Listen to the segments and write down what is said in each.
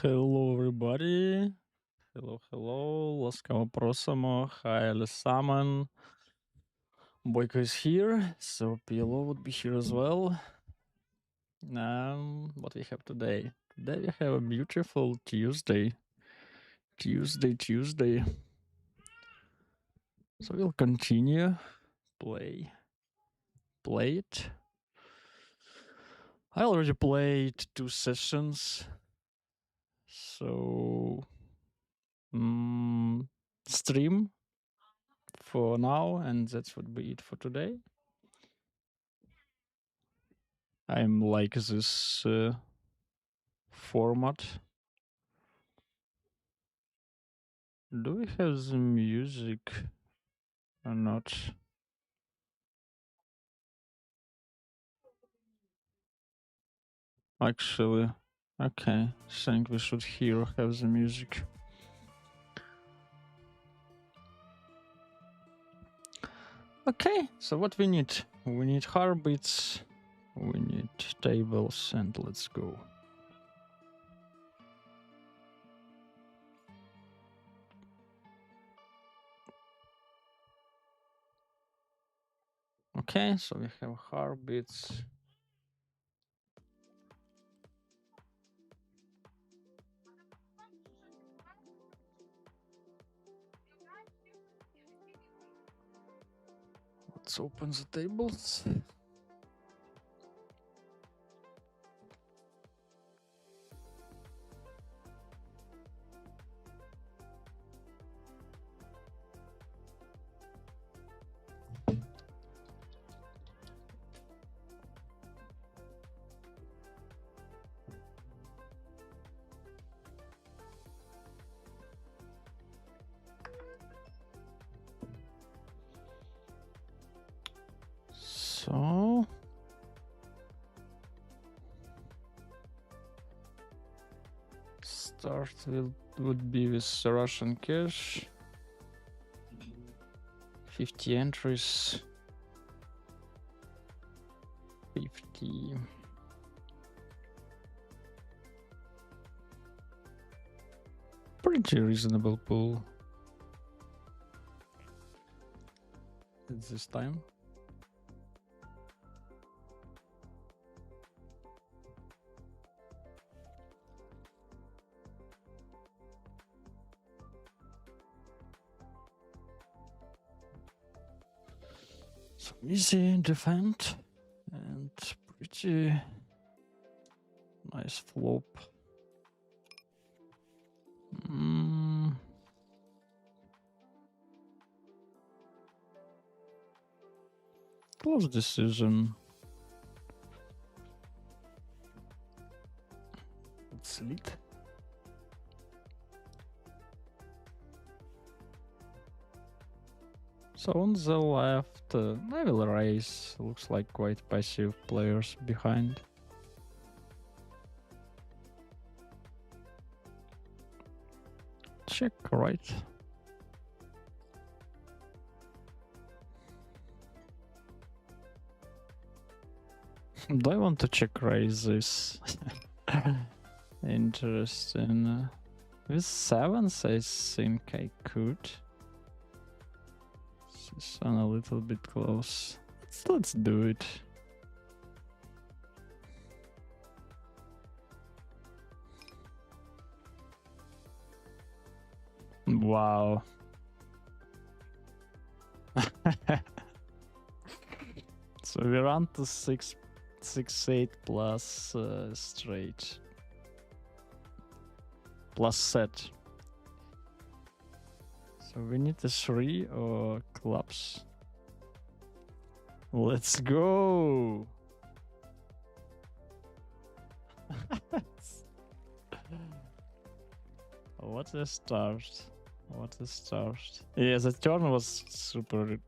Hello, everybody. Hello, hello. Ласкаво просимо. Hi, Alisaman. Boyko is here, so PLO would be here as well. What we have today? Today we have a beautiful Tuesday. Tuesday. So we'll continue. Play it. I already played 2 sessions. So stream for now, and that would be it for today. I'm like this format. Do we have the music or not? Actually, okay. Think we should here have the music. Okay, so what we need? We need heartbeats, we need tables, and let's go. Okay, so we have heartbeats. Let's open the tables. So start would be with Russian cash. 50 entries. 50. Pretty reasonable pool at this time. So easy defend and pretty nice flop. Close decision. It's lit. So on the left, I will raise. Looks like quite passive players behind. Check right. Do I want to check raise this? Interesting. With sevens, I think I could. This one a little bit close. Let's do it. Wow. So we run to 6-8 plus straight. Plus set. So we need a 3 or clubs. Let's go! What a start. What a start. Yeah, the turn was super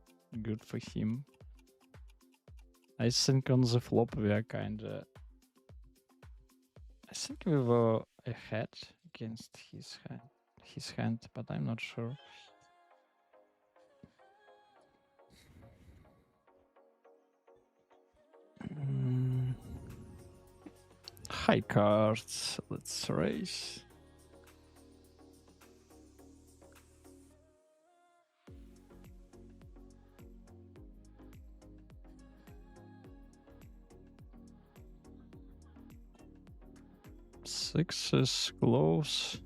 good for him. I think on the flop we are kinda... I think we were ahead against his hand, but I'm not sure. High cards. Let's raise. 6 is close.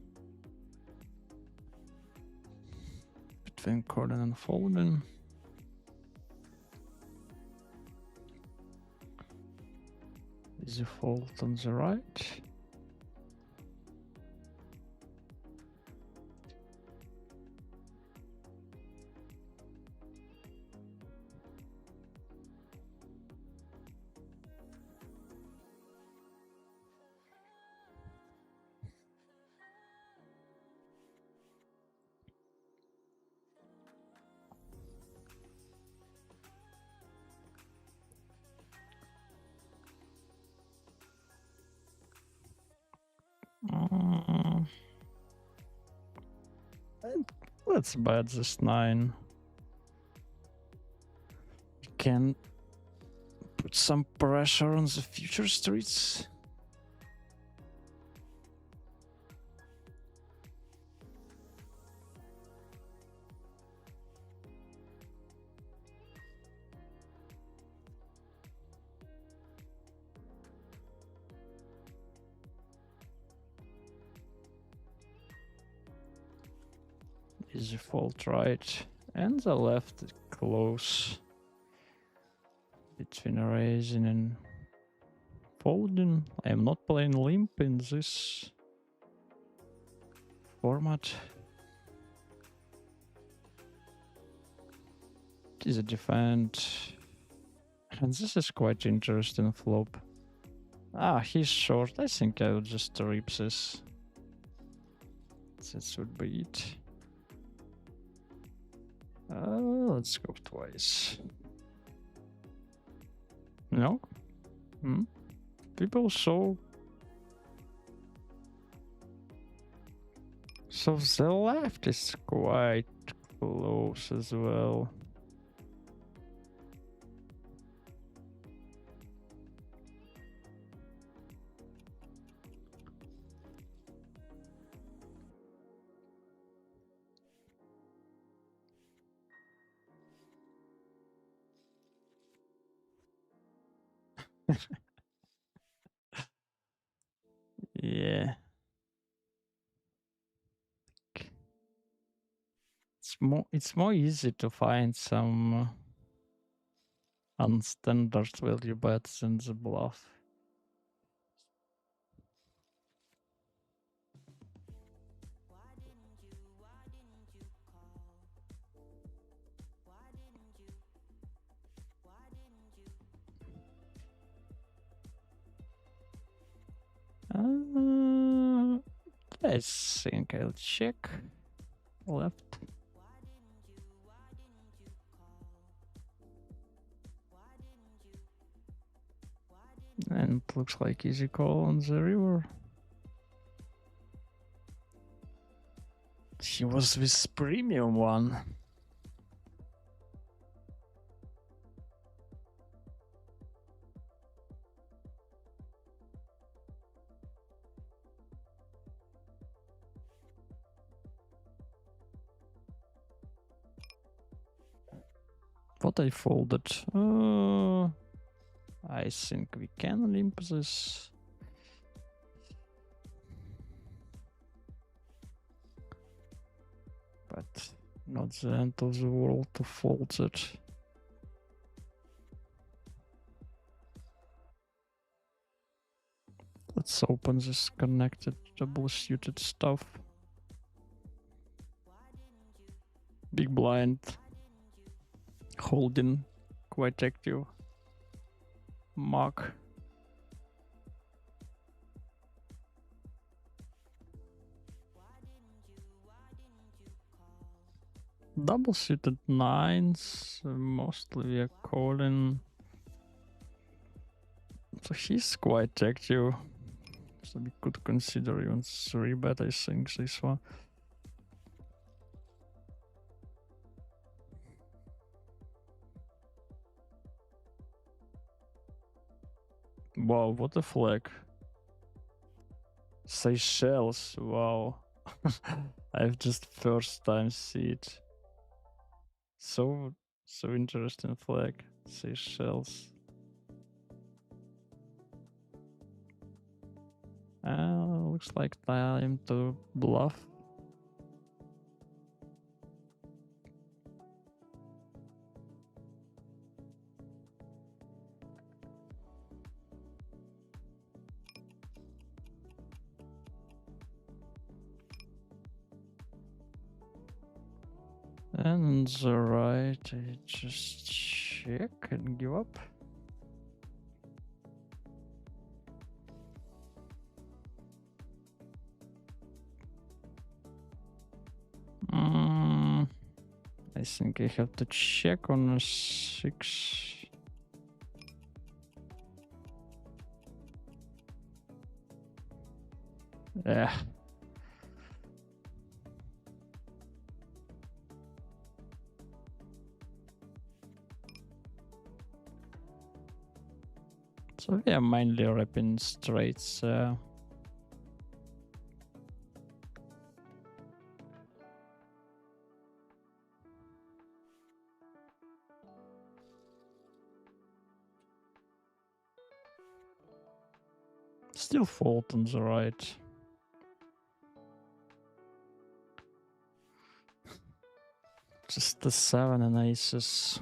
Between calling and folding. Easy fold on the right. Let's bet this 9. We can put some pressure on the future streets. Easy fold right, and the left is close. Between raising and folding. I am not playing limp in this format. It is a defend. And this is quite interesting flop. Ah, he's short. I think I would just rip this. That would be it. Let's go twice. No? People show. So the left is quite close as well. Yeah. It's more easy to find some unstandard value bets than the bluff. I think I'll check left. And it looks like easy call on the river. He was this premium one. What I folded. I think we can limp this. But not the end of the world to fold it. Let's open this connected double suited stuff. Big blind. Holding quite active. Mark. Double suited 9s. Mostly we are calling. So he's quite active. So we could consider even 3-bet, I think, this one. Wow, what a flag. Seychelles, wow. I've just first time see it. So interesting flag. Seychelles. Looks like time to bluff. And on the right, I just check and give up. I think I have to check on a 6. Yeah. So we are mainly wrapping straights. Still fold on the right. Just the 7 and aces.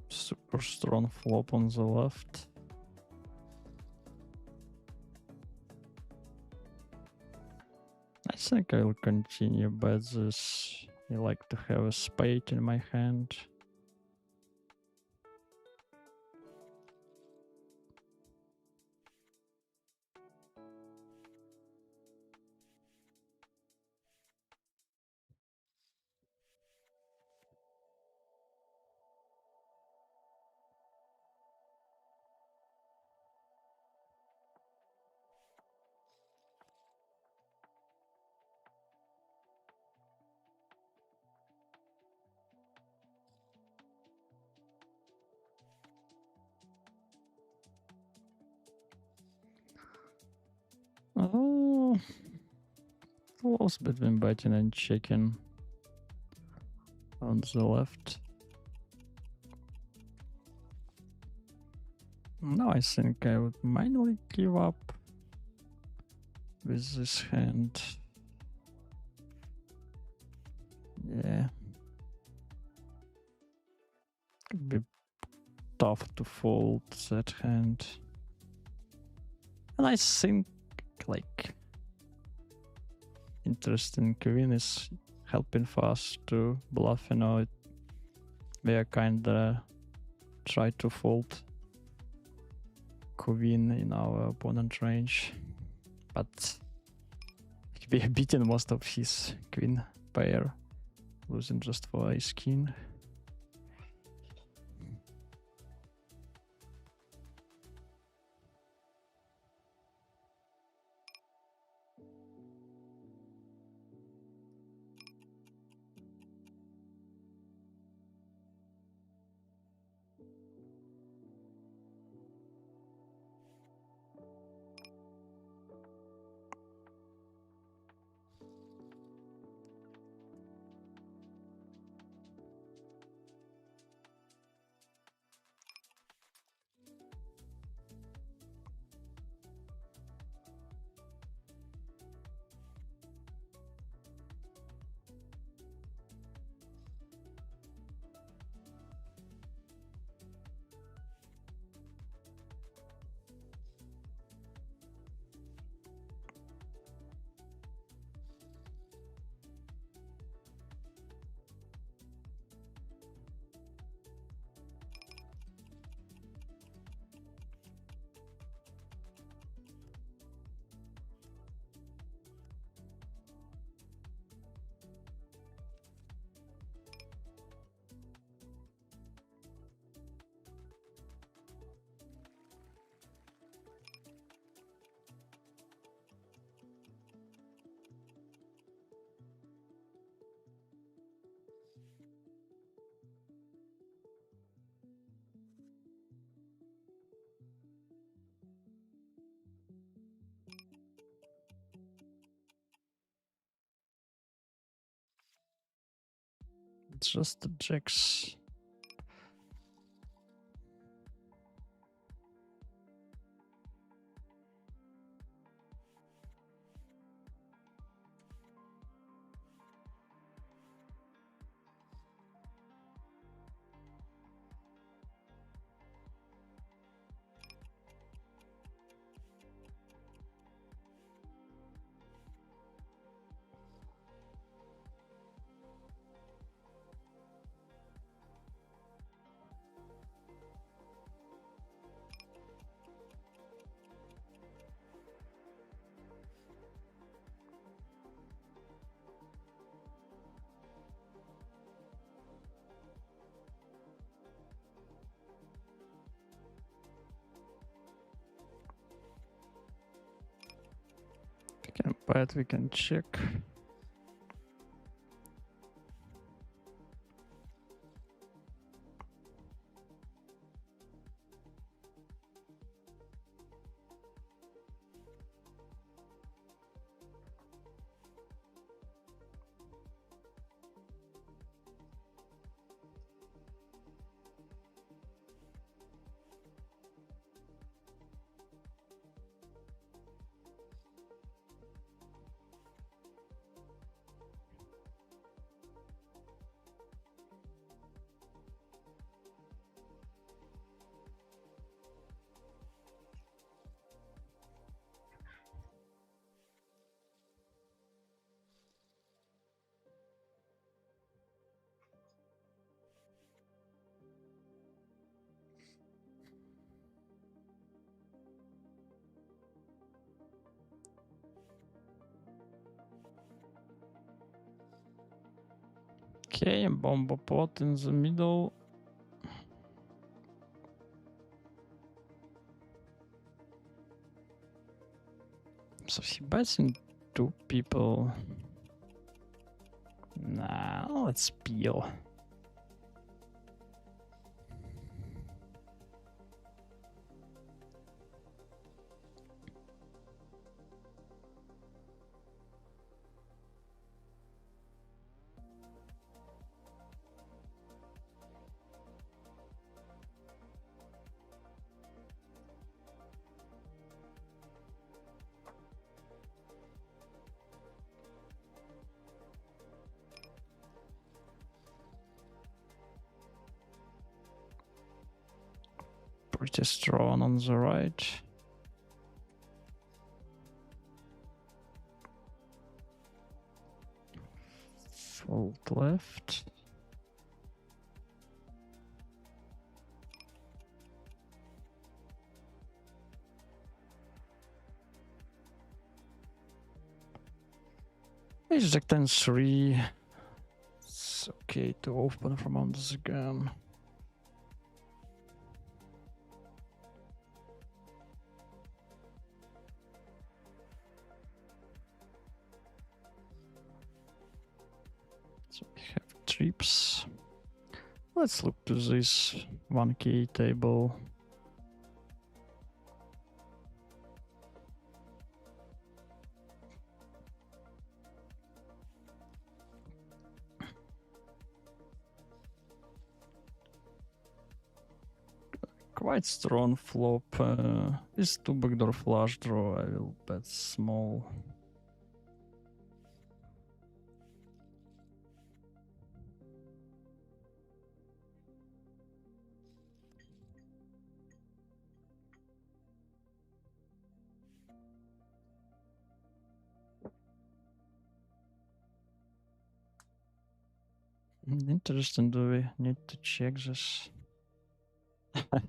Super strong flop on the left. I think I'll continue, but this I like to have a spade in my hand. Oh, close between betting and checking on the left. No, I think I would mainly give up with this hand. Yeah. Could be tough to fold that hand. And I think, like, interesting queen is helping fast to bluff, you know. We are kinda try to fold queen in our opponent range, but we are beating most of his queen pair, losing just for ace king. It's just the jacks. We can bet, we can check. Okay, bomba pot in the middle. So he bets in two people. Nah, let's peel. Pretty strong on the right. Fold left. Ace Jack 10-3. It's okay to open from under the gun. So we have trips. Let's look to this 1K table. Quite strong flop. This two backdoor flush draw, I will bet small. Interesting, do we need to check this? I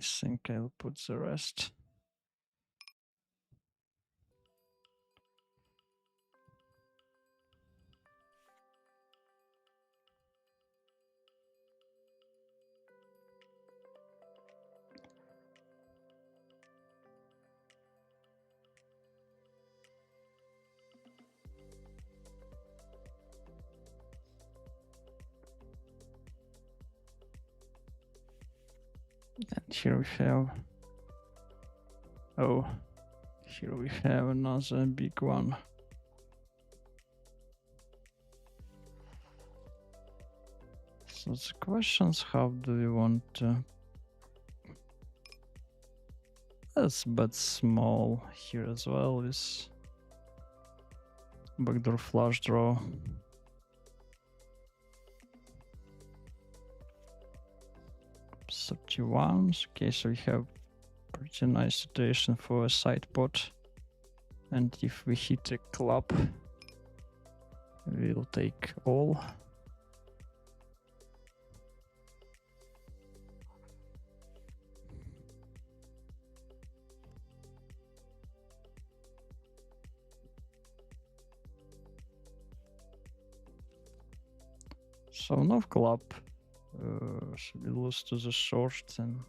think I'll put the rest. And here we have, oh, here we have another big one. So the questions, how do we want to... That's but small here as well is backdoor flush draw. $31. Okay, so we have pretty nice situation for a side pot. And if we hit a club, we'll take all. So no club. So we lose to the short and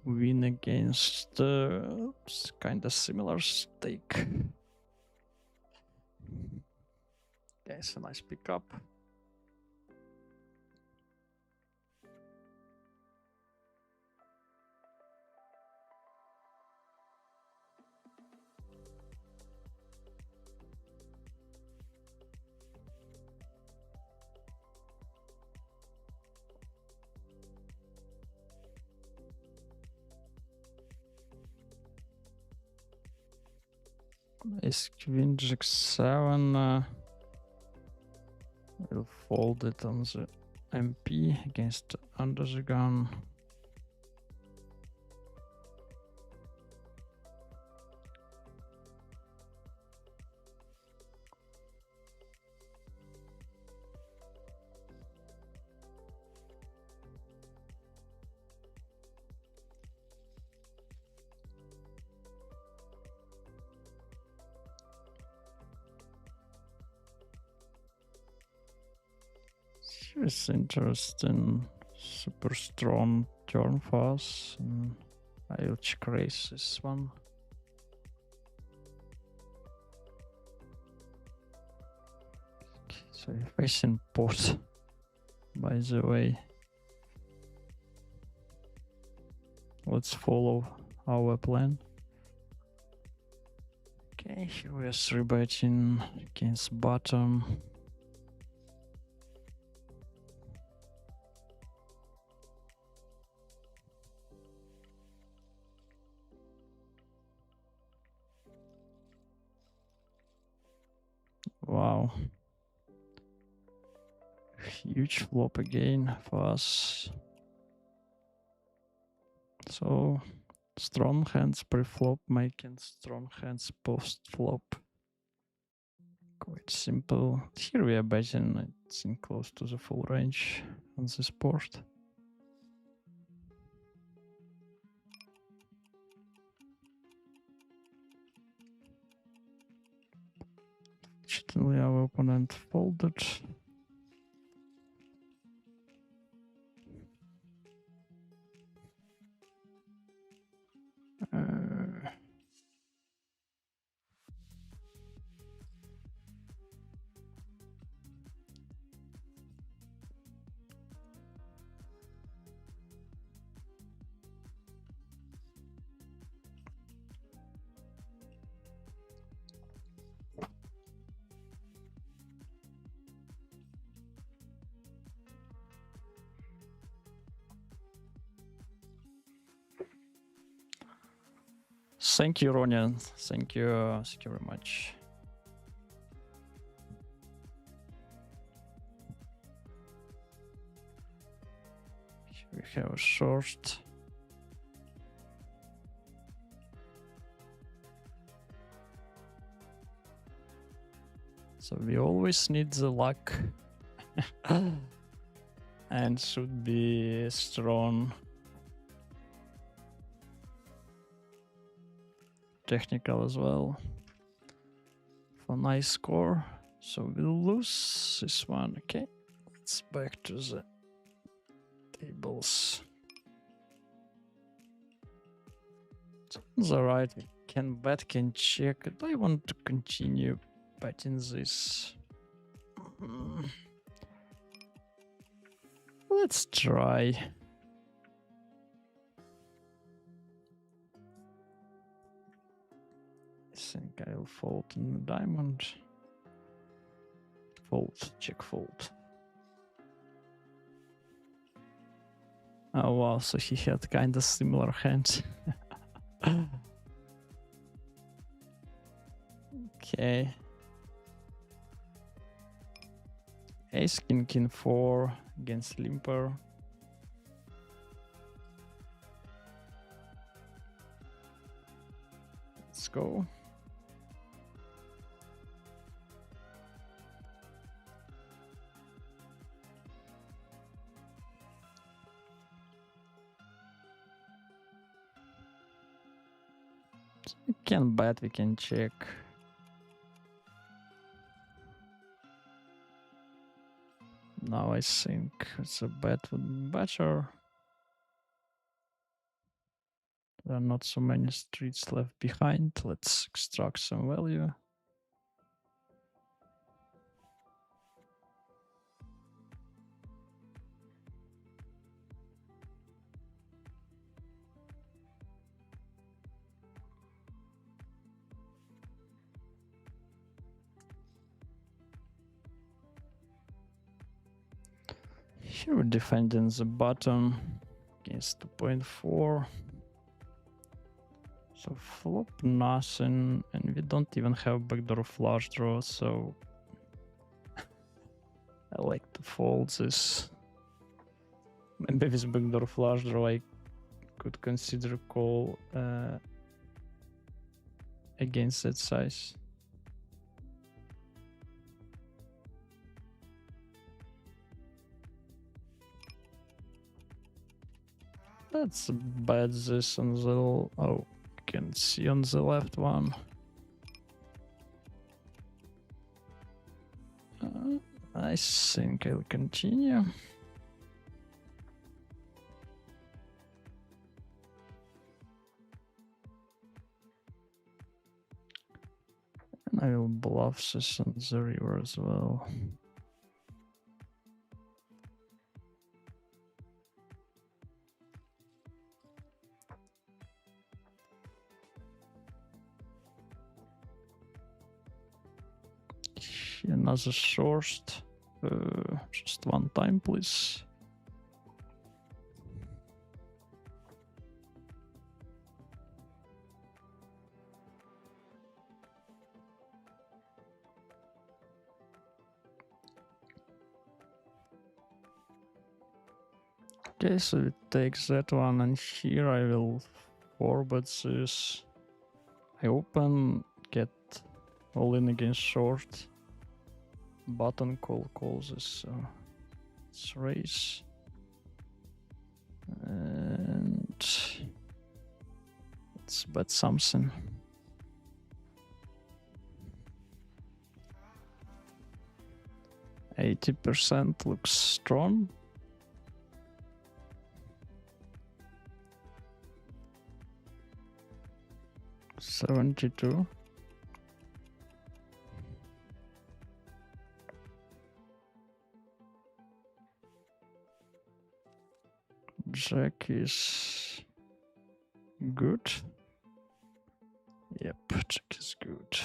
win against kind of similar stake. Okay, it's a nice pickup. Ace Queen Jack 7. We'll fold it on the MP against under the gun. It's interesting, super strong turn for us. And I'll check raise this one. Okay, so you're facing pot, by the way. Let's follow our plan. Okay, here we are 3-betting against bottom. Wow. Huge flop again for us. So strong hands pre-flop making strong hands post-flop. Quite simple. Here we are betting, I think, close to the full range on this board. Fortunately, our opponent folded. Thank you, Ronian. Thank you very much. Here we have a short. So we always need the luck. And should be strong. Technical as well. For nice score. So we'll lose this one. Okay, let's back to the tables. Sounds alright. We can bet, can check. Do I want to continue betting this? Let's try. I think I'll fold in the diamond. Fold, check fold. Oh wow, so he had kind of similar hands. Okay. Ace king 4 against limper. Let's go. We can bet, we can check. Now I think it's a bet would be better. There are not so many streets left behind. Let's extract some value. Here we're defending the bottom against 2.4. So flop nothing, and we don't even have backdoor flush draw, so I like to fold this. Maybe with backdoor flush draw I could consider call against that size. Let's bet this on the... Oh, can see on the left one. I think I'll continue. And I will bluff this on the river as well. Another short. Just one time, please. Okay, so it takes that one, and here I will forward this. I open, get all in against short. Button calls this, so let's raise. And let's bet something. %, looks strong. $72. Jack is good. Yep, Jack is good.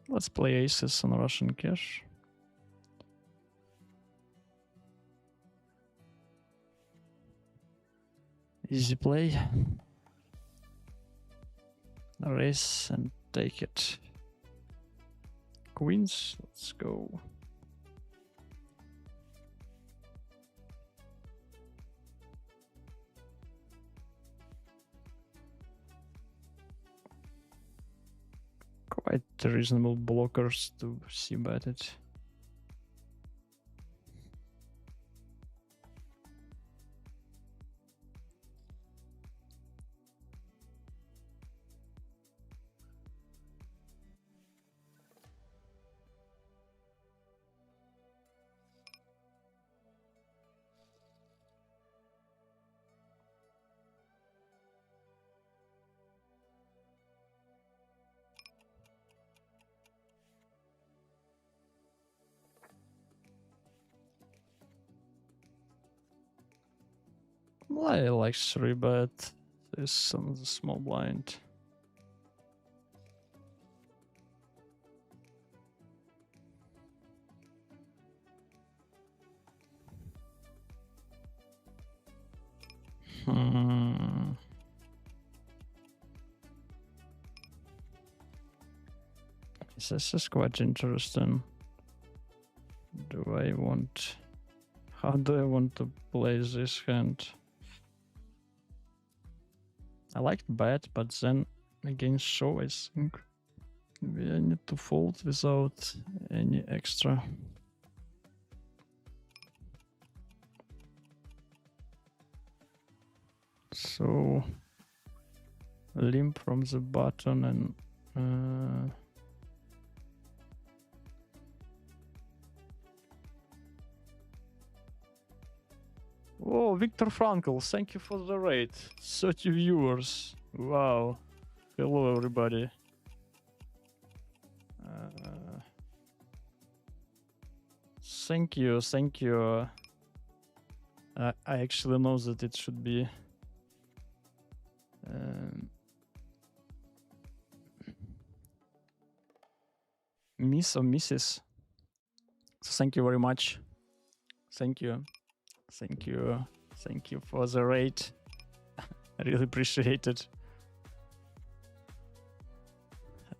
Let's play aces on Russian cash. Easy play. Raise and take it. Queens, let's go. Quite reasonable blockers to see bet it. I like 3-bet. This on the small blind. This is quite interesting. How do I want to play this hand? I like bet, but then against show, I think we need to fold without any extra. So limp from the button and oh, Viktor Frankl, thank you for the raid. 30 viewers. Wow. Hello, everybody. Thank you, thank you. I actually know that it should be Miss or Mrs. So thank you very much. Thank you. Thank you. Thank you for the raid. I really appreciate it.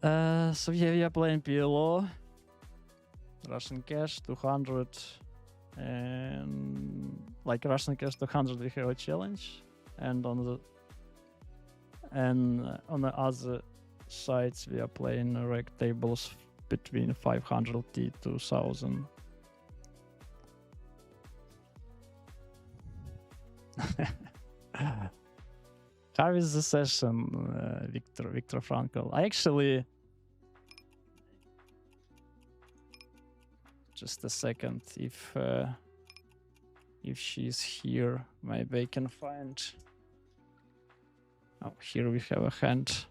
So yeah, we are playing PLO. Russian Cash 200. And like Russian Cash 200 we have a challenge. And on the other sides we are playing reg tables between 500 to 2000. How is the session, Viktor Frankl? I actually just a second. If she's here, maybe I can find. Oh, here we have a hand.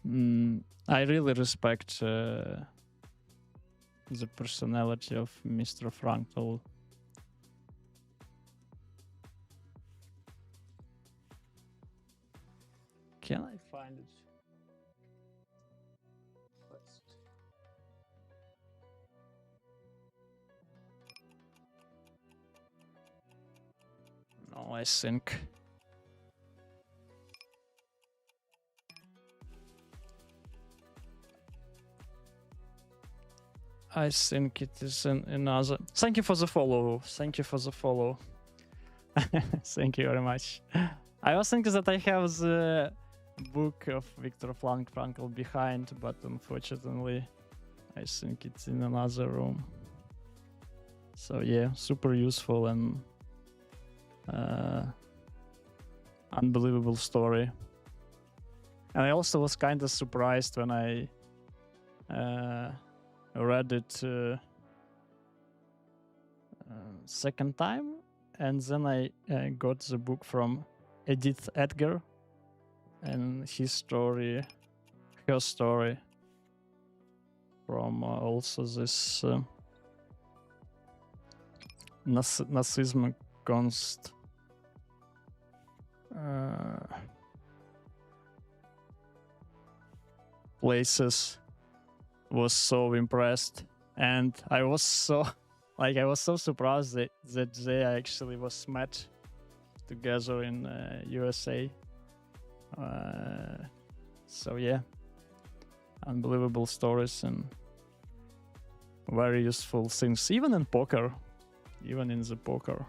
I really respect the personality of Mr. Frankl. Can I find it? First. No, I think. I think it is another. Thank you for the follow. Thank you for the follow. Thank you very much. I was thinking that I have the book of Viktor Frankl behind, but unfortunately, I think it's in another room. So yeah, super useful and unbelievable story. And I also was kind of surprised when I read it second time, and then I got the book from Edith Edgar and her story from also this Nazism const places. Was so impressed, and I was so surprised that they actually was met together in USA. So yeah, unbelievable stories and very useful things, even in poker, even in the poker.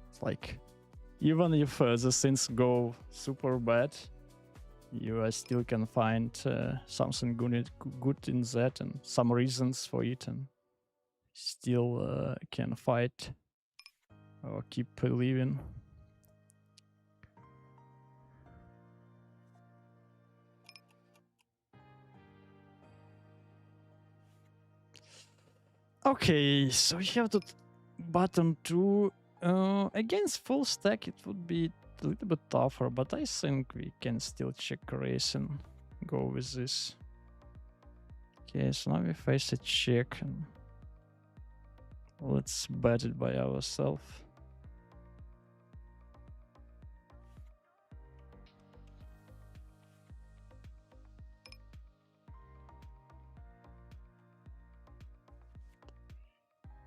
It's like, even if the things go super bad, you still can find something good in that and some reasons for it, and still can fight or keep living. Okay, so we have to button 2. Against full stack, it would be a little bit tougher, but I think we can still check raise and go with this. Okay, so now we face a check and let's bet it by ourselves.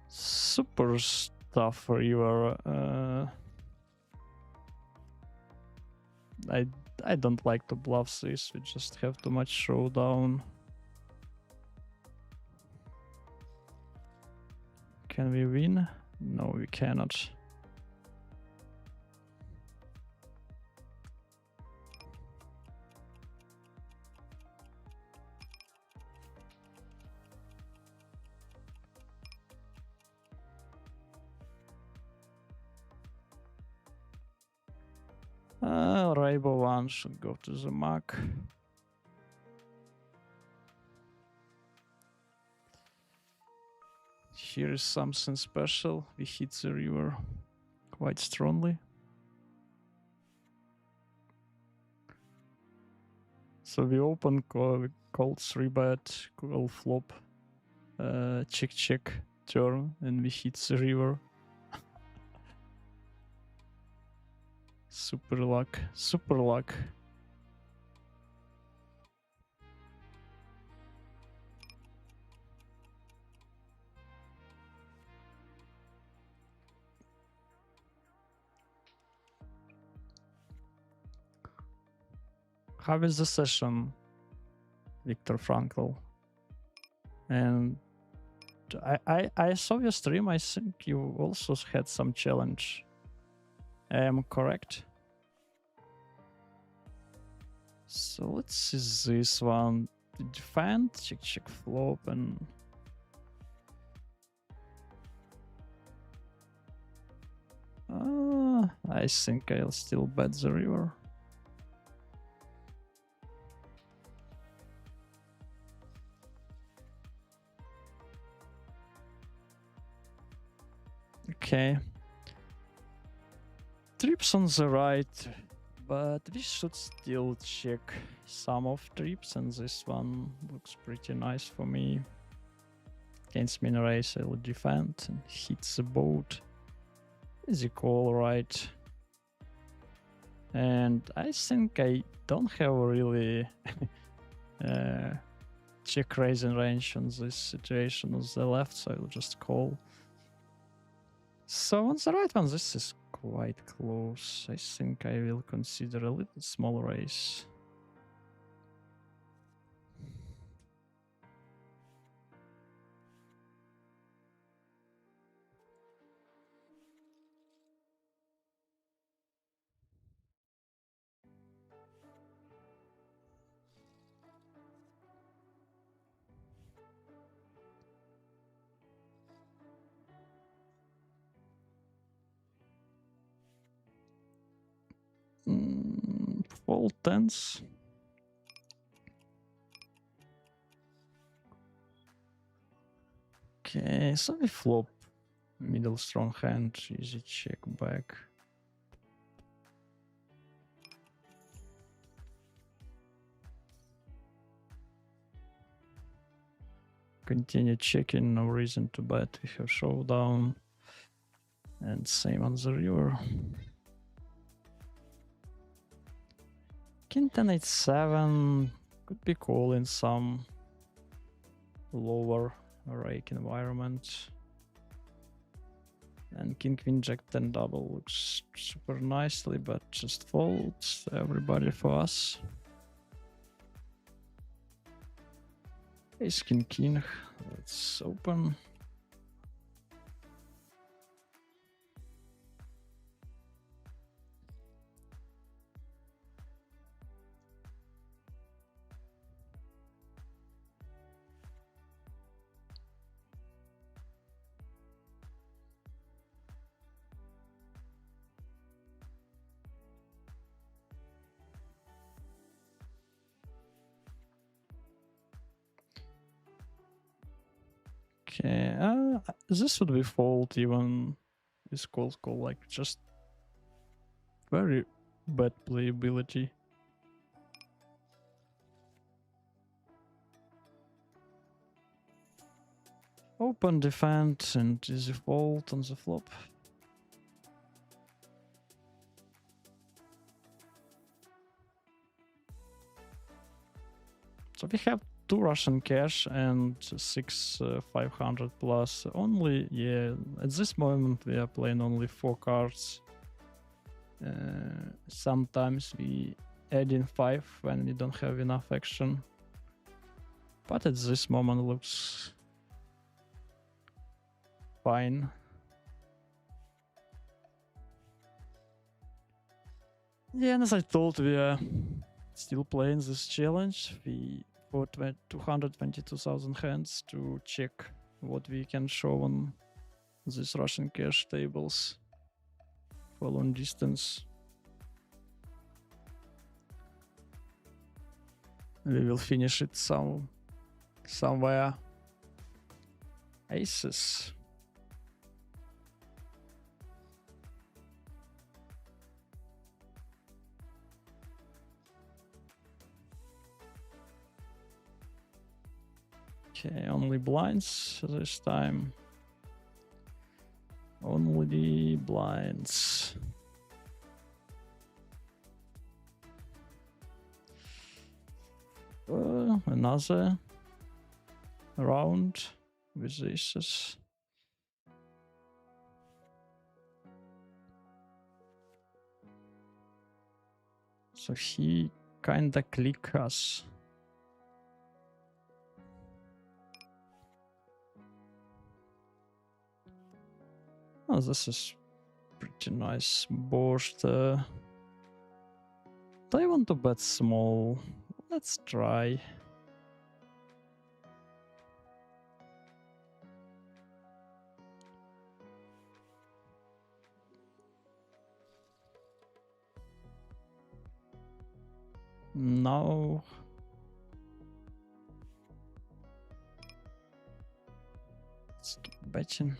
Super tough river. I don't like to bluff this. We just have too much showdown. Can we win? No, we cannot. Rainbow 1 should go to the mark. Here is something special. We hit the river quite strongly. So we open cold 3-bet, call flop, check, turn, and we hit the river. Super luck, super luck. How is the session, Viktor Frankl? And I saw your stream. I think you also had some challenge. I am correct. So let's see this one. Defend, check flop, and I think I'll still bet the river. Okay. Trips on the right, but we should still check some of trips, and this one looks pretty nice for me. Against min raise, I will defend and hit the boat. Easy call, right? And I think I don't have a really check raising range on this situation on the left, so I'll just call. So on the right one, this is quite close. I think I will consider a little small raise. Fold tens. Okay, so we flop middle strong hand, easy check back. Continue checking, no reason to bet. We have showdown. And same on the river. King 10 8-7 could be cool in some lower rake environment. And King Queen Jack 10 double looks super nicely, but just folds everybody for us. Ace King, let's open. Okay, this would be fold even with call, like just very bad playability. Open, defend, and easy fold on the flop. So we have 2 Russian cash and 6 500 plus only. Yeah, at this moment we are playing only 4 cards. Sometimes we add in 5 when we don't have enough action. But at this moment looks fine. Yeah, and as I told, we are still playing this challenge. We for 222,000 hands to check what we can show on these Russian cash tables for long distance. We will finish it somewhere. Aces. Okay, only blinds this time. Only blinds. Another round with aces. So he kinda click us. Oh, this is pretty nice board. Do I want to bet small? Let's try. No. Let's keep betting.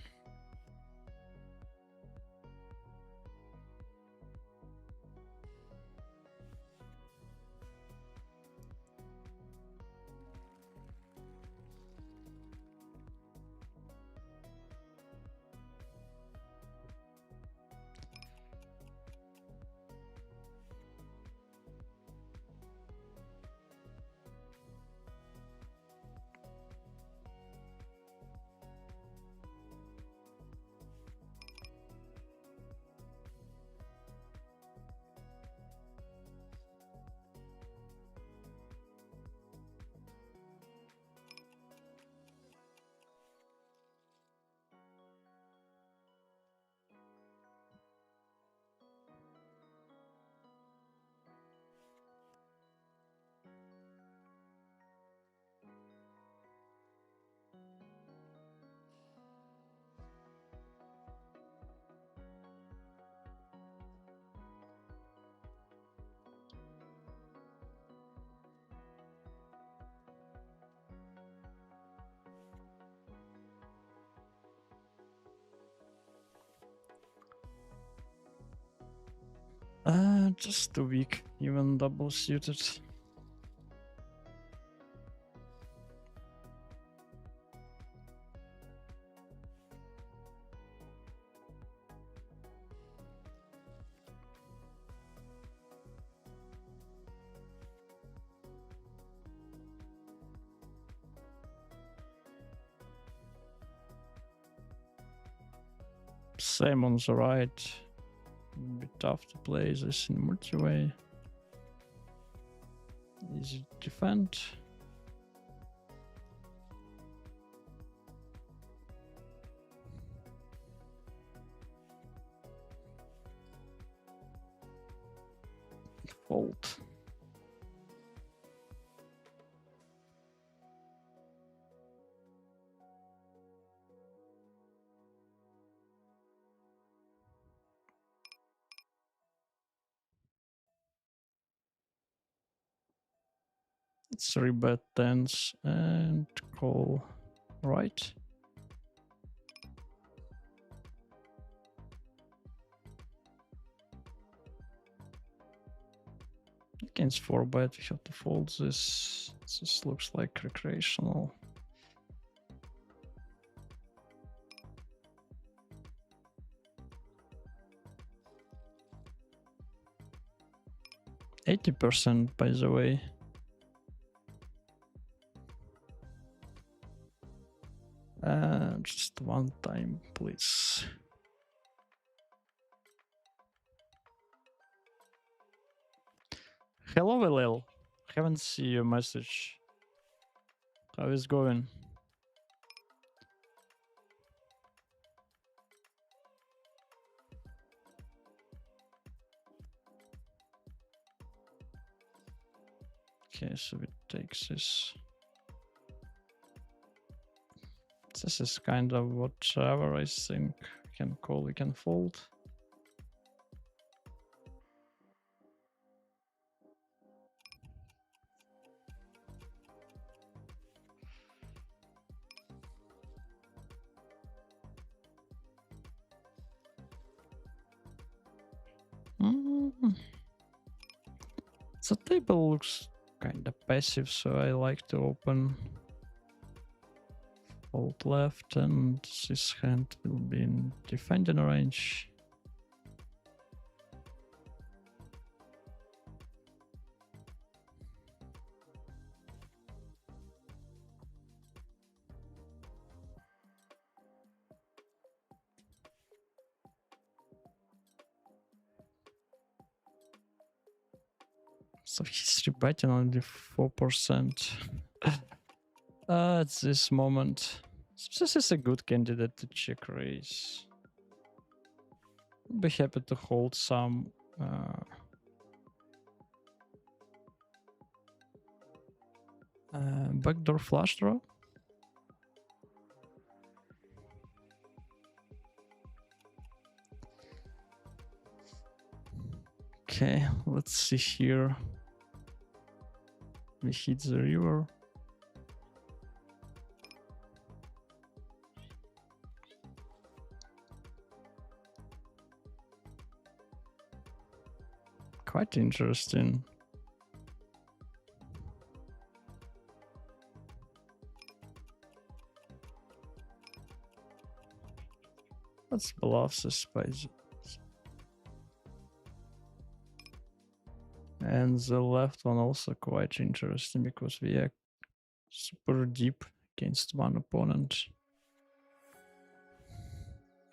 Just too weak, even double suited. Same on the right. Bit tough to play this in multi-way. Easy to defend. Fold. Let's rebet tens and call right. Against 4-bet, we have to fold this. This looks like recreational. 80%, by the way. Just one time, please. Hello, LL. Haven't seen your message. How is going? Okay, so it takes this. This is kind of whatever I think we can call, we can fold. The table looks kind of passive, so I like to open fold left, and this hand will be in defending range. So he's rebetting only 4% at this moment. So this is a good candidate to check raise. I'd be happy to hold some backdoor flush draw. Okay, let's see here. We hit the river. Quite interesting. Let's bluff the spice. And the left one also quite interesting because we are super deep against one opponent.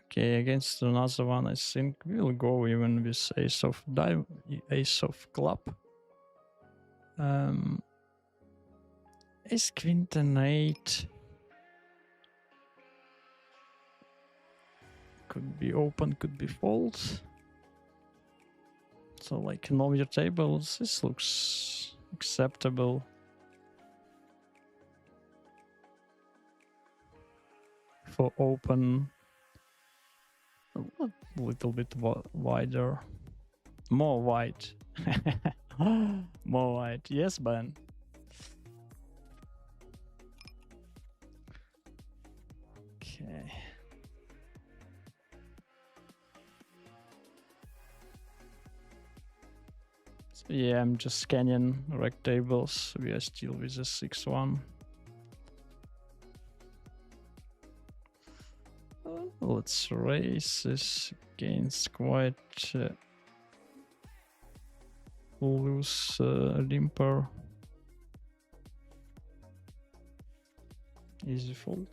Okay, against another one, I think we'll go even with ace of dive, ace of club. Ace queen 10 8. Could be open, could be fold. So like know your tables, this looks acceptable. For open, a little bit wider. More wide. More wide. Yes, Ben. Okay. So yeah, I'm just scanning rec tables. We are still with the 6-1. Let's raise this against quite loose limper. Easy fold.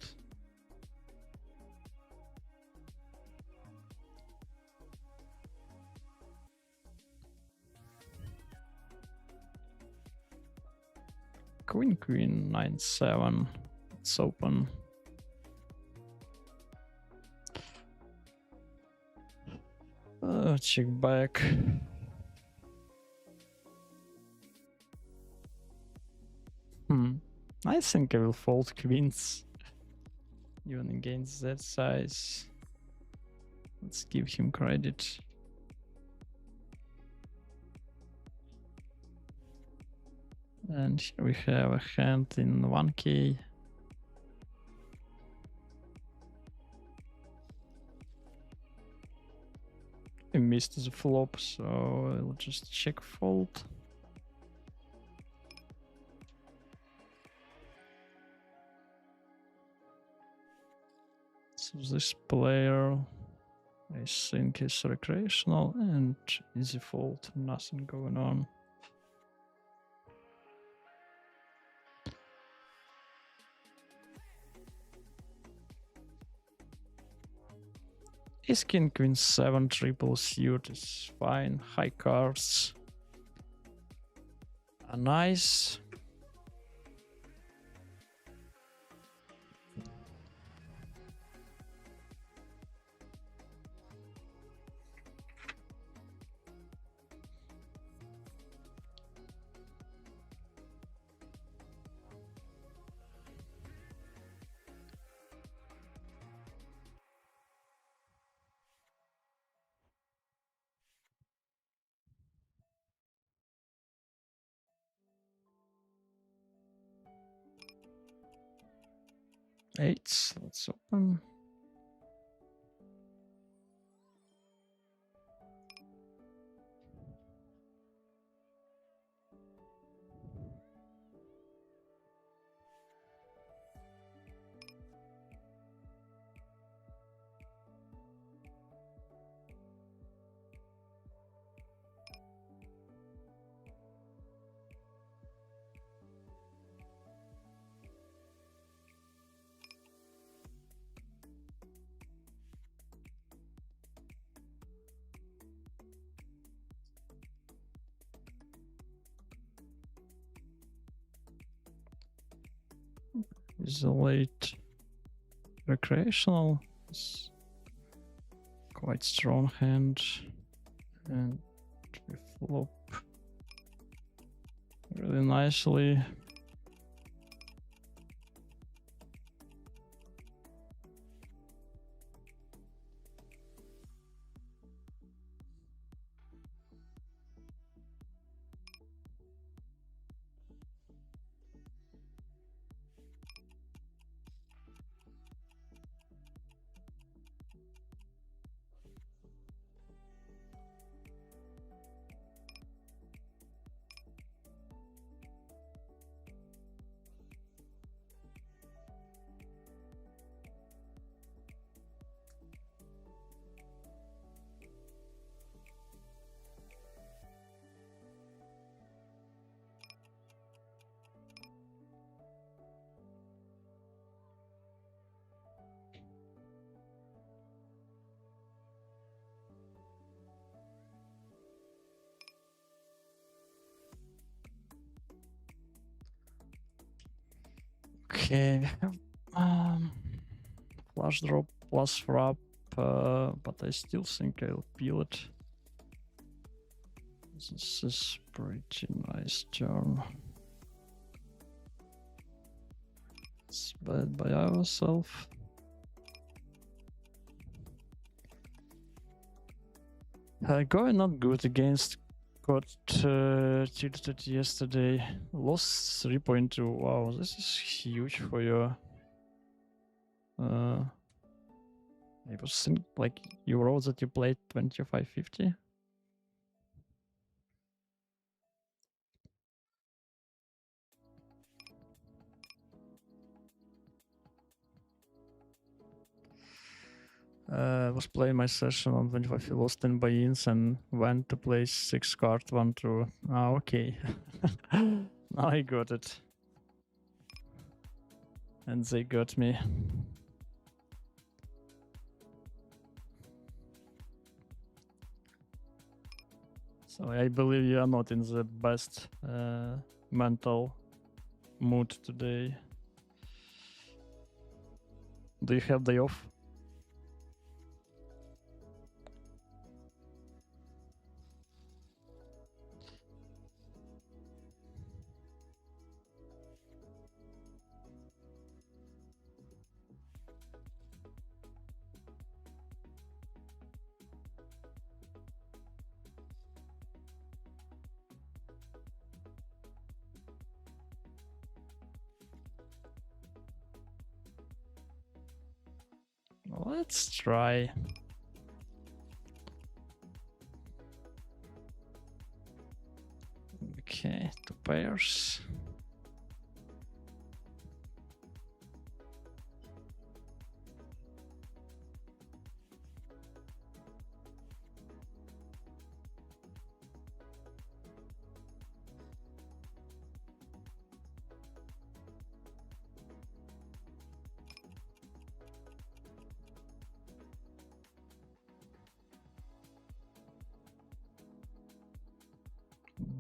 Queen 9-7. It's open. Check back. I think I will fold queens. Even against that size. Let's give him credit. And here we have a hand in 1k. I missed the flop, so I'll just check fold. So this player, I think, is recreational and easy fold, nothing going on. Ace king queen 7 triple suit is fine. High cards are nice. Eights, let's open. Isolate recreational. It's quite strong hand. And we flop really nicely. Okay, we have flush drop plus wrap, but I still think I'll peel it. This is pretty nice turn. It's bad by ourselves. Going not good against. Got tilted yesterday. Lost 3.2. Wow, this is huge for your. I was thinking, like, you wrote that you played 2550. Was playing my session on 25, lost 10 buy-ins and went to play 6 card 1 through. Ah, okay. Now I got it. And they got me. So I believe you are not in the best mental mood today. Do you have day off? Let's try. Okay, 2 pairs.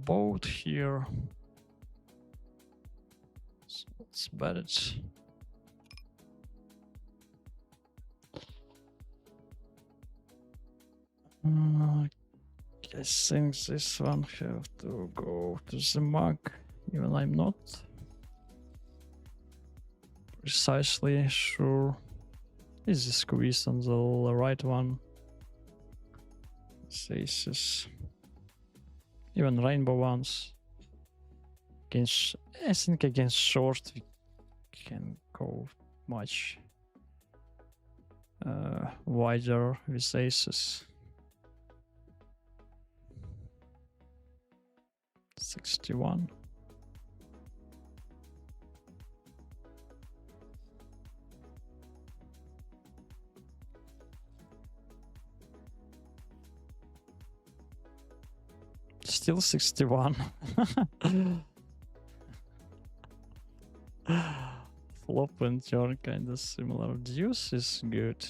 boat here. So let's bet it. I think this one have to go to the mug, even I'm not precisely sure. Is the squeeze on the right one? Aces. Even rainbow ones. Against, I think against short we can go much wider with aces. 61. Still 61. Flop and turn kind of similar. Deuce is good.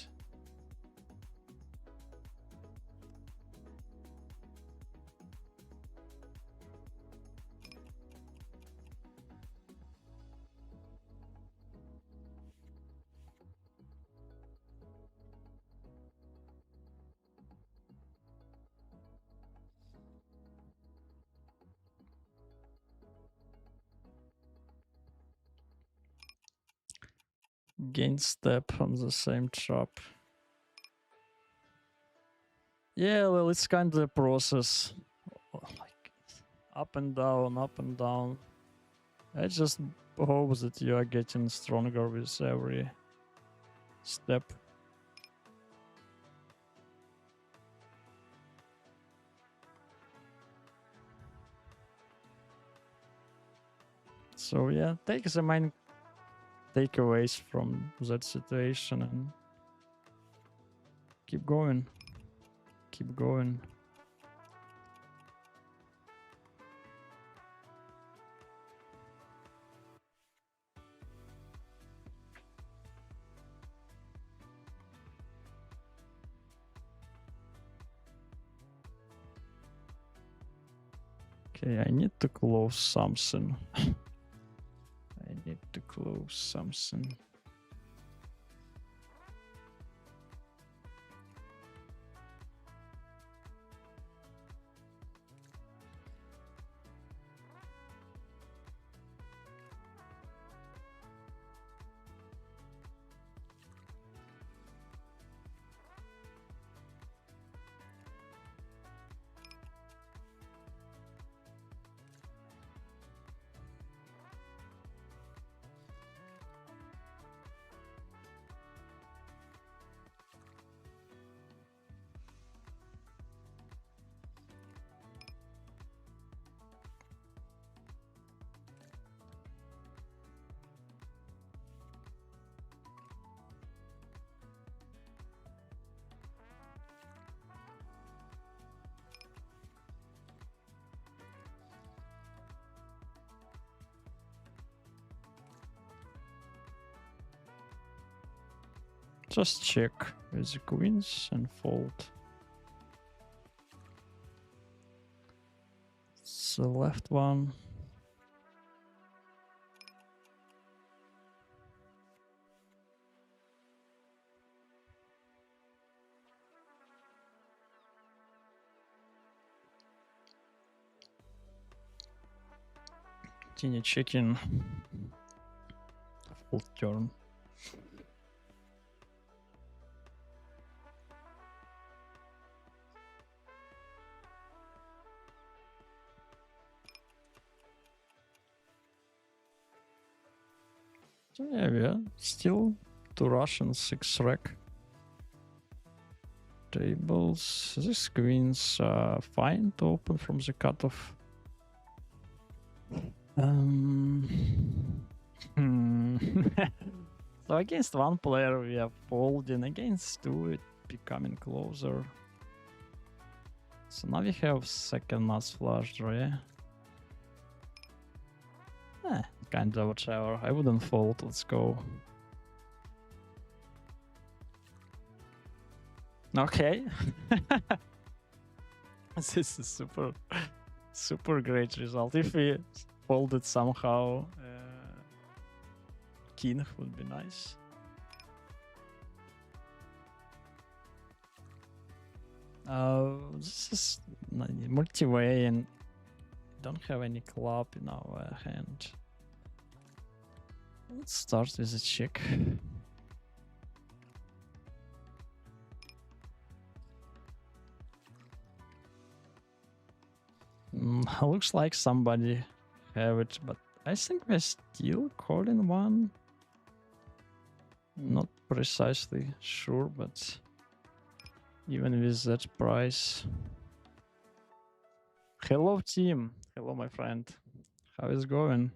Gain step on the same trap. Yeah, well, it's kind of a process. Like up and down, up and down. I just hope that you are getting stronger with every step. So yeah, take the main takeaways from that situation and keep going. Keep going. Okay, I need to close something. I need to close something. Just check with the queens and fold. It's the left one. Continue checking. Fold turn. So yeah, we are still to Russian 6 rack tables. These queens are fine to open from the cutoff. So against one player we are folding, against two it becoming closer. So now we have second mass flush draw, yeah? Kind of whichever. I wouldn't fold, let's go. Okay. This is super Super great result. If we folded somehow, king would be nice. This is multi-way and don't have any club in our hand. Let's start with a check. Looks like somebody have it, but I think we're still calling one. Not precisely sure, but even with that price. Hello, team. Hello, my friend. How is it going?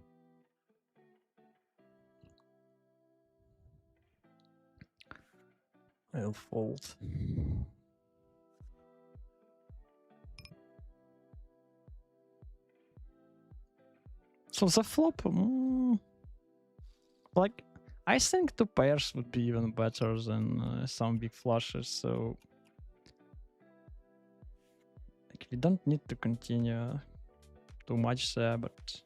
I'll fold. So the flop, like, I think two pairs would be even better than some big flushes, so like, we don't need to continue too much there, but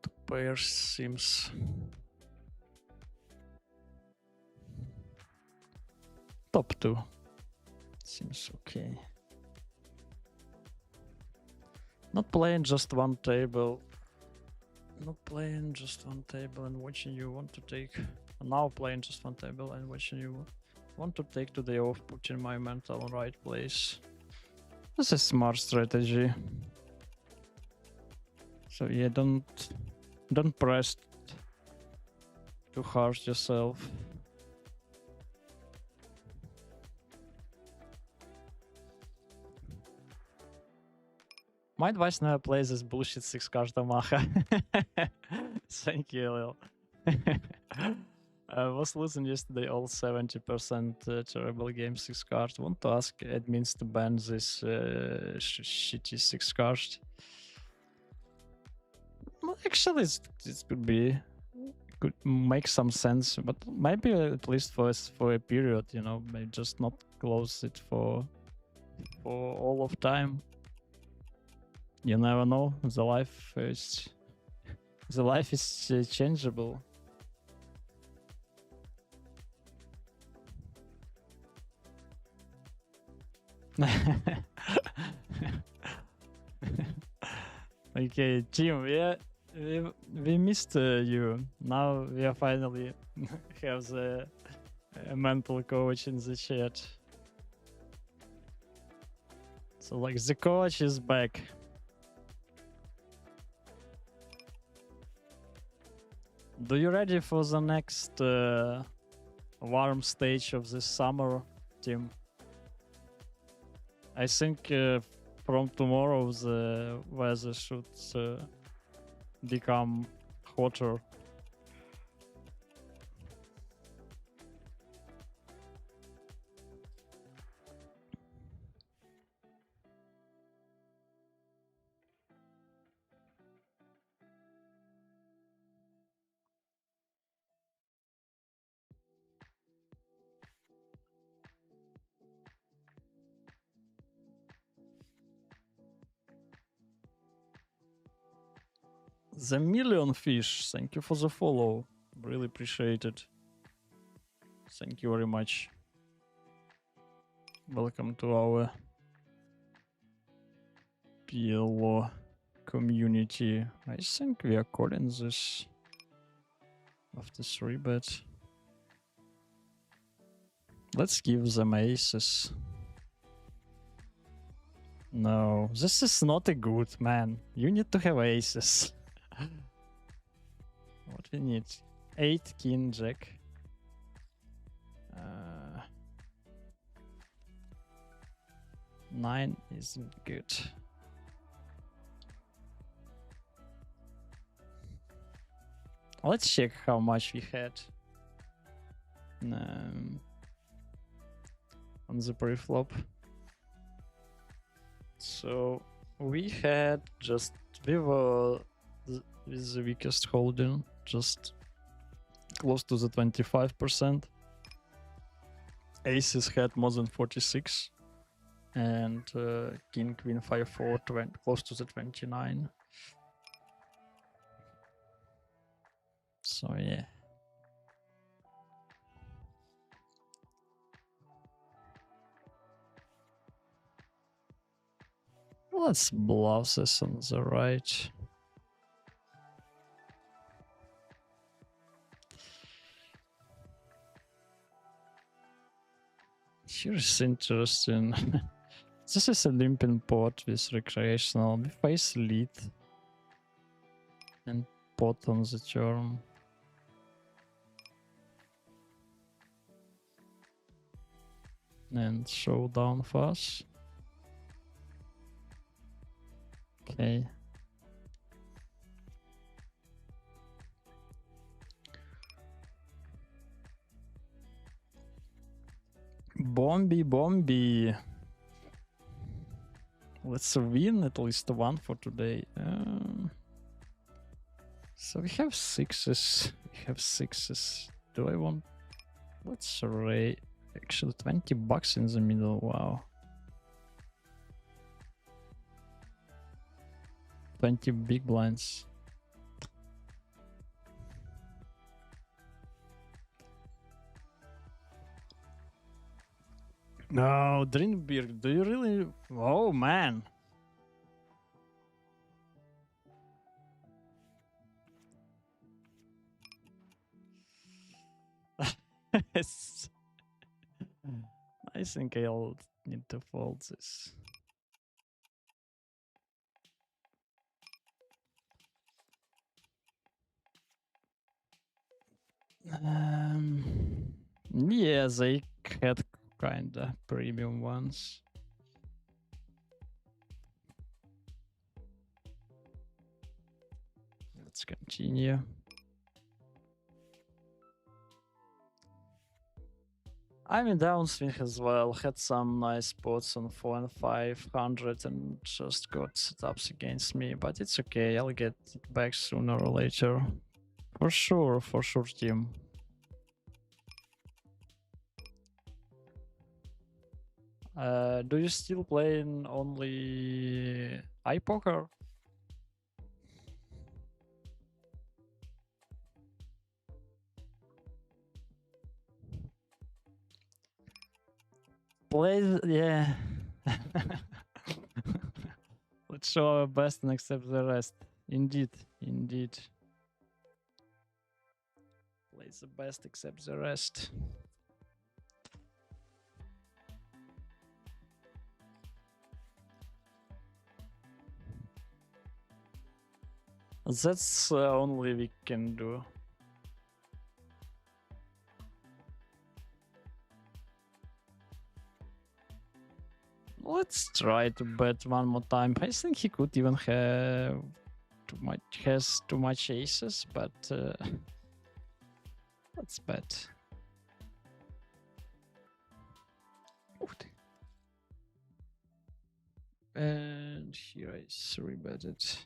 two pairs seems top two seems okay. Not playing just one table. Not playing just one table and watching you want to take. Now playing just one table and watching you want to take today off, putting my mental right place. This is smart strategy. So yeah, don't press too hard yourself. My advice never plays this bullshit 6 cards Damaha. Thank you, Lil. I was losing yesterday all 70% terrible game 6 cards. Want to ask admins to ban this shitty 6 cards. Well, actually, it could make some sense, but maybe at least for a period, you know, maybe just not close it for all of time. You never know. The life is changeable. Okay, team, we missed you. Now we are finally have the mental coach in the chat. So like the coach is back. Do you ready for the next warm stage of this summer, team? I think from tomorrow the weather should become hotter. The million fish, thank you for the follow. Really appreciate it. Thank you very much. Welcome to our PLO community. I think we are calling this after 3-bet. Let's give them aces. No, this is not a good, man. You need to have aces. What we need? 8 king jack. 9 isn't good. Let's check how much we had on the pre-flop. So we were with the weakest holding, just close to the 25%. Aces had more than 46, and king, queen, 5, 4, close to the 29. So yeah. Let's bluff this on the right. Here's interesting. This is a limping pot with recreational. We face lead and pot on the turn. And showdown fast. Okay. Bombi. Let's win at least one for today. So we have sixes. Do I want? Let's array. Actually, $20 in the middle. Wow. 20 big blinds. No, Drinberg, do you really? Oh man. I think I'll need to fold this. Yeah, they had kinda premium ones. Let's continue. I'm in downswing as well. Had some nice spots on 4 and 500 and just got setups against me, but it's okay. I'll get it back sooner or later. For sure, team. Do you still play in only iPoker? Play, yeah. Let's show our best and accept the rest. Indeed. Play the best, accept the rest. That's only we can do. Let's try to bet one more time. I think he could even have too much aces, but let's bet. And here I 3-bet it.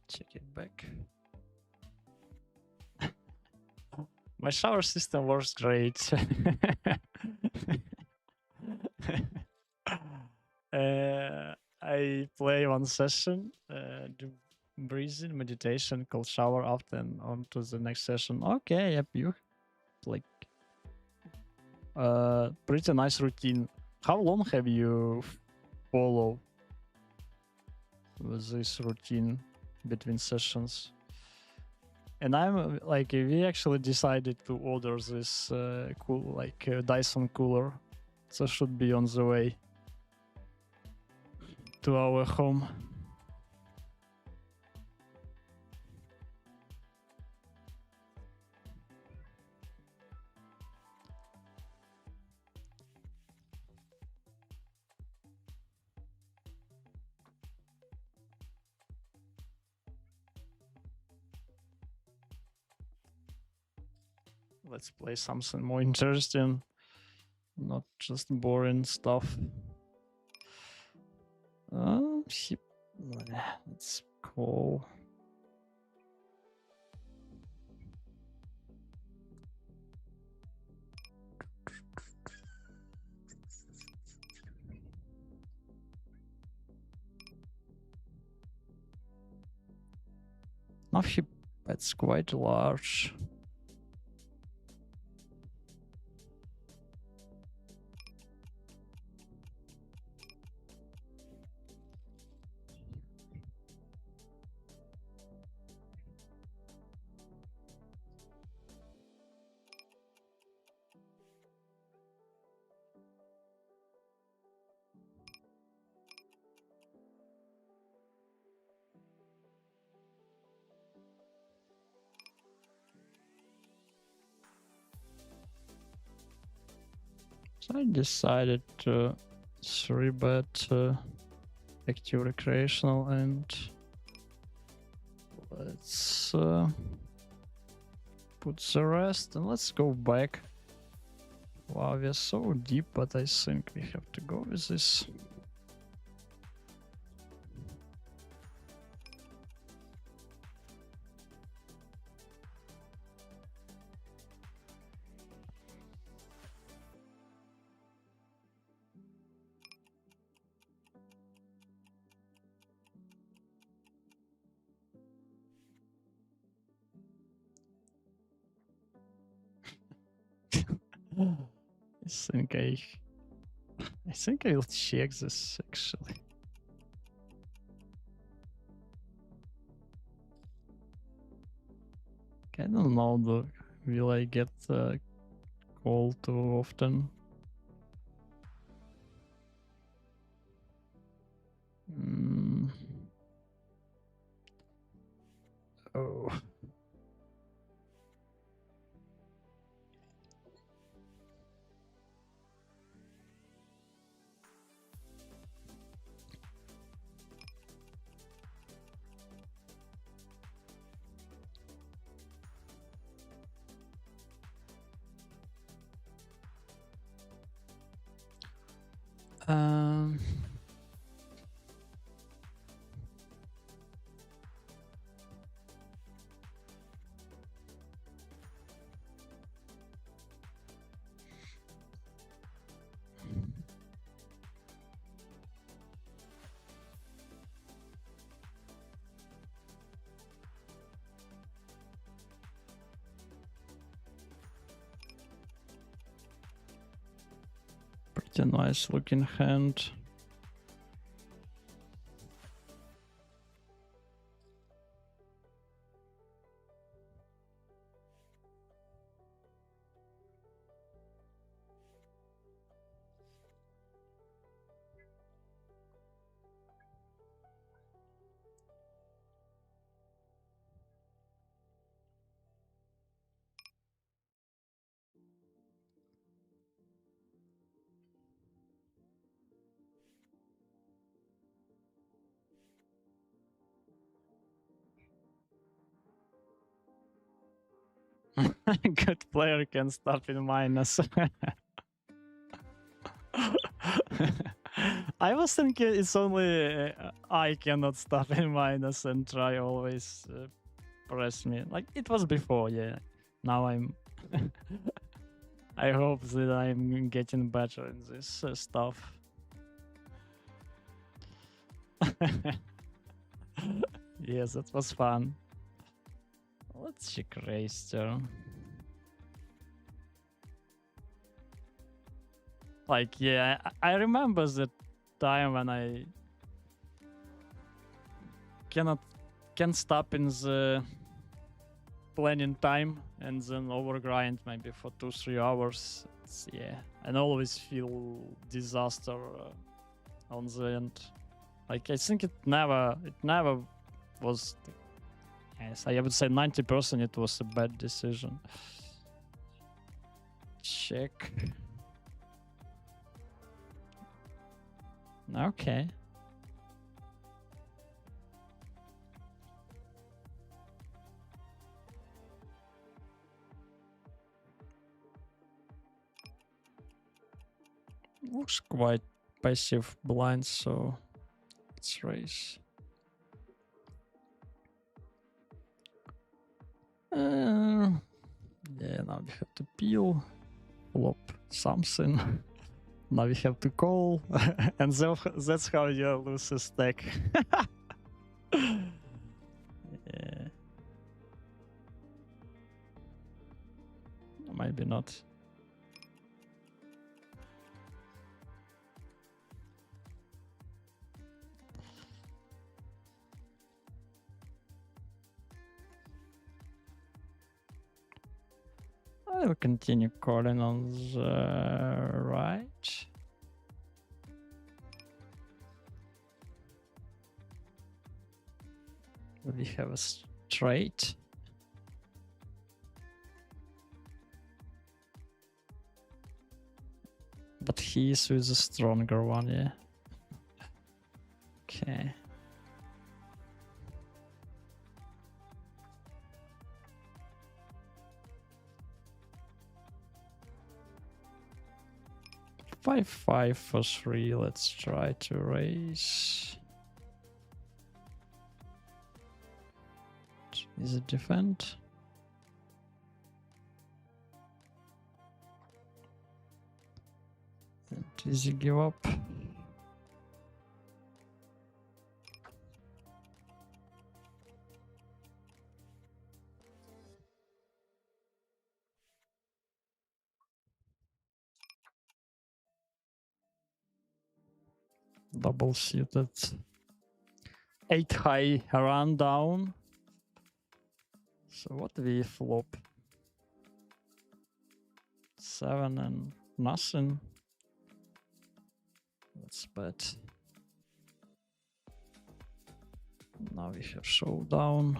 Check it back. My shower system works great. I play one session, do breathing meditation, cold shower after, and on to the next session. Okay, yep, you like pretty nice routine. How long have you follow with this routine between sessions? And I'm like, we actually decided to order this Dyson cooler, so should be on the way to our home. Let's play something more interesting, not just boring stuff. Let's call. Now he bets quite large. So I decided to 3-bet active recreational, and let's put the rest and let's go back. Wow, we're so deep, but I think we have to go with this. I think I will check this actually. I don't know though. Will I get called too often? Oh. Um. Pretty nice looking hand. Good player can stop in minus. I was thinking it's only I cannot stop in minus and try always press me. Like it was before, yeah. Now I'm. I hope that I'm getting better in this stuff. Yes, that was fun. Let's check Racer. Like, yeah, I remember the time when I can't stop in the planning time and then overgrind maybe for 2-3 hours. Yeah, and always feel disaster on the end. Like I think it never was. Yes, I would say 90% it was a bad decision. Check. Okay. Looks quite passive blind, so let's raise. Yeah, now we have to peel, flop something. Now we have to call, and that's how you lose a stack. Yeah. Maybe not. I will continue calling on the right. We have a straight. But he is with a stronger one, yeah. Okay. Five for 3. Let's try to raise. Is it defend? And does he give up? Double suited. 8 high, run down. So what we flop? 7 and nothing. That's bad. Now we have showdown.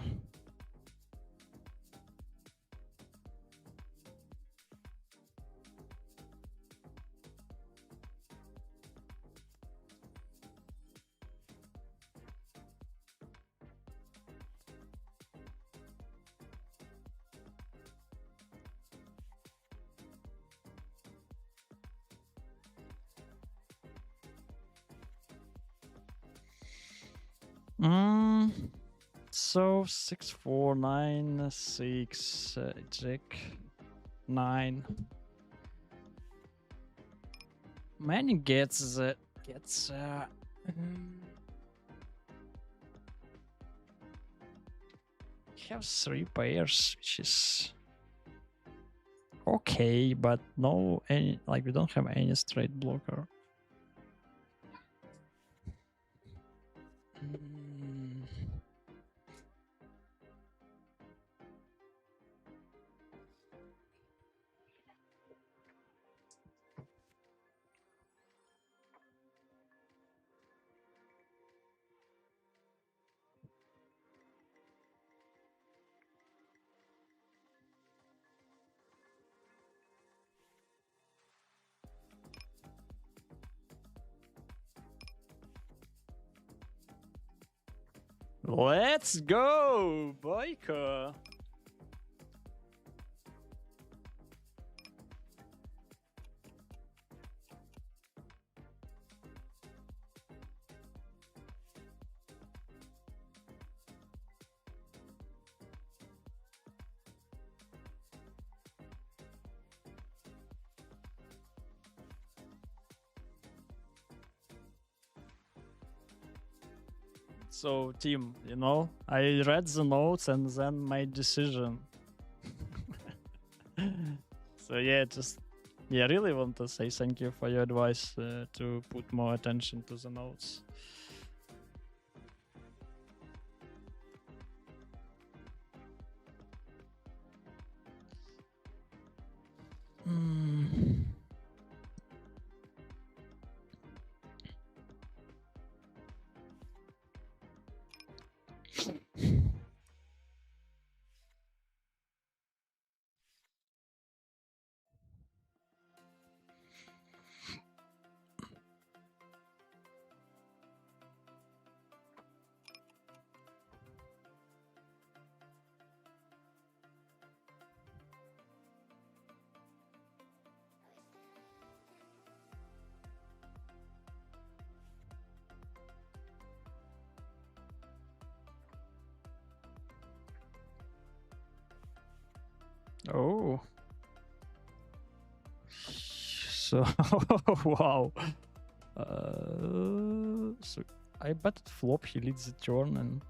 So 6, 4, 9, 6, jack, 9. Many gets he has 3 pairs, which is okay, but no any, like, we don't have any straight blocker. Let's go, Boyko. So, team, you know, I read the notes and then made decision. So yeah, I really want to say thank you for your advice to put more attention to the notes. Oh. So, wow. So I bet at flop he leads the turn and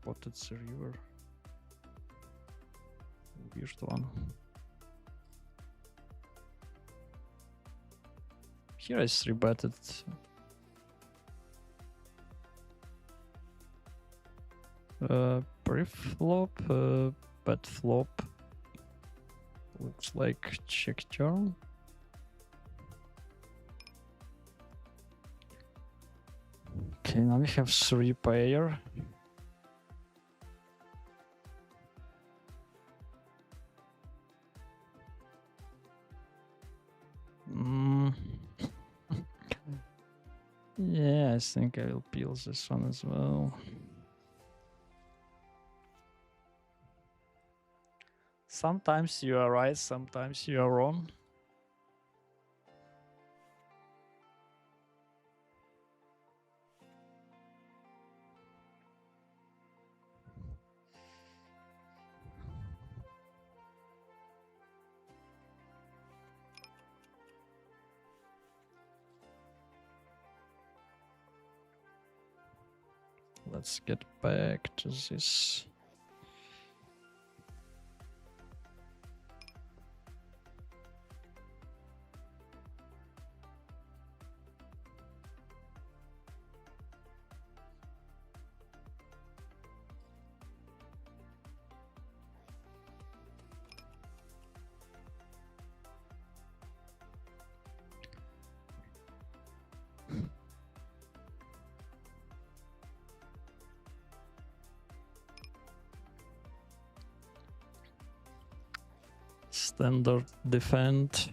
potted the river. Weird one. Here I 3-betted. Pre-flop, bet flop. Looks like check turn. Okay, now we have 3 pair. Yeah, I think I will peel this one as well. Sometimes you are right, sometimes you are wrong. Let's get back to this. Standard defend.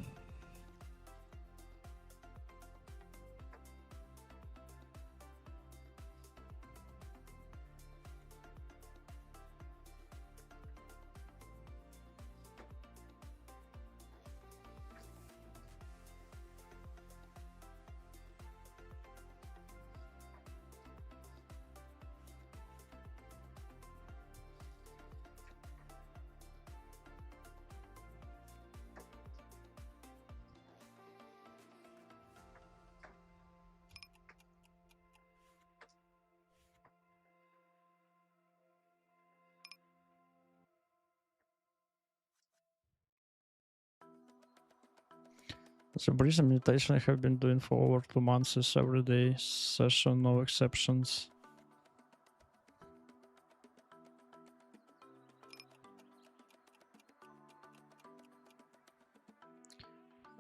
The breeze meditation I have been doing for over 2 months is every day session, no exceptions.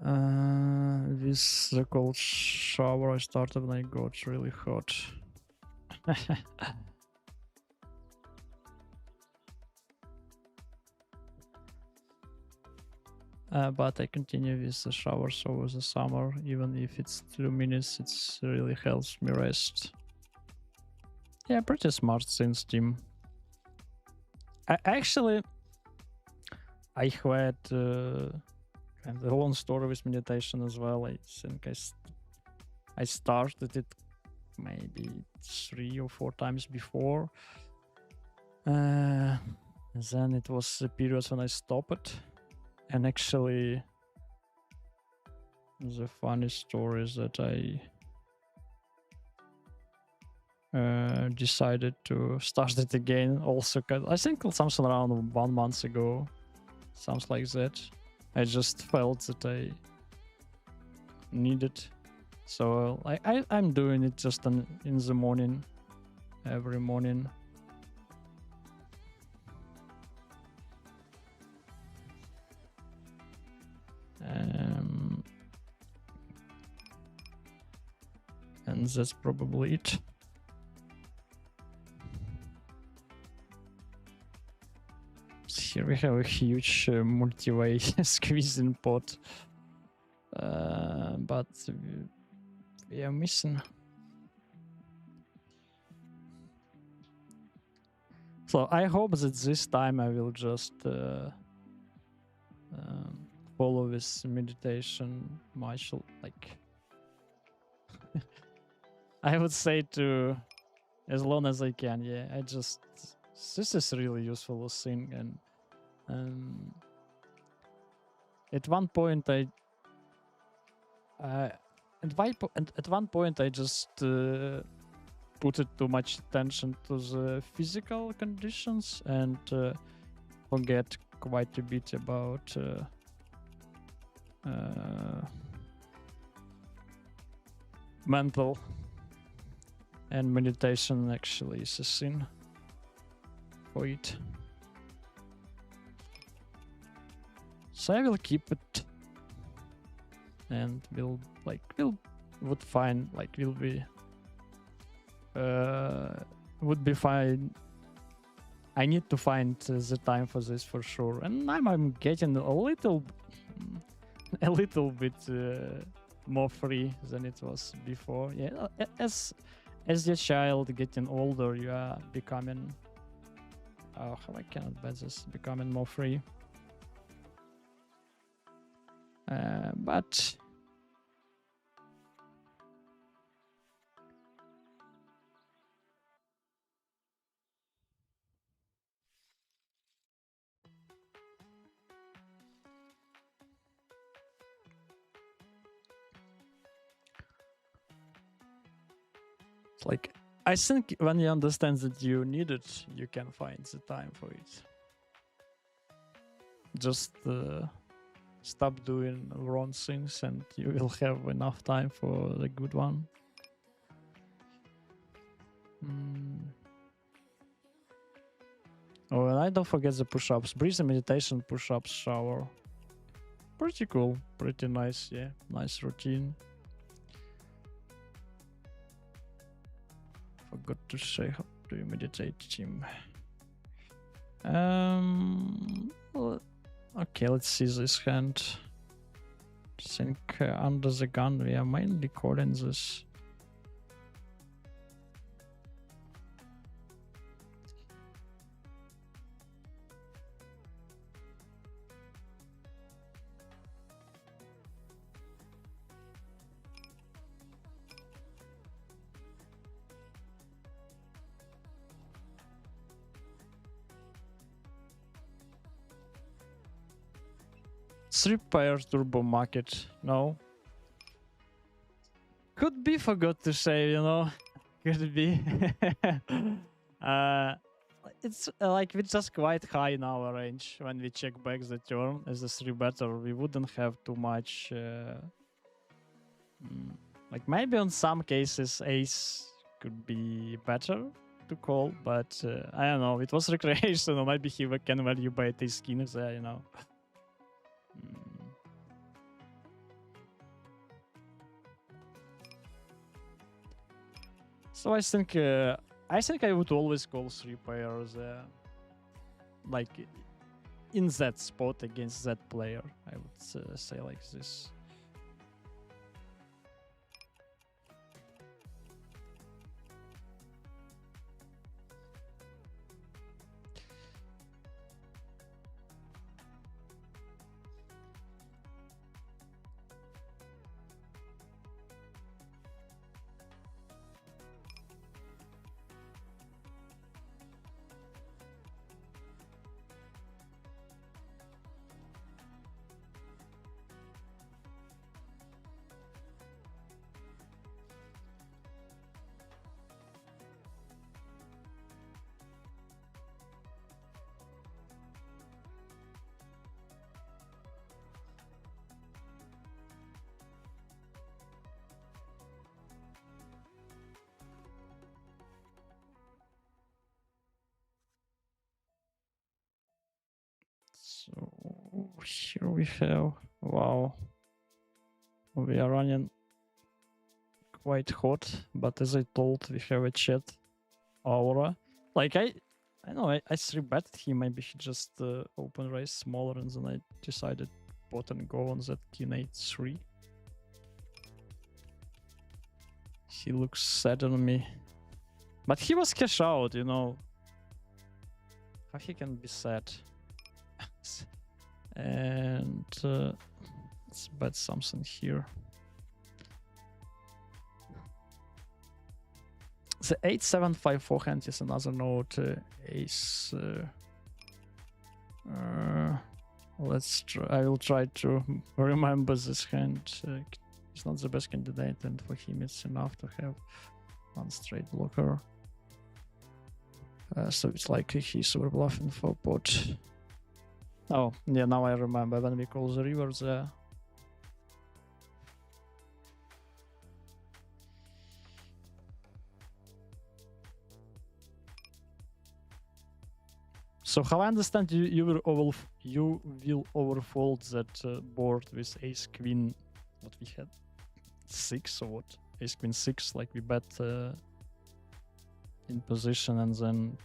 With the cold shower I started when I got really hot. But I continue with the showers over the summer, even if it's 2 minutes, it's really helps me rest. Yeah, pretty smart since team. I actually I had kind of a long story with meditation as well. I think I started it maybe 3 or 4 times before. Then it was the periods when I stopped. And actually, the funny story is that I decided to start it again also. I think something around 1 month ago. Sounds like that. I just felt that I needed. So I'm doing it just in the morning, every morning. And that's probably it. Here we have a huge multi-way squeezing pot. But we are missing. So I hope that this time I will just follow this meditation Marshall, like I would say to as long as I can. Yeah, this is really useful thing, and At one point, at one point I just put it too much attention to the physical conditions and forget quite a bit about mental, and meditation actually is a sin for it. So I will keep it, and would be fine. I need to find the time for this for sure, and I'm getting a little bit more free than it was before. Yeah, as your child getting older, you are becoming. Oh, how I cannot bet this, becoming more free. But it's like, I think when you understand that you need it, you can find the time for it. Just stop doing wrong things and you will have enough time for the good one. Oh, and I don't forget the push-ups. Breathing, meditation, push-ups, shower. Pretty cool. Pretty nice, yeah. Nice routine. Forgot to say how do you meditate, Jim. Okay, let's see this hand. I think under the gun we are mainly calling this. Three pair turbo market. No. Could be, forgot to say, you know. Could be. It's like we're just quite high in our range when we check back the turn as a 3 better. We wouldn't have too much. Like maybe on some cases ace could be better to call, but I don't know. It was recreational. Maybe he can value by his skin there, you know. So I think I would always call 3 pairs like in that spot against that player. I would say like this. So here we have, wow, we are running quite hot, but as I told, we have a chat aura. Like I know I 3-betted him, maybe he just open raise smaller, and then I decided pot and go on that king 8-3. He looks sad on me, but he was cash out, you know. How he can be sad? And let's bet something here. The 8-7-5 forehand is another note. Ace Let's try. I will try to remember this hand. He's not the best candidate, and for him it's enough to have one straight blocker. So it's likely he's overbluffing for pot. Oh, yeah, now I remember when we call the river there. So how I understand, you will overfold that board with ace queen. What we had, 6 or what? Ace queen 6, like we bet in position and then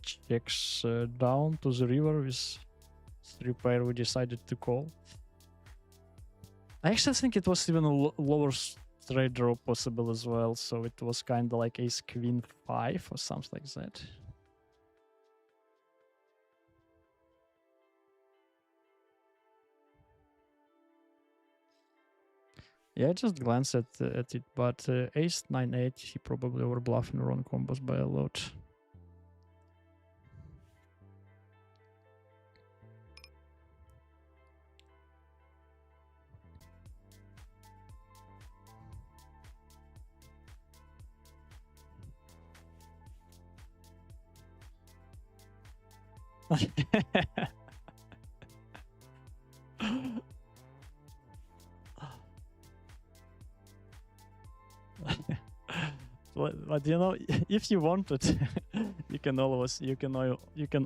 checks down to the river with 3 pair we decided to call. I actually think it was even a lower straight draw possible as well, so it was kind of like ace queen 5 or something like that. Yeah, I just glanced at it, but ace 9-8, he probably overbluffing wrong combos by a lot. But you know, if you want it, you can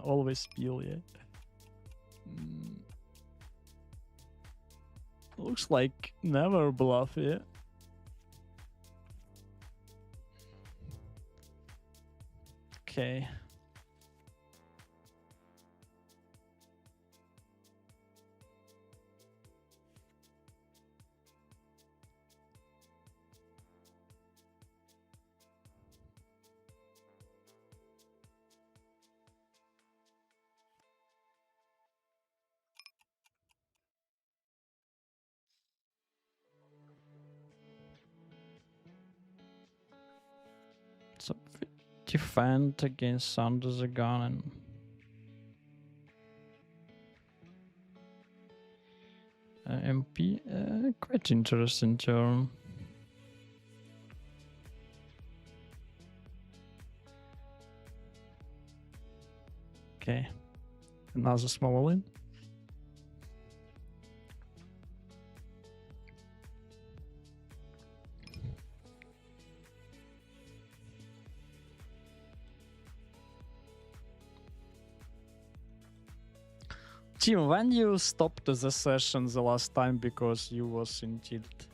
always peel, yeah. Looks like never bluff, yeah. Okay. So defend against under the gun and MP, quite interesting turn. Okay, another small win. Tim, when you stopped the session the last time because you was in tilt?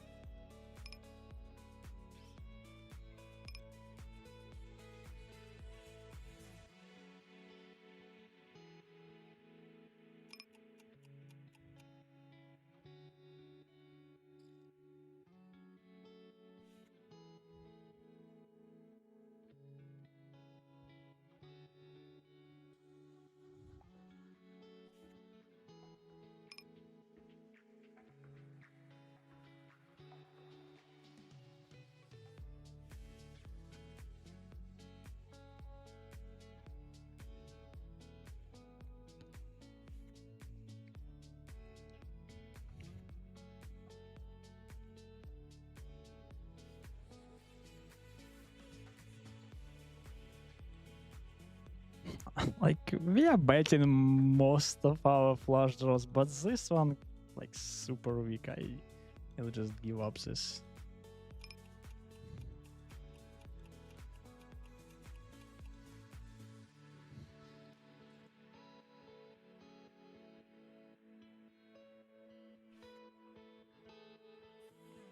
Like, we are betting most of our flush draws, but this one, like, super weak. I'll just give up this.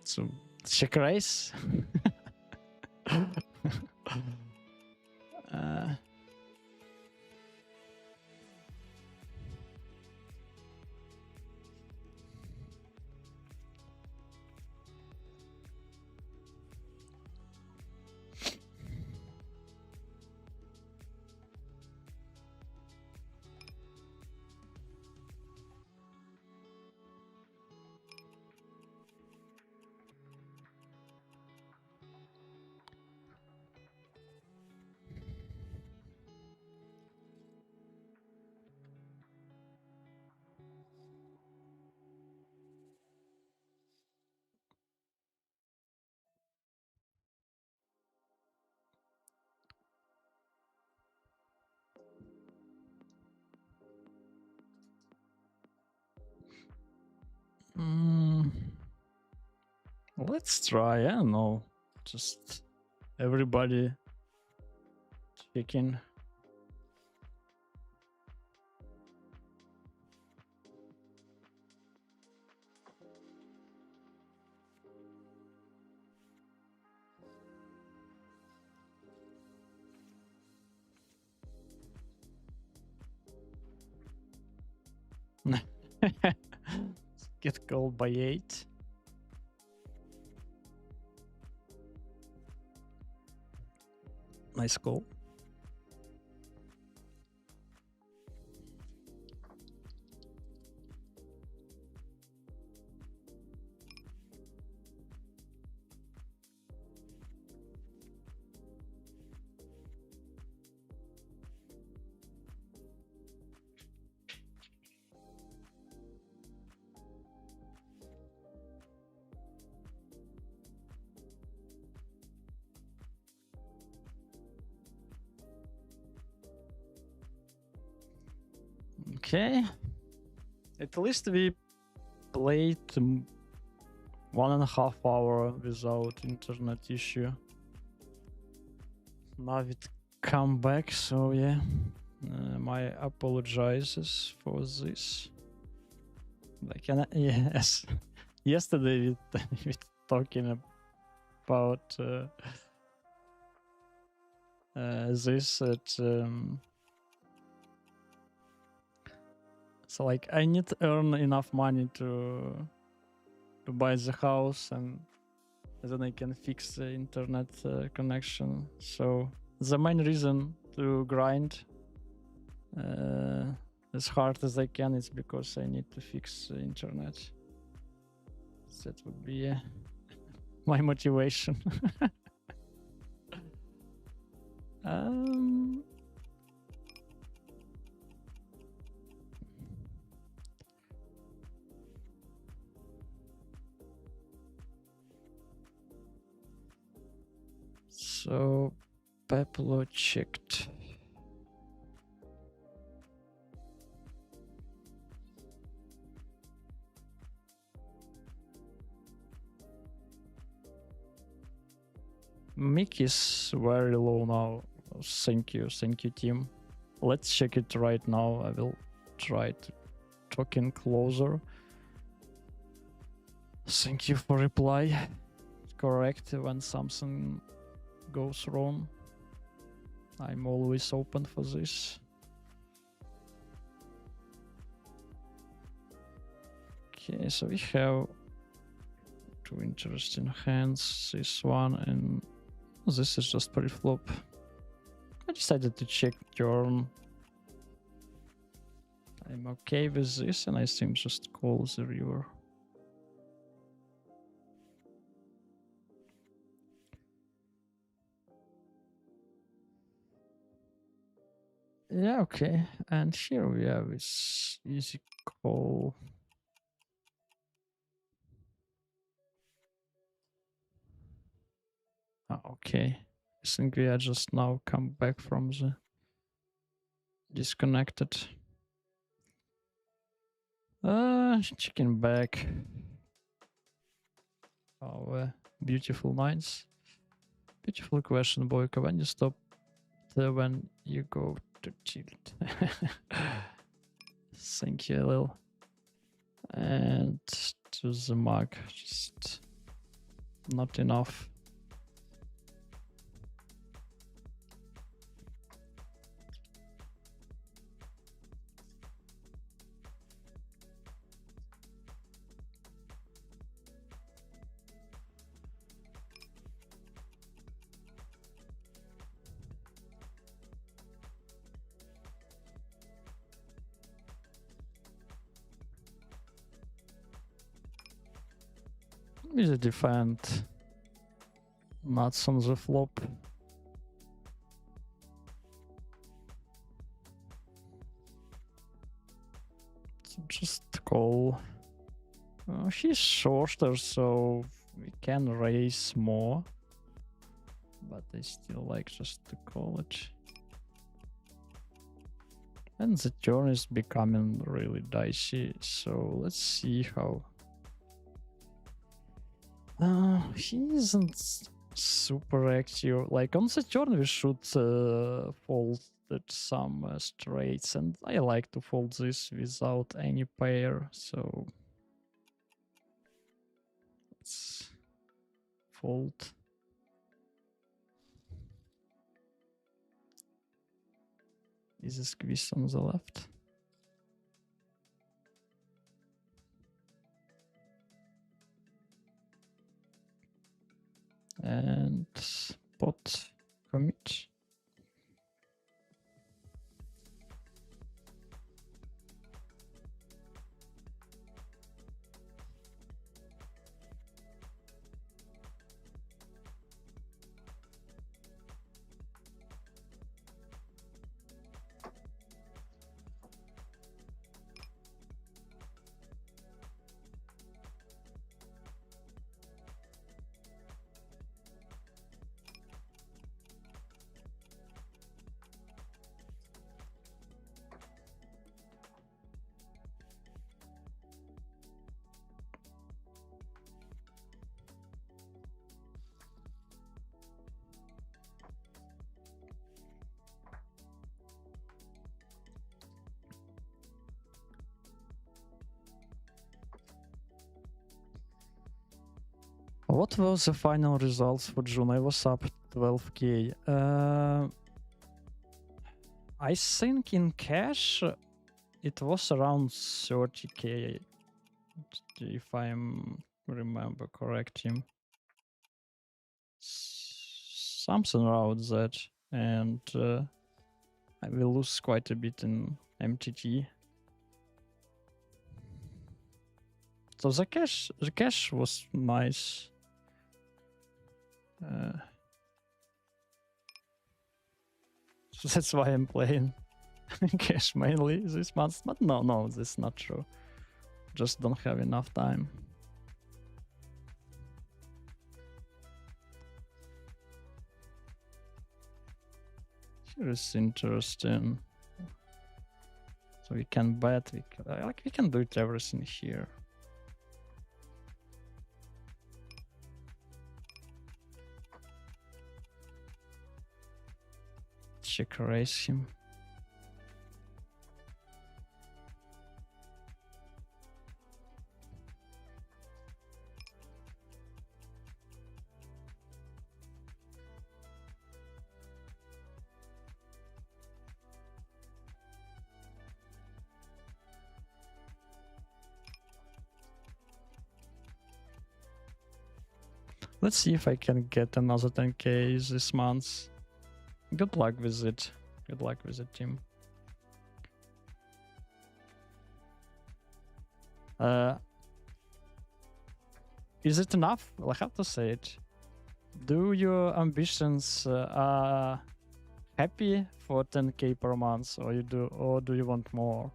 So, check raise. Let's try. I don't know. Just everybody checking. Get called by 8. Nice call. Okay. At least we played 1.5 hour without internet issue. Now it come back, so yeah. My apologizes for this. Like, yes. Yesterday we talking about this so like I need to earn enough money to buy the house, and then I can fix the internet connection. So the main reason to grind as hard as I can is because I need to fix the internet. That would be my motivation. So PLO checked. Mic is very low now. Thank you team. Let's check it right now. I will try to talk in closer. Thank you for reply. Correct when something goes wrong. I'm always open for this. Okay, so we have 2 interesting hands. This one and this is just pre-flop. I decided to check turn. I'm okay with this, and I think just call the river. Yeah, okay. And here we have this easy call. Okay. I think we are just now come back from the disconnected. Chicken back. Oh, beautiful nights. Beautiful question, Boyka. When you stop when you go to tilt. Thank you, Lil. And to the mug, just not enough. Is a defend nuts on the flop. So just call. He's shorter, so we can raise more, but I still like just to call it. And the turn is becoming really dicey, so let's see how He isn't super active. Like on the turn, we should fold some straights, and I like to fold this without any pair. So let's fold. Is a squeeze on the left? And pot commit. What was the final results for June? I was up 12k. I think in cash it was around 30k, if I remember correctly. Something around that, and I will lose quite a bit in MTT. So the cash was nice. So that's why I'm playing cash mainly this month. But no, this is not true. Just don't have enough time. Here is interesting. So we can bet. We can do it everything here. Check raise him. Let's see if I can get another 10k this month. Good luck with it. Good luck with it, team. Is it enough? Well, I have to say it. Do your ambitions are happy for 10k per month, or do you want more?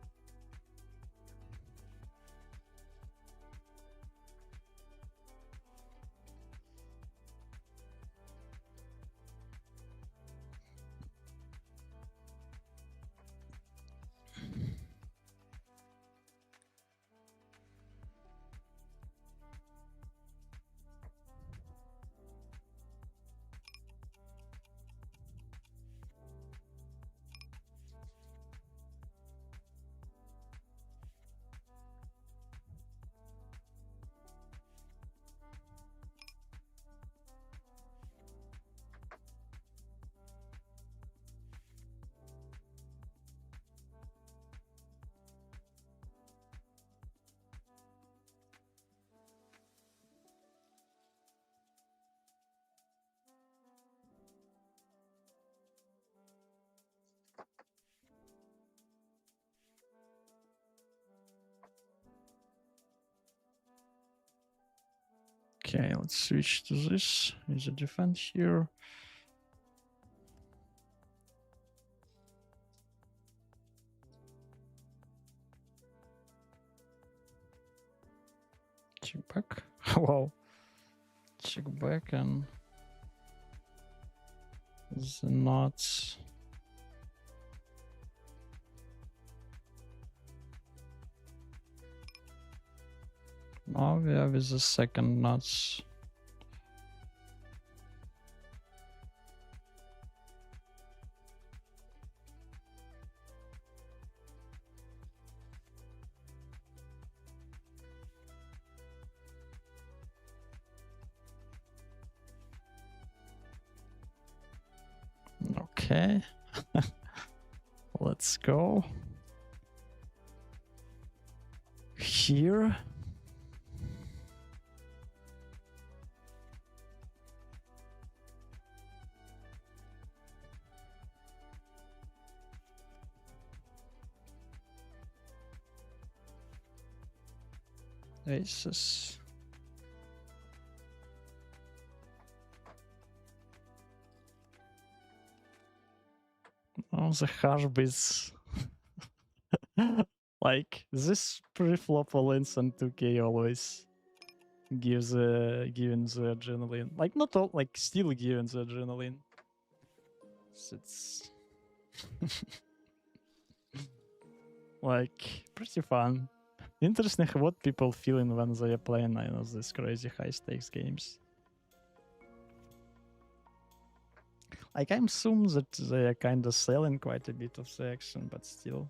Okay, let's switch to this. Is a defense here. Check back. Wow. Check back and the nuts. Now we have the second nuts. Okay. Let's go. Here. Aces. Oh, the harvest. Like this pre-flop all-ins and 2k always gives given the adrenaline. Like not all, like still given the adrenaline. So it's like pretty fun. Interesting what people feeling when they are playing, I know, these crazy high stakes games. Like I assume that they are kind of selling quite a bit of the action, but still.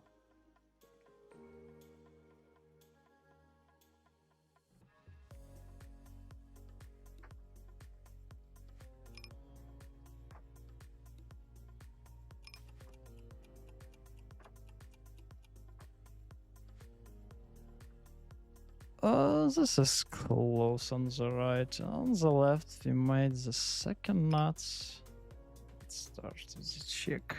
This is close on the right. On the left, we made the second nuts. Let's start with the check.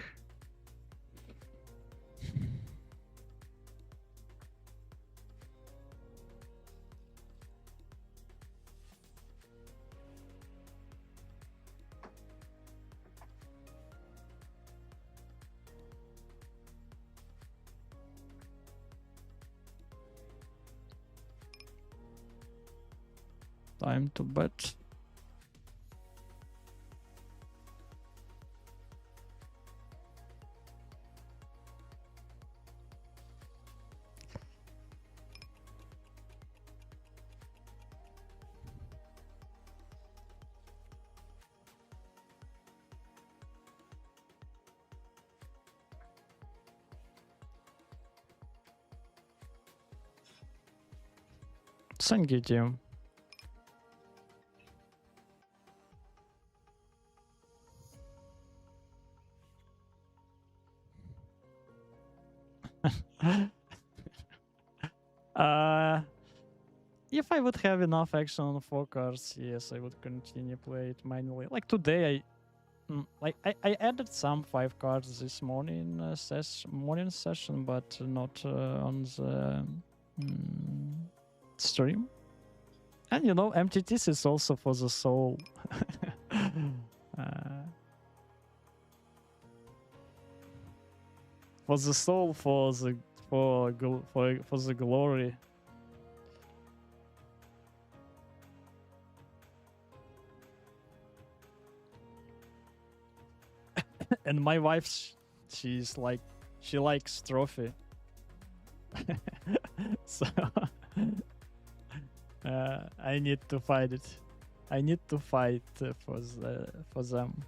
Time to bet. Thank you, Jim. If I would have enough action on 4 cards, yes, I would continue play it manually. Like today, I added some 5 cards this morning morning session, but not on the stream. And you know, MTT is also for the soul. For the soul, for the glory. And my wife, she's like, she likes trophy. So I need to fight it. I need to fight for them.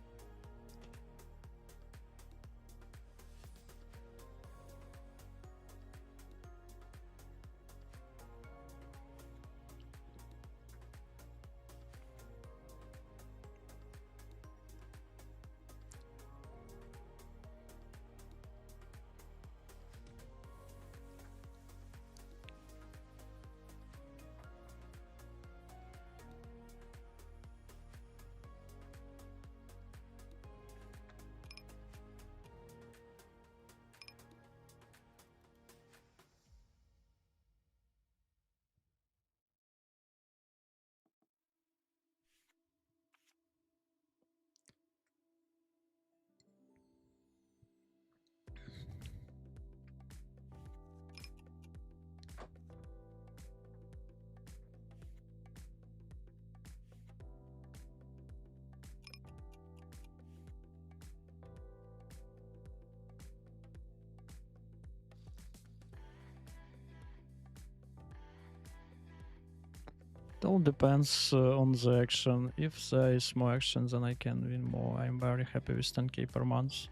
It all depends on the action. If there is more action, then I can win more. I'm very happy with 10k per month.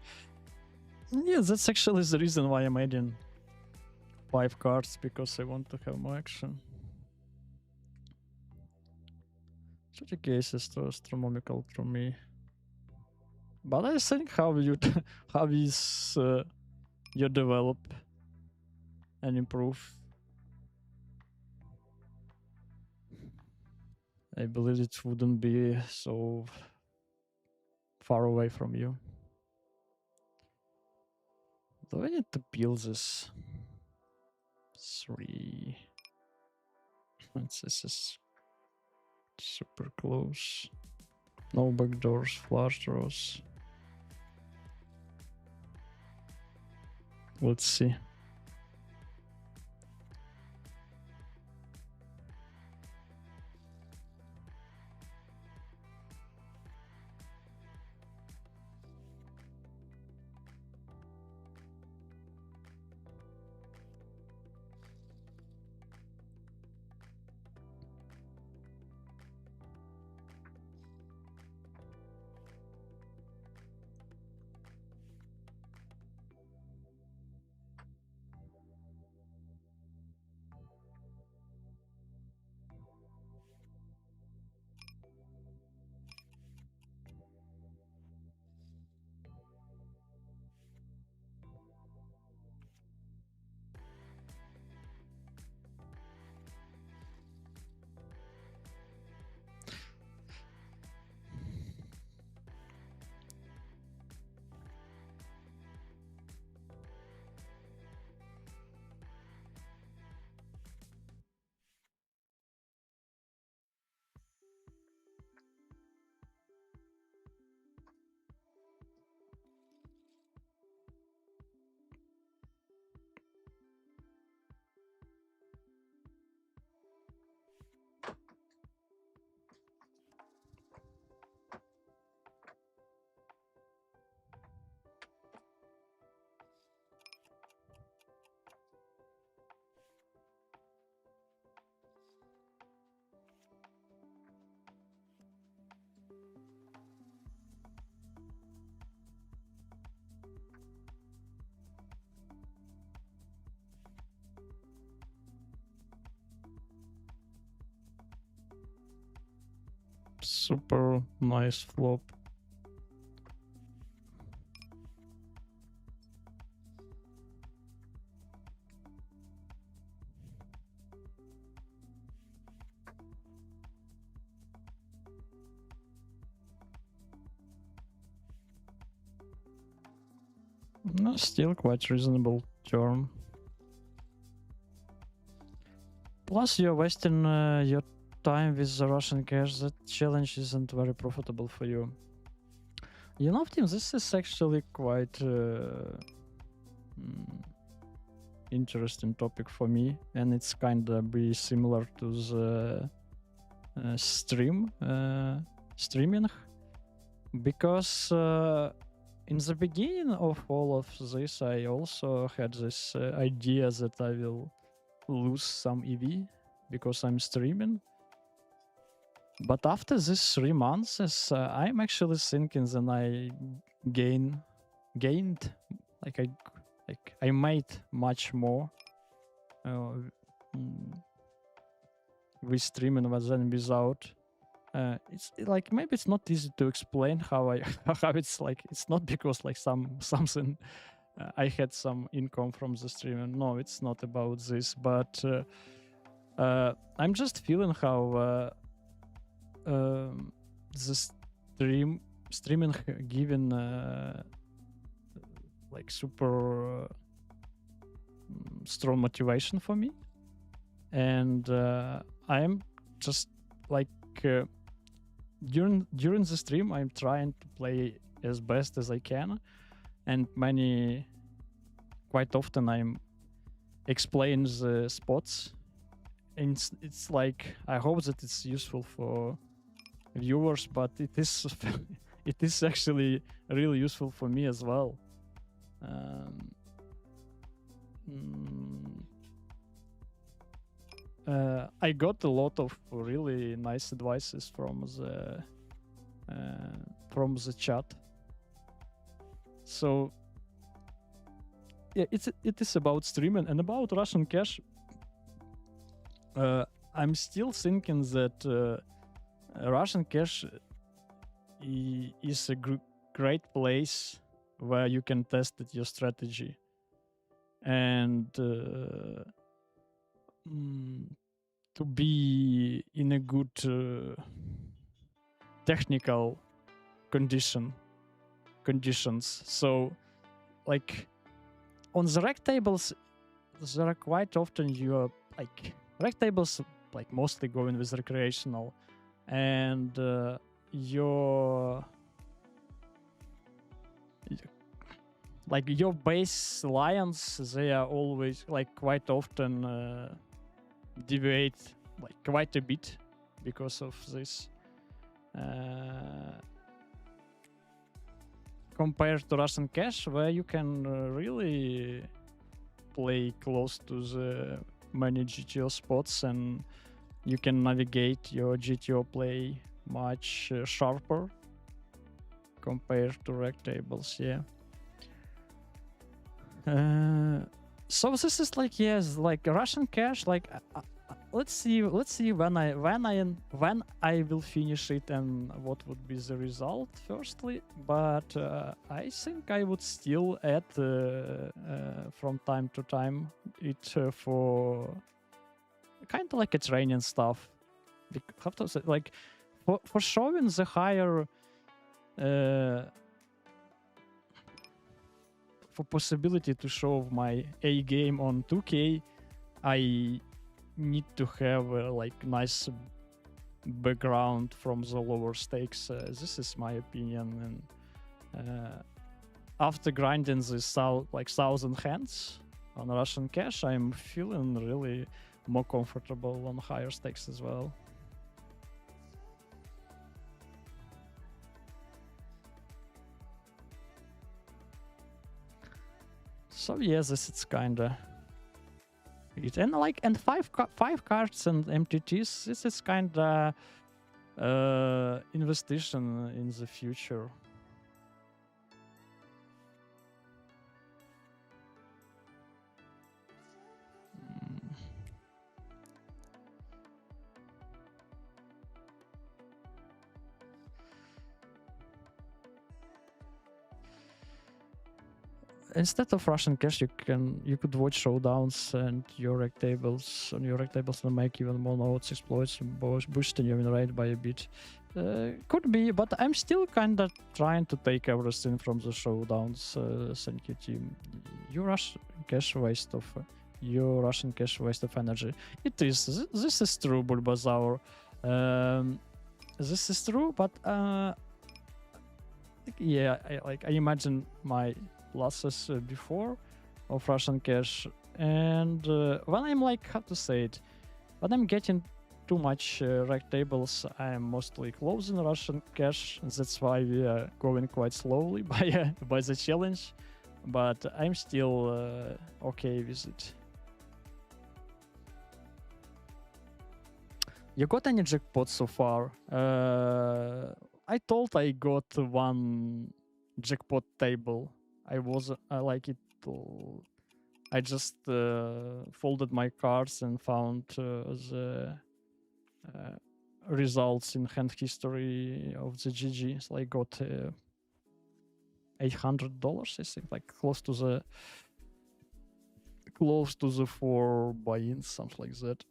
Yeah, that's actually the reason why I'm adding 5 cards, because I want to have more action. 30k is too astronomical for me. But I think how you how is you develop and improve, I believe it wouldn't be so far away from you. Do I need to build this 3? This is super close. No backdoors, flush draws. Let's see. Super nice flop. No, still quite reasonable turn. Plus, you're wasting your time with the Russian cash. That challenge isn't very profitable for you. You know, team, this is actually quite interesting topic for me, and it's kind of be similar to the streaming, because in the beginning of all of this, I also had this idea that I will lose some EV because I'm streaming. But after these 3 months, I'm actually thinking that I gained, I made much more with streaming than without. It's like maybe it's not easy to explain how I how it's like. It's not because like something I had some income from the streaming. No, it's not about this. But I'm just feeling how the streaming given like super strong motivation for me, and I'm just like during the stream I'm trying to play as best as I can, and quite often I'm explain the spots, and it's like I hope that it's useful for viewers, but it is it is actually really useful for me as well. I got a lot of really nice advices from the chat. So yeah, it is about streaming and about Russian cash. I'm still thinking that Russian cash is a great place where you can test your strategy and to be in a good technical conditions. So like on the rec tables, there are quite often you are like rec tables like mostly going with recreational, and your like your base lions, they are always like quite often deviate like quite a bit because of this. Compared to Russian Cash, where you can really play close to the many GTO spots and you can navigate your GTO play much sharper compared to rec tables, yeah. So this is like, yes, like Russian Cash, like let's see when I will finish it and what would be the result firstly, but I think I would still add from time to time it for kind of like a training stuff. Have to say, like for showing the higher for possibility to show my A game on 2K, I need to have like nice background from the lower stakes. This is my opinion. And after grinding this like 1,000 hands on Russian Cash, I'm feeling really more comfortable on higher stakes as well. So yeah, this is kinda it. And like five cards and MTTs, this is kinda investigation in the future. Instead of Russian Cash, you could watch showdowns and your rec tables will make even more notes, exploits, boosting your win rate by a bit. Could be, but I'm still kind of trying to take everything from the showdowns. Thank you, team. Your Russian Cash waste of energy. It is. This is true, Bulbasaur. This is true, but yeah, I imagine my losses before of Russian Cash, and when I'm like, how to say it, when I'm getting too much rec tables, I'm mostly closing Russian Cash. That's why we are going quite slowly by the challenge, but I'm still okay with it. You got any jackpots so far? I thought I got one jackpot table. I was like it. I just folded my cards and found the results in hand history of the GG. So I got $800, I think, like close to the 4 buy-ins, something like that.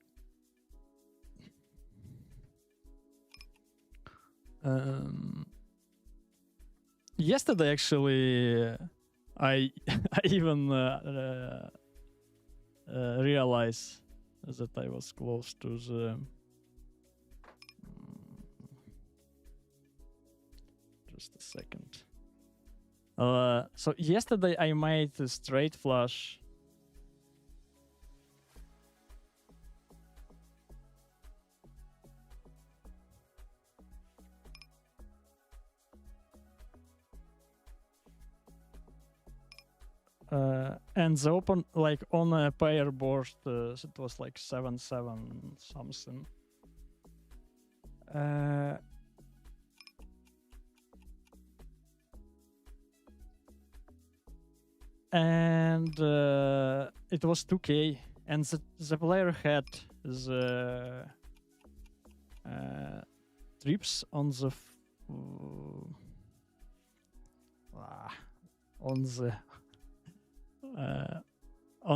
Yesterday, actually, I even realized that I was close to the. Just a second. So yesterday I made a straight flush. And the open, like on a pair board, it was like 7-7 something. And it was 2K, and the player had the trips on the on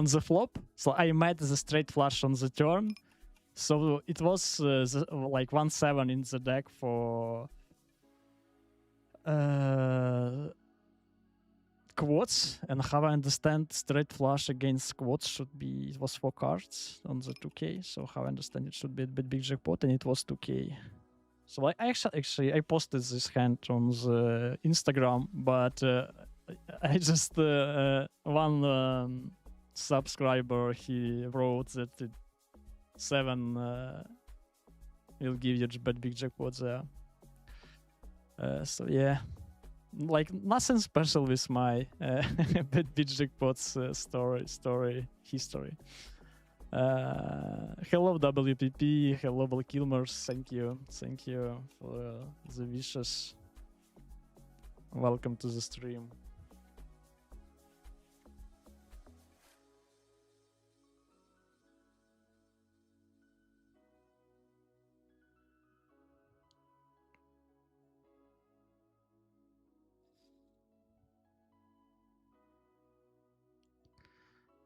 the flop. So I made the straight flush on the turn. So it was like 1-7 in the deck for quads, and how I understand straight flush against quads should be, it was 4 cards on the 2K, so how I understand it should be a bit big jackpot, and it was 2K. So I actually I posted this hand on the Instagram, but I just one subscriber, he wrote that 7 will give you big jackpot there. So yeah, like nothing special with my big jackpots story history. Hello WPP, hello Kilmers, thank you for the wishes. Welcome to the stream.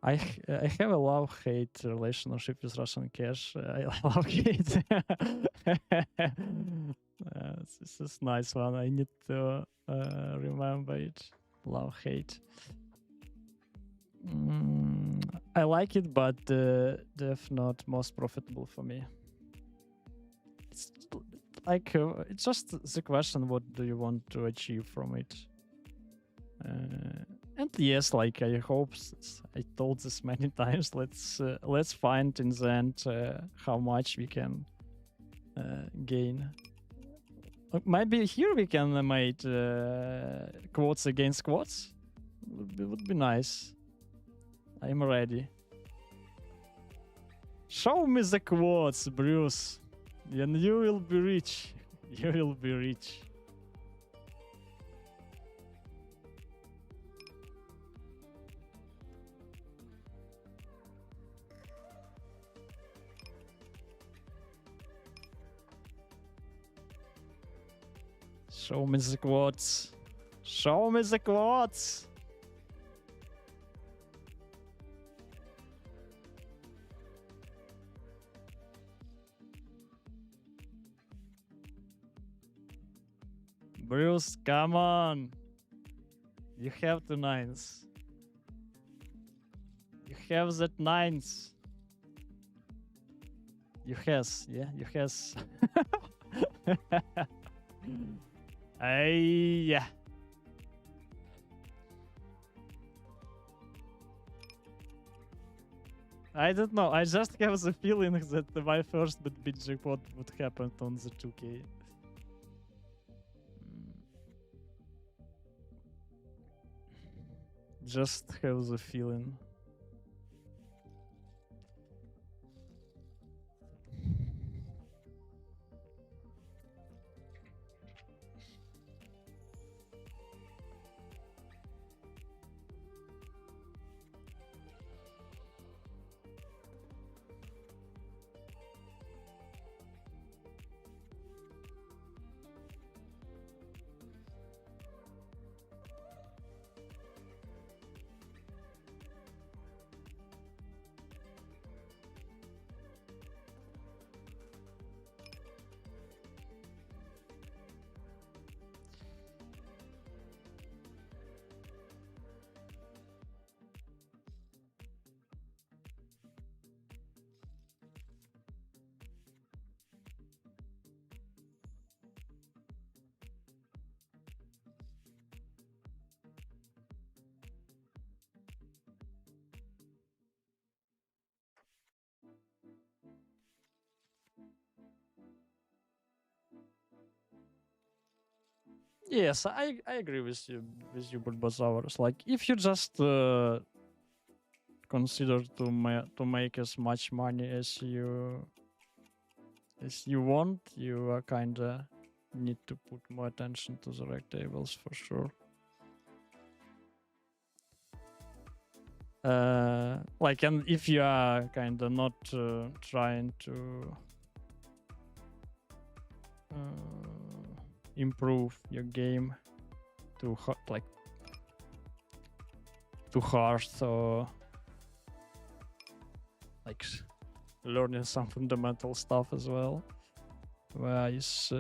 I have a love-hate relationship with Russian cash. I love-hate. This is nice one. I need to remember it. Love-hate. I like it, but def not most profitable for me. It's like it's just the question: what do you want to achieve from it? And yes, like I hope, I told this many times, let's find in the end how much we can gain. Maybe here we can make quotes against quotes. Would be nice. I'm ready. Show me the quotes, Bruce, and you will be rich. You will be rich. Show me the quotes. Show me the quotes. Bruce, come on. You have the 9s. You have that 9s. You has, yeah, you has. Yeah. I don't know. I just have the feeling that my first big jackpot would happen on the 2K. Just have the feeling. Yes, I agree with you Bulbasaurus. Like if you just consider to make as much money as you want, you kinda need to put more attention to the reg tables for sure. Like, and if you are kinda not trying to improve your game to like too hard or like learning some fundamental stuff as well. Where is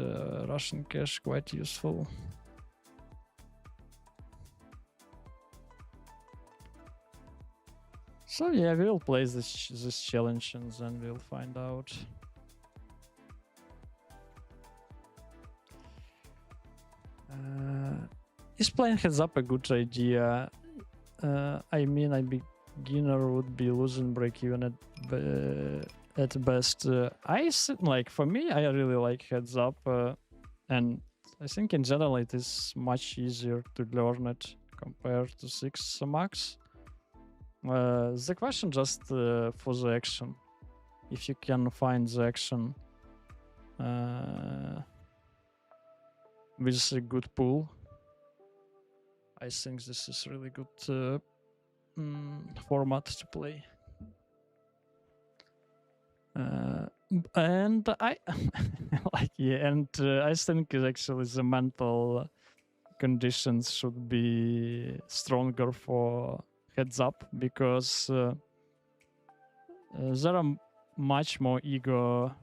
Russian cash quite useful? So yeah, we'll play this challenge and then we'll find out. Is playing heads up a good idea? I mean, a beginner would be losing break even at best. Like for me, I really like heads up, and I think in general it is much easier to learn it compared to 6 max. The question just for the action, if you can find the action with a good pool, I think this is really good format to play. And I like and I think actually the mental conditions should be stronger for heads up, because there are much more ego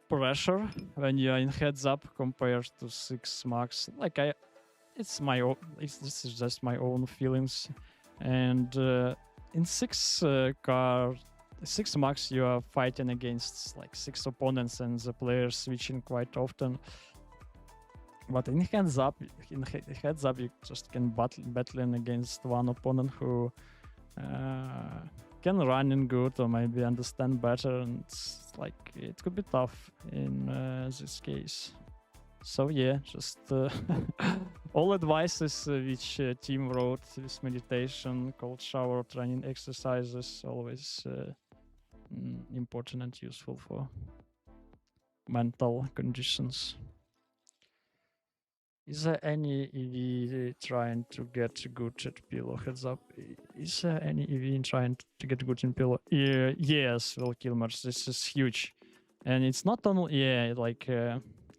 pressure when you're in heads up compared to 6 max. Like this is just my own feelings, and in 6 max you are fighting against like 6 opponents and the players switching quite often. But in heads up you just can battling against one opponent who can run in good or maybe understand better, and it's like it could be tough in this case. So yeah, just all advices which team wrote with meditation, cold shower, training exercises, always important and useful for mental conditions. Is there any EV trying to get good at PLO? Heads up. Is there any EV trying to get good in PLO? Yes, Will Kilmers. This is huge. And it's not only,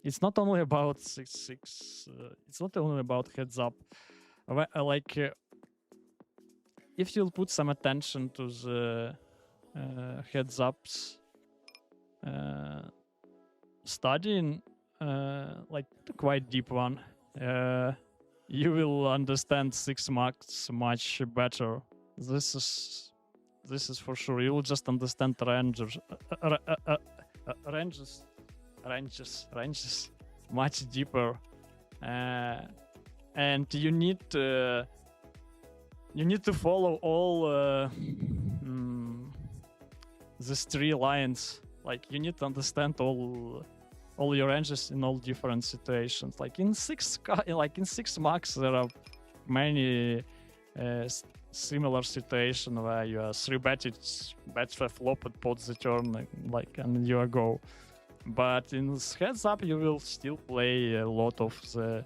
it's not only about 6-6. It's not only about heads up. If you'll put some attention to the heads ups studying, like quite deep one, you will understand 6 max much better. This is for sure. You will just understand ranges much deeper, and you need to follow all these 3 lines. Like you need to understand all your ranges in all different situations. Like in 6 max there are many similar situations where you are 3-betted, bet flop and pot the turn, and you are go. But in heads up you will still play a lot of the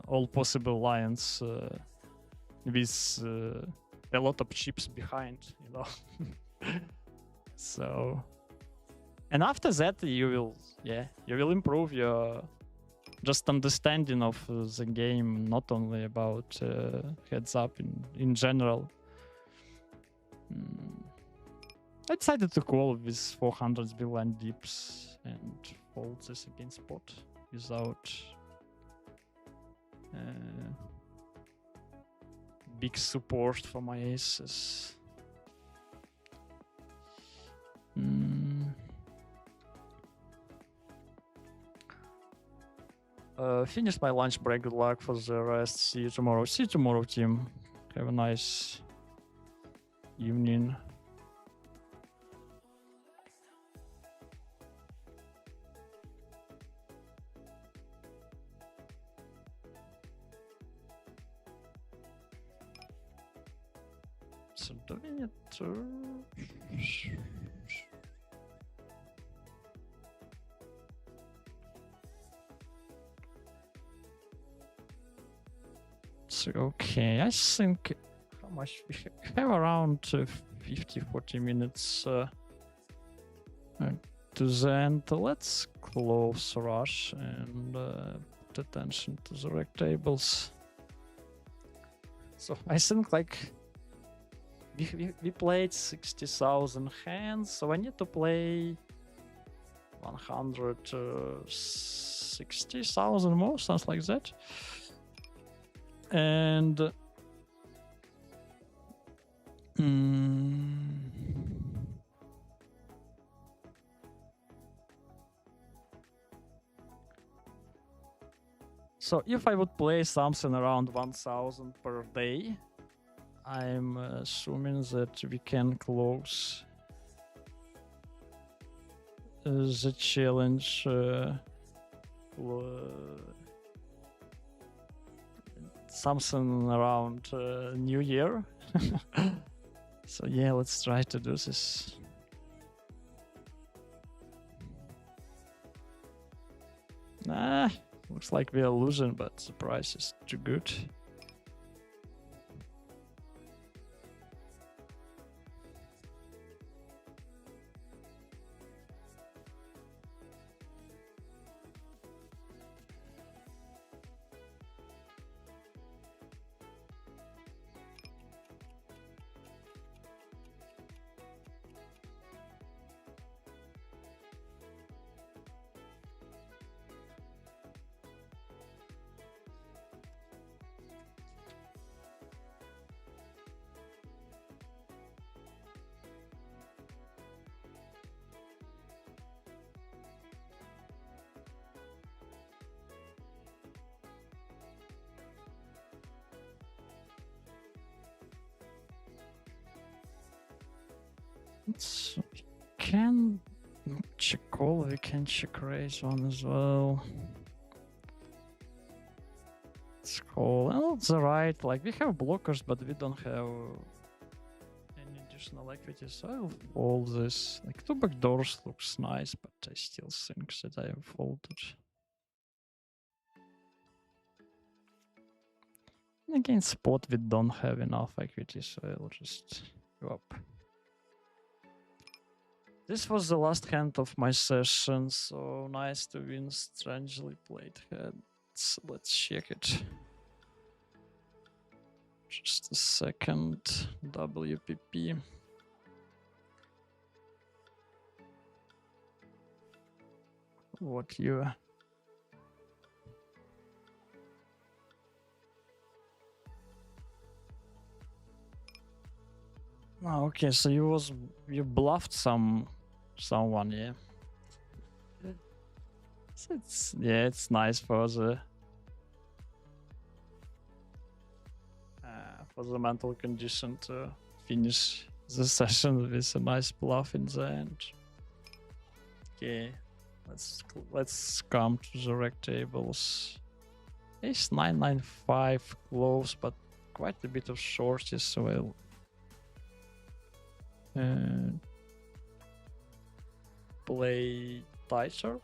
all possible lines with a lot of chips behind, So, and after that you will improve your just understanding of the game, not only about heads up in general. I decided to call with 400 billion dips and fold this against spot without big support for my aces. Finish my lunch break. Good luck for the rest. See you tomorrow. See you tomorrow, team. Have a nice evening. So do we need to... Okay, I think how much we have around 50-40 minutes to the end. Let's close rush and put attention to the rec tables. So I think like we played 60,000 hands, so I need to play 160,000 more, something like that. And so if I would play something around 1,000 per day, I'm assuming that we can close the challenge something around New Year. So yeah, let's try to do this. Looks like we are losing, but the price is too good. We can check call, we can check raise one as well. Let's call. Oh, it's alright. Like, we have blockers, but we don't have any additional equity, so I'll fold this. Like, two backdoors looks nice, but I still think that I have folded. Again, spot we don't have enough equity, so I'll just go up. This was the last hand of my session, so nice to win strangely played hands. Let's check it. Just a second. WPP. What you... Oh, okay, so you bluffed someone, yeah. So it's nice for the mental condition to finish the session with a nice bluff in the end. Okay, let's come to the rec tables. Ace 995 close, but quite a bit of shorties, so I'll play tighter.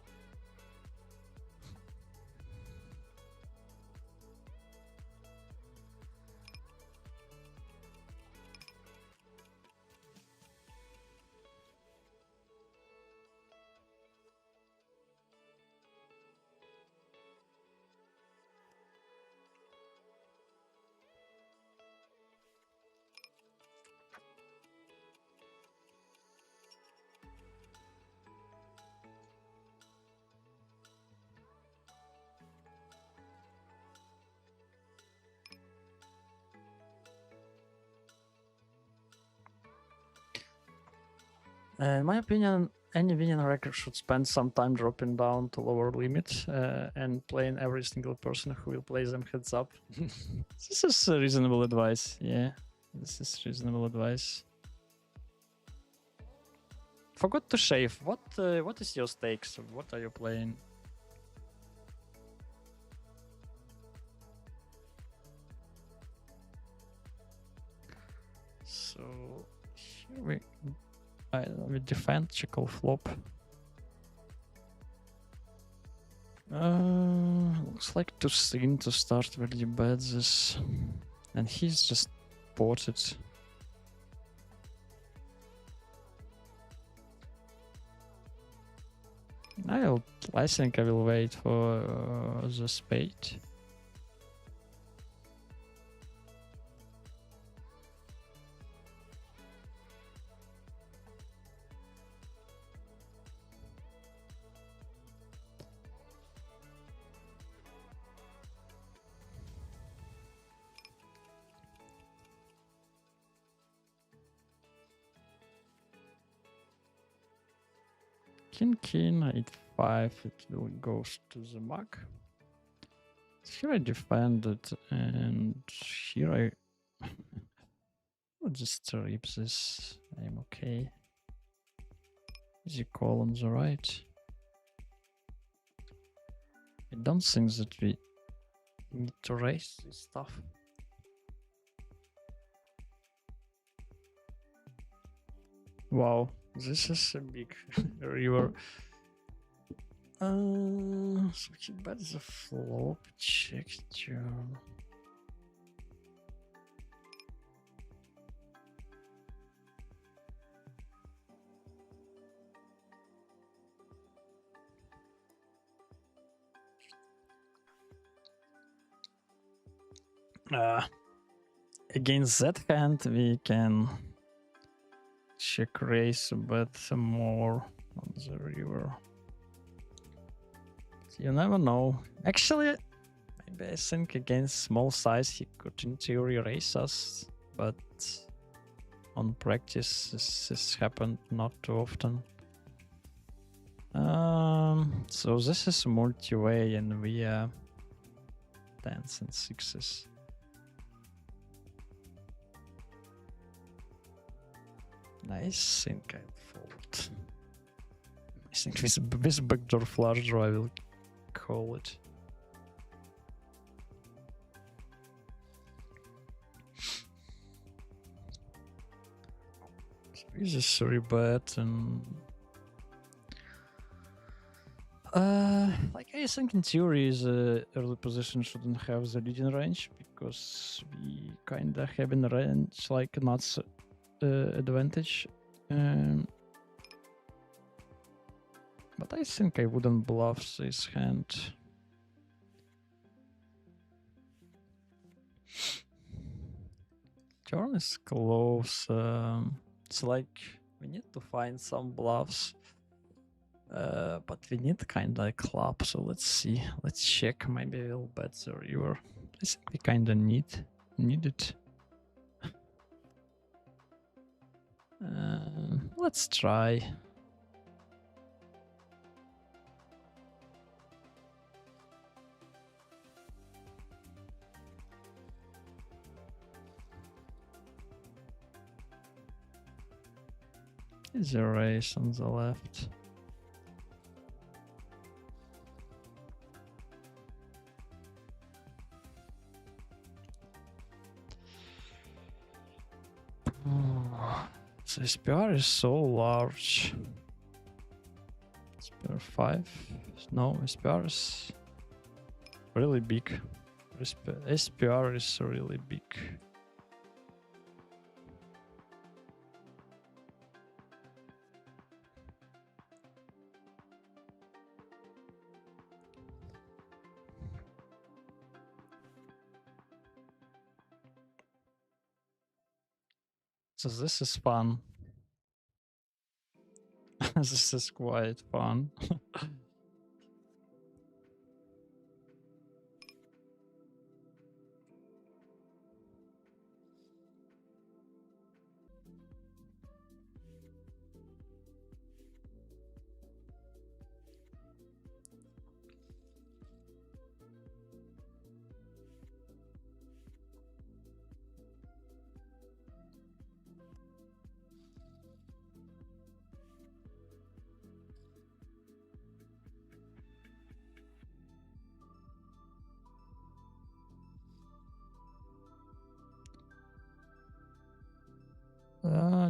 In my opinion, any winning record should spend some time dropping down to lower limit and playing every single person who will play them heads up. This is a reasonable advice. Yeah, this is reasonable advice. Forgot to shave. What is your stakes? What are you playing? So here we defend, check all flop. Looks like too soon to start really bad this. And he's just bought it. I think I will wait for the spade. king, 8-5, it will go to the mug. Here I defended, and here I will just strip this. I'm okay. Easy call on the right. I don't think that we need to raise this stuff. Wow, this is a big river. So he bets the flop, check turn. Against that hand, we can check raise a bit more on the river. You never know. Actually, maybe I think against small size he could in theory raise us, but on practice this has happened not too often. So this is multi-way and we are 10s and 6s. I think I fold. I think this backdoor flush draw I will call it. So this is 3-bet and like I think in theory the early position shouldn't have the leading range because we kinda have in range like nuts advantage. But I think I wouldn't bluff this hand. Turn is close. It's like we need to find some bluffs. But we need kinda a club, so let's see. Let's check. Maybe we'll bet the river. I think we kinda need it. Let's try. Is a race on the left. So SPR is so large. SPR 5? No, SPR is really big. SPR is really big. So this is fun. This is quite fun.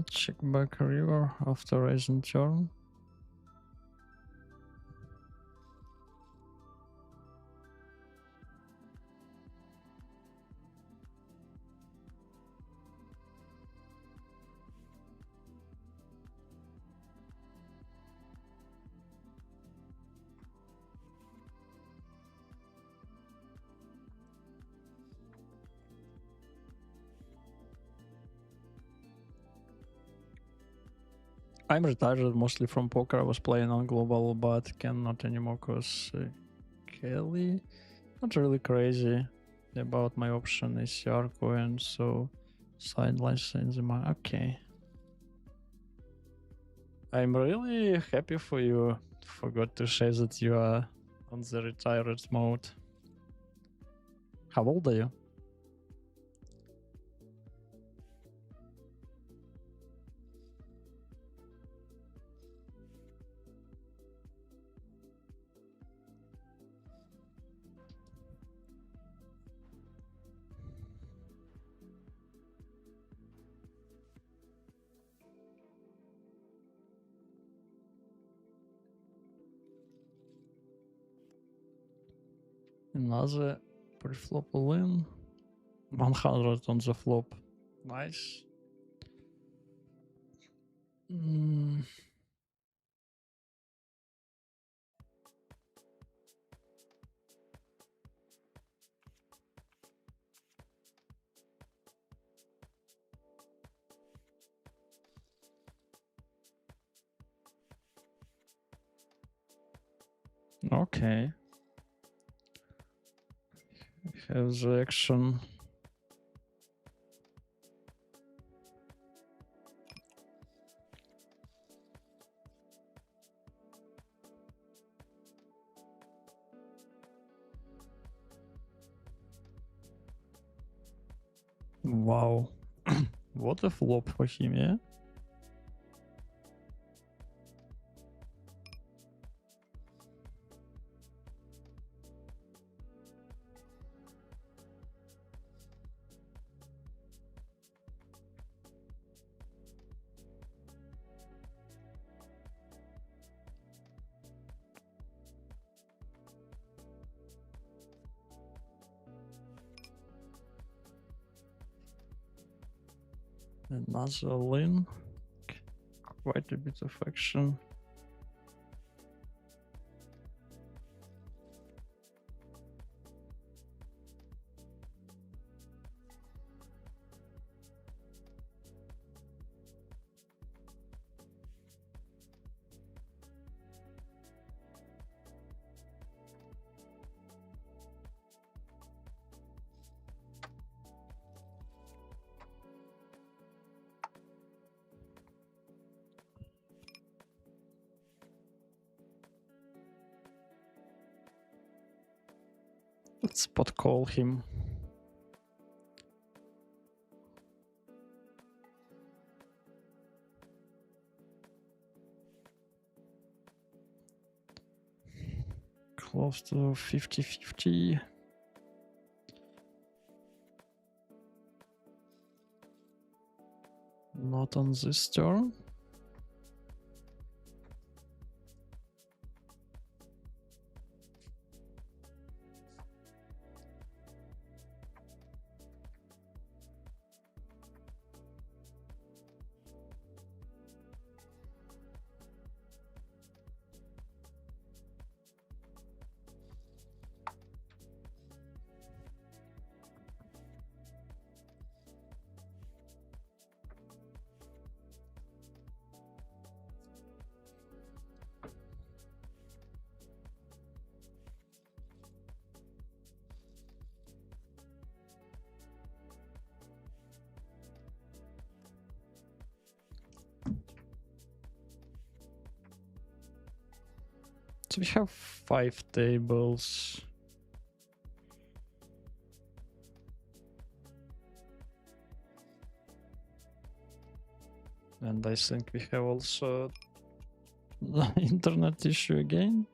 Check back river after raising turn. I'm retired mostly from poker. I was playing on global, but cannot anymore because Kelly. Not really crazy about my option ACR coin, so sidelines in the market. Okay. I'm really happy for you. Forgot to say that you are on the retired mode. How old are you? Another pre-flop all-in. 100 on the flop. Nice. Okay. Have the action. Wow. What a flop for him, yeah? Another win. Quite a bit of action. Let's spot call him. Close to 50-50. Not on this turn. So we have 5 tables. And I think we have also the internet issue again.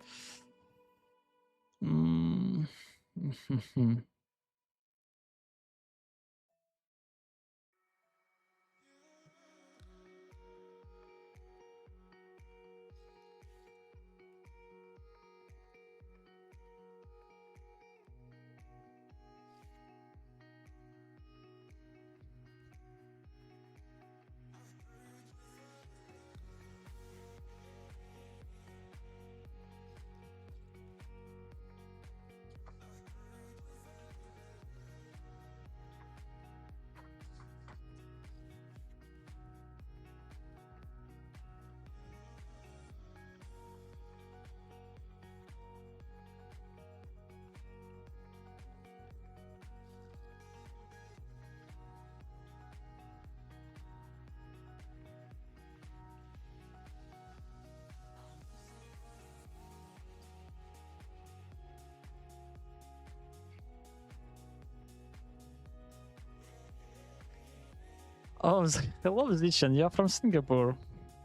Oh, hello, Zichan. You're from Singapore.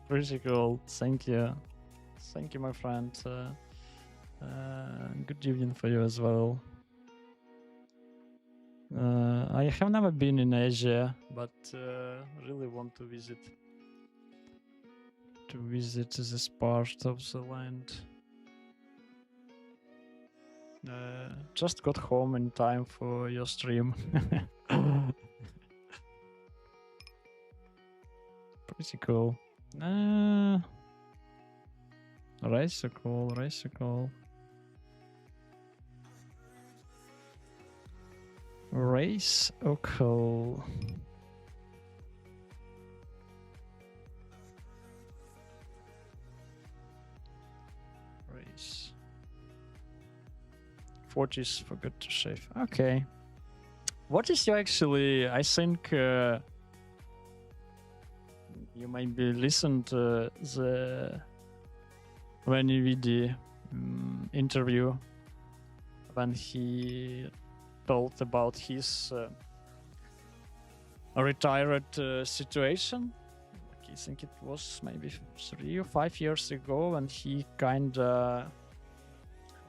Pretty cool. Thank you. Thank you, my friend. Good evening for you as well. I have never been in Asia, but really want to visit this part of the land. Just got home in time for your stream. Pretty cool. Race cool. Race cool. Race. 40s forgot to save. Okay. What is your actually? I think you maybe listened to the VD interview when he told about his retired situation. I think it was maybe 3 or 5 years ago, when he kind of, how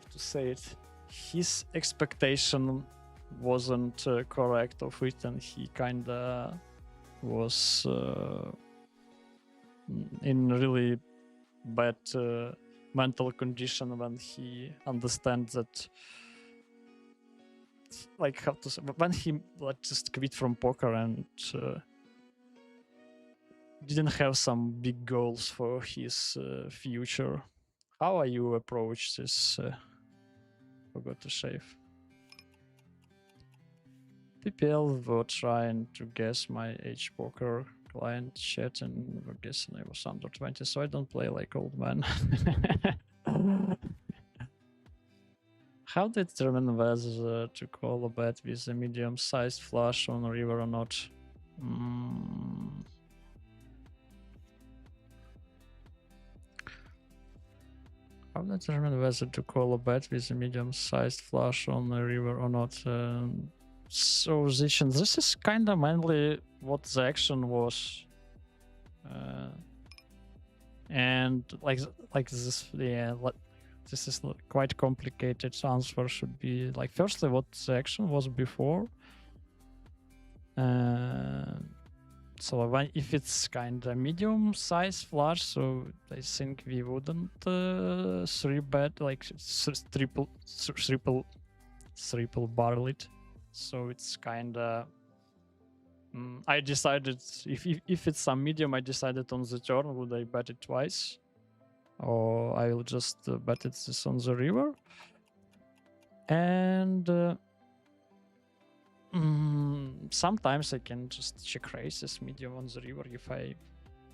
to say it, his expectation wasn't correct of it, and he kind of was in really bad mental condition when he understands that, like, how to say, when he just quit from poker and didn't have some big goals for his future. How are you approach this? Forgot to save. PPL were trying to guess my age poker client chat, and were guessing I was under 20, so I don't play like old man. How to determine whether to call a bet with a medium-sized flush on a river or not? How to determine whether to call a bet with a medium-sized flush on the river or not? So this is kind of mainly what the action was, and like this, yeah. This is quite complicated. Answer should be like, firstly, what the action was before. So if it's kind of medium size flush, so I think we wouldn't 3-bet, like triple barrel it. So it's kind of, I decided if it's some medium, I decided on the turn, would I bet it twice, or I will just bet it this on the river. And sometimes I can just check raise this medium on the river if I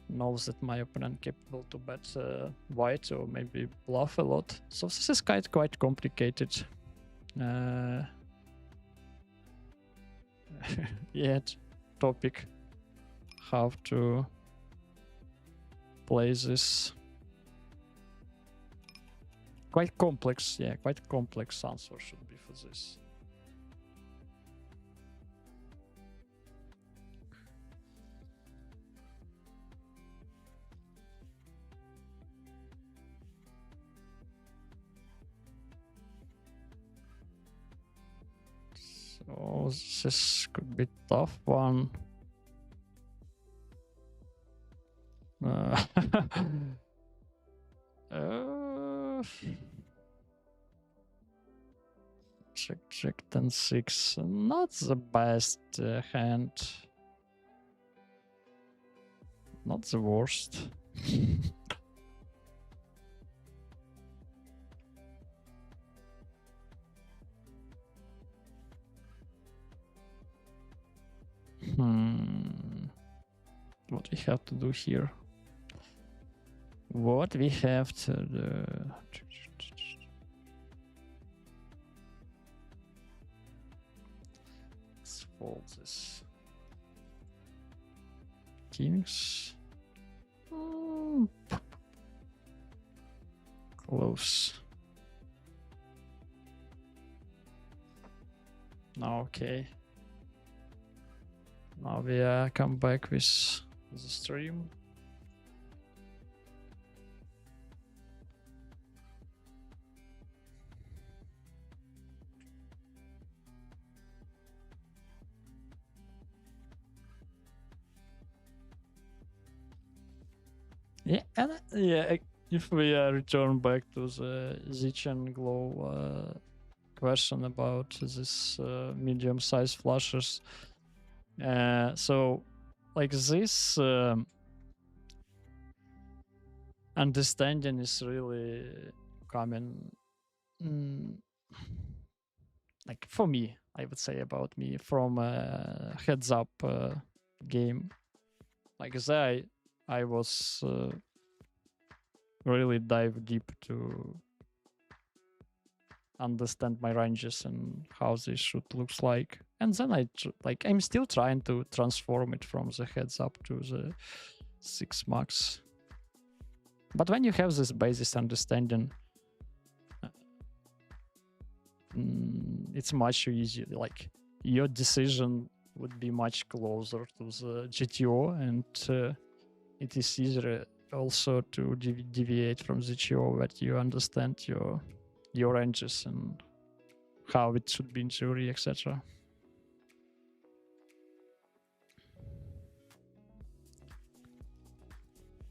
know that my opponent capable to bet white or maybe bluff a lot. So this is quite complicated. Yet topic how to play this. Quite complex, yeah, quite complex answer should be for this. So this could be tough one. Check 10-6. Not the best hand. Not the worst. What we have to do here? What we have to do? Let's fold this. Kings. Close. Okay. Now we come back with the stream. Yeah, and if we return back to the Zichen Glow question about this medium-sized flashes, so like this understanding is really coming, like for me, I would say about me, from a heads-up game. Like there, I was really dive deep to understand my ranges and how this should looks like, and then I'm still trying to transform it from the heads up to the 6 max. But when you have this basis understanding, it's much easier. Like your decision would be much closer to the GTO, and it is easier also to deviate from the GTO that you understand your ranges and how it should be in theory, etc.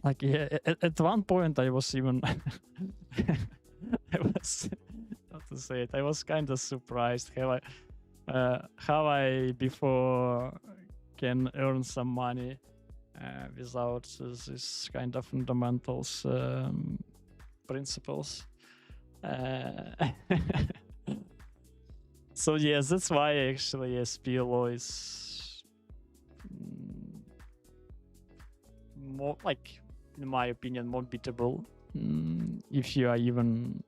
Like at one point I was even I was how to say it, I was kind of surprised how I before can earn some money without this kind of fundamentals principles. So yes, that's why actually PLO is more, like, in my opinion, more beatable if you are even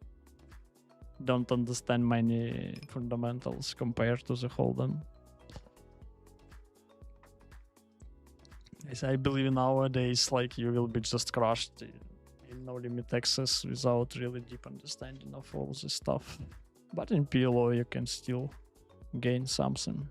don't understand many fundamentals compared to the Hold'em. As I believe nowadays, like, you will be just crushed in no limit access without really deep understanding of all this stuff. But in PLO you can still gain something.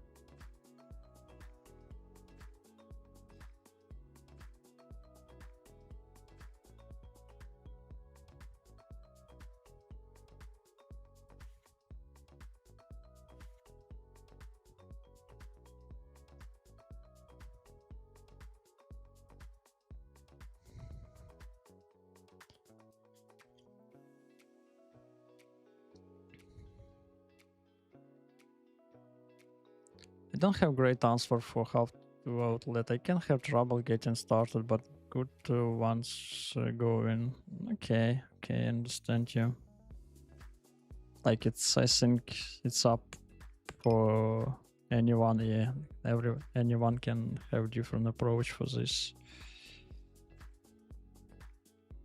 I don't have great answer for how to outlet. I can have trouble getting started, but good once going. Okay, I understand you. Like, I think it's up for anyone. Yeah, anyone can have different approach for this.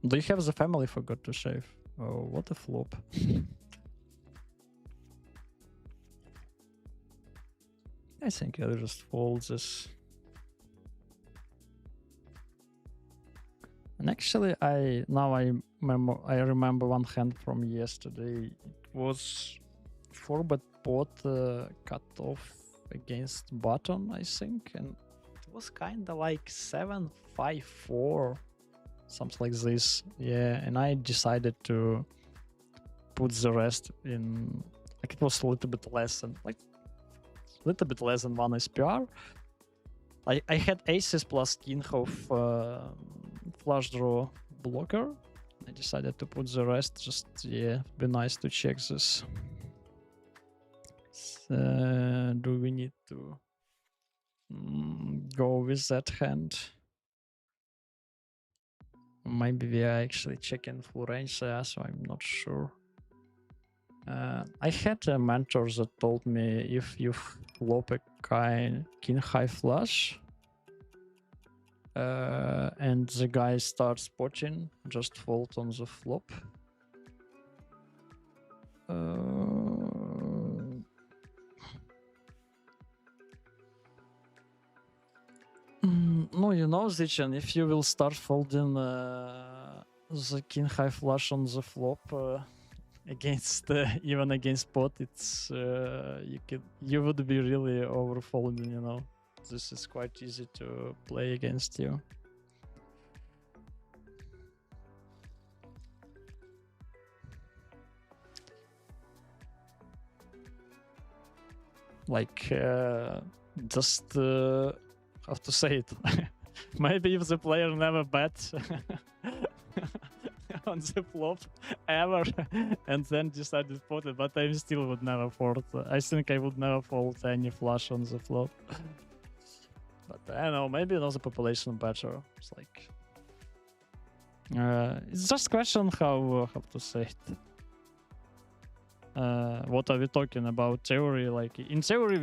Do you have the family forgot to shave? Oh, what a flop. I think I'll just fold this. And actually, I remember one hand from yesterday. It was 4-bet pot cut off against button, I think, and it was kind of like 7-5-4, something like this. Yeah, and I decided to put the rest in. Like, it was a little bit less than one SPR. I had aces plus king of flush draw blocker. I decided to put the rest. Just, yeah, be nice to check this. Do we need to go with that hand? Maybe we are actually checking full range there, so I'm not sure. I had a mentor that told me if you flop a king high flush and the guy starts potting, just fold on the flop. No, you know, Zichen, if you will start folding the king high flush on the flop against even against pot, it's you would be really overfolding, you know. this is quite easy to play against you. Like, just how to say it? Maybe if the player never bet on the flop ever and then decided to put it, but I still would never fold. I think I would never fold any flush on the flop. But I don't know, maybe another population better. It's like, it's just question how to say it. What are we talking about? Theory, like in theory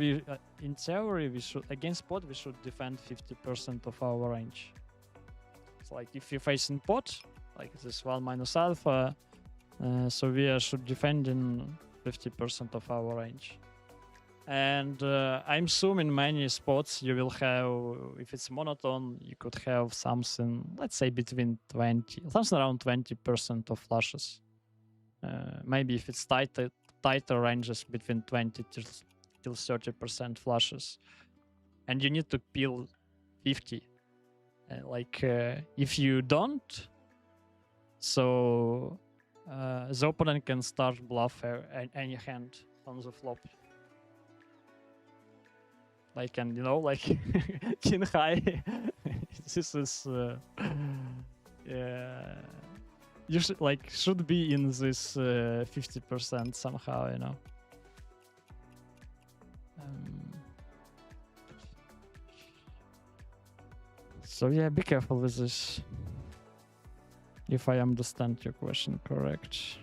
we should against pot we should defend 50% of our range. It's like if you're facing pot, like this 1 minus alpha, so we should defend in 50% of our range. And I'm assuming many spots you will have, if it's monotone, you could have something, let's say between 20, something around 20% of flushes. Maybe if it's tighter ranges between 20 till 30% flushes, and you need to peel 50. If you don't, so the opponent can start bluff any hand on the flop. Like, and you know, like king high. This is you should be in this 50% somehow, you know. So yeah, be careful with this, if I understand your question correct.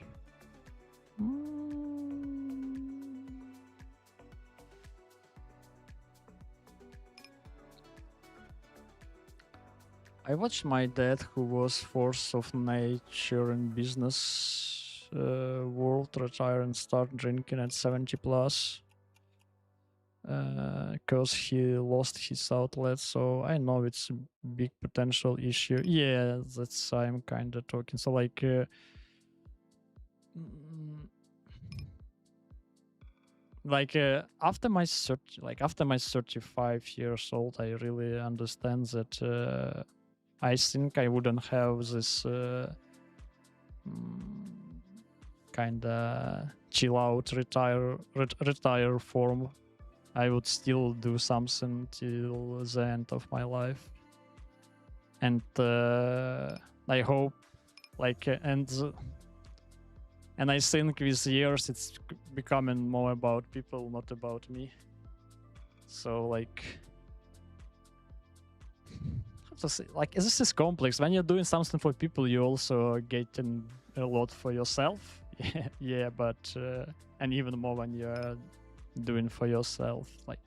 I watched my dad, who was force of nature in business world, retire and start drinking at 70 plus. Because he lost his outlet, so I know it's a big potential issue. Yeah, that's I'm kind of talking. So like, after my 35 years old, I really understand that I think I wouldn't have this kind of chill out, retire form. I would still do something till the end of my life, and I hope, and I think with years it's becoming more about people, not about me. So like, how to say, like, this is complex. When you're doing something for people, you also getting a lot for yourself. Yeah, but and even more when you're doing for yourself. Like,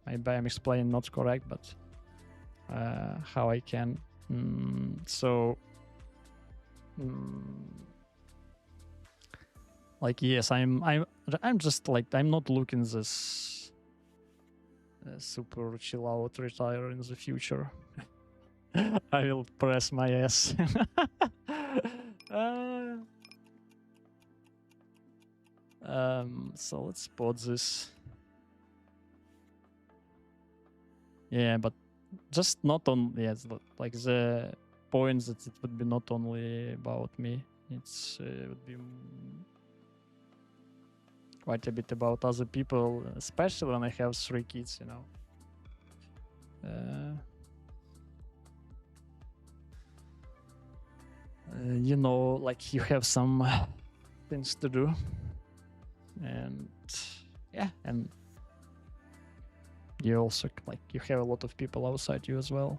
maybe I'm explaining not correct, but how I can. Like, yes, I'm just like, I'm not looking this super chill out retire in the future. I will press my ass. So let's spot this. Yeah, but just not on, yes, like the points that it would be not only about me. It's would be quite a bit about other people, especially when I have 3 kids, you know. You know, like, you have some things to do, and yeah, and you also, like, you have a lot of people outside you as well.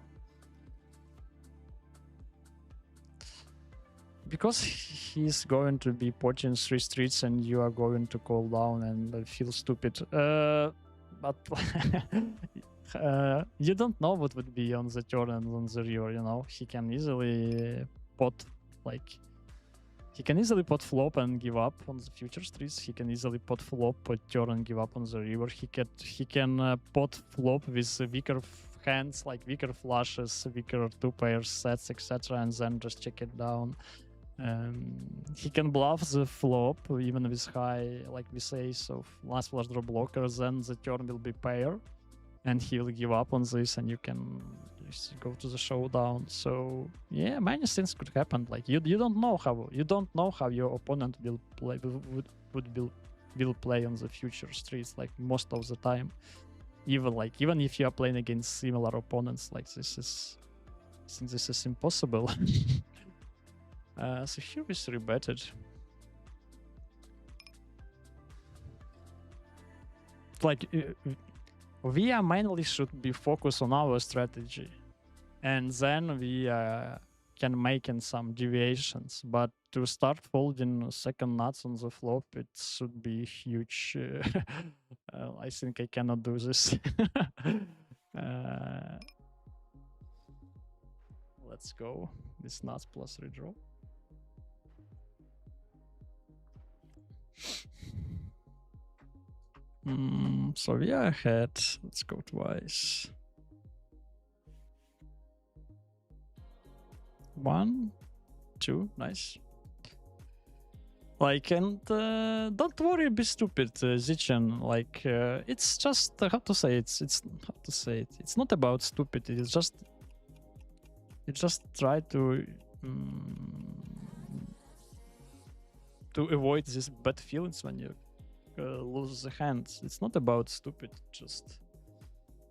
Because he's going to be potting 3 streets and you are going to call down and feel stupid. But you don't know what would be on the turn and on the river, you know. He can easily pot, like, he can easily pot flop and give up on the future streets. He can easily pot flop, pot turn and give up on the river. He can pot flop with weaker hands, like weaker flushes, weaker 2-pair sets, etc., and then just check it down. He can bluff the flop even with high, like with ace of last flush draw blocker. Then the turn will be pair, and he will give up on this, and you can just go to the showdown. So yeah, many things could happen. Like you don't know how your opponent will play will play on the future streets. Like most of the time, even if you are playing against similar opponents, like I think this is impossible. So here is rebetted. Like we are mainly should be focused on our strategy, and then we can make in some deviations. But to start folding second nuts on the flop, it should be huge. I think I cannot do this. Let's go. This nuts plus redraw. So we are ahead. Let's go twice. 1, 2, nice. Like, and don't worry, be stupid, Zichen. Like, it's just how to say it. It's how to say it. It's not about stupid. It's just you just try to avoid these bad feelings when you lose the hands. It's not about stupid, just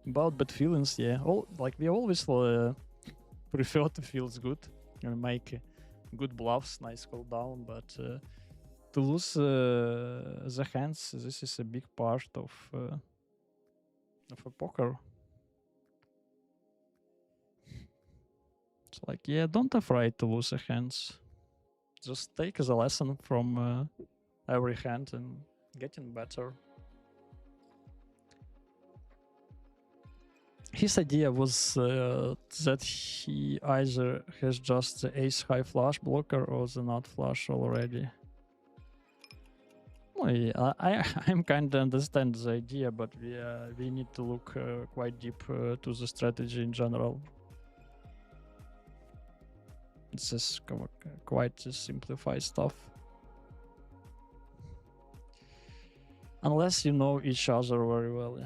about bad feelings. Yeah, like we always prefer to feel good and make good bluffs, nice call down, but to lose the hands, this is a big part of a poker. It's like, yeah, don't afraid to lose the hands. Just take the lesson from every hand and getting better. His idea was that he either has just the ace high flush blocker or the nut flush already. Well, yeah, I'm kind of understand the idea, but we need to look quite deep to the strategy in general. This is quite simplified stuff. Unless you know each other very well.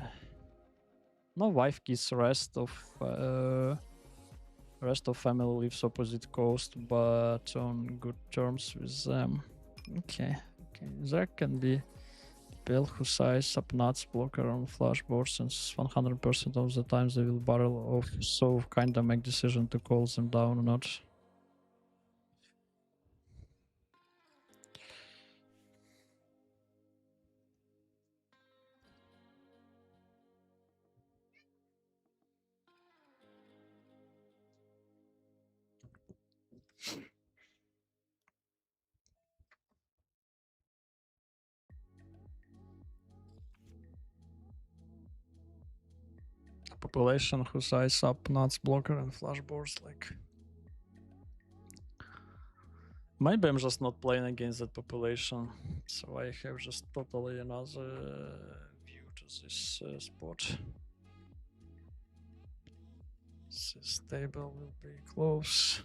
No wife kids, rest of family lives opposite coast, but on good terms with them. Okay. There can be people who size up nuts blocker on flush boards, and 100% of the times they will barrel off, so kinda make decision to call them down or not. Population who size up nuts blocker and flush boards, like maybe I'm just not playing against that population, so I have just totally another view to this spot. This table will be close.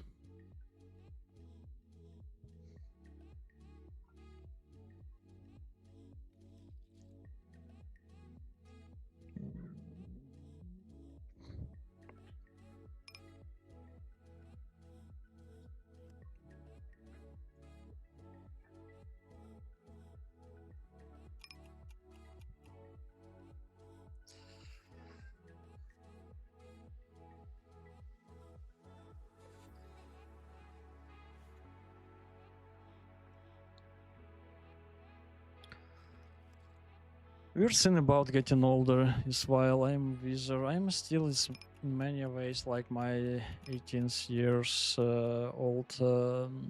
Weird thing about getting older is while I'm wiser, I'm still in many ways like my 18th years old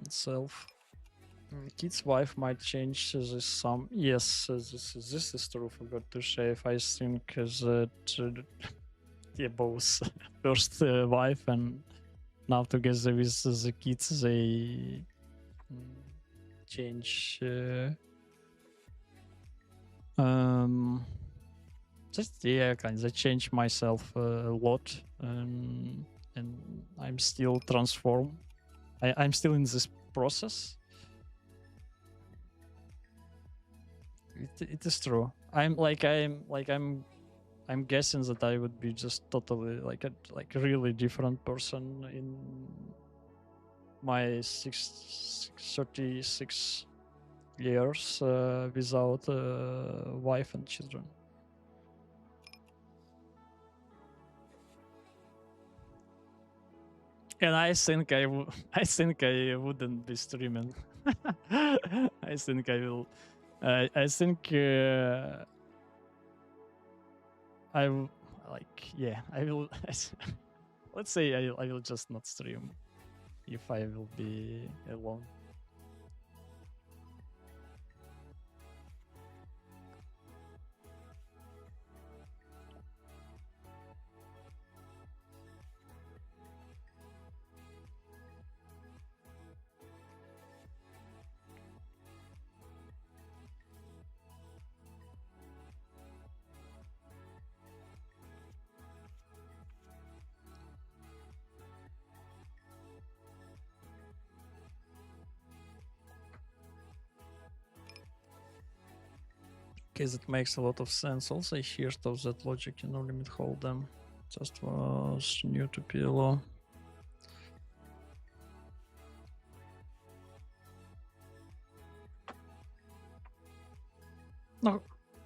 self. Kid's wife might change this some. Yes, this is true. Forgot to shave. I think that yeah, both first wife and now together with the kids, they change. Just yeah, kind of change myself a lot, and I'm still transform. I'm still in this process. It is true. I'm I'm guessing that I would be just totally like a really different person in my 36 years without wife and children. And I think I think I wouldn't be streaming. I think I will. I think I like, yeah, I will. Let's say I will just not stream if I will be alone. Okay, that makes a lot of sense. Also, I hear of that logic in no limit hold'em just was new to PLO. No,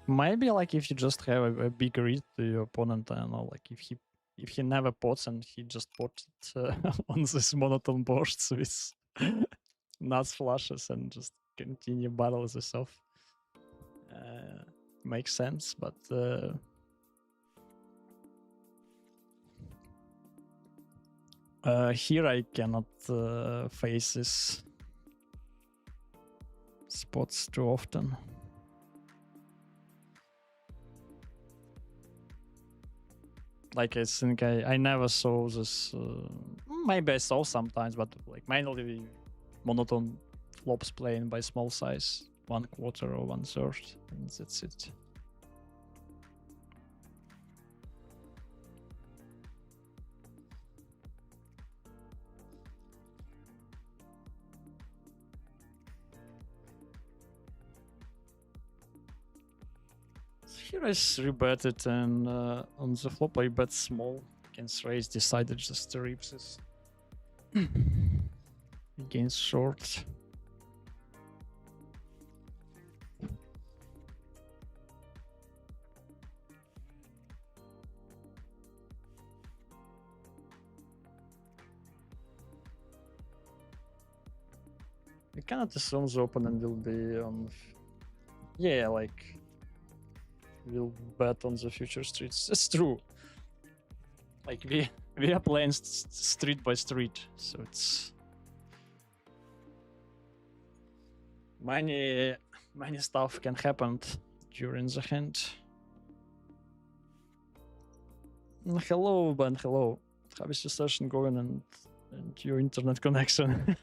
maybe like if you just have a big read to your opponent, I don't know, like if he never pots and he just pots on this monotone bursts with nuts flushes and just continue battle this off. Makes sense, but here I cannot face this spots too often. Like I think I never saw this. Maybe I saw sometimes, but like mainly monotone flops playing by small size, 1/4 or 1/3, and that's it. Here I rebet it, and on the flop I bet small. Against raise, decided just to rip this. Against short. I cannot assume the opponent will be on. Yeah, like will bet on the future streets. It's true. Like we are playing street by street, so it's many stuff can happen during the hand. Hello, Ben. Hello. How is your session going and your internet connection?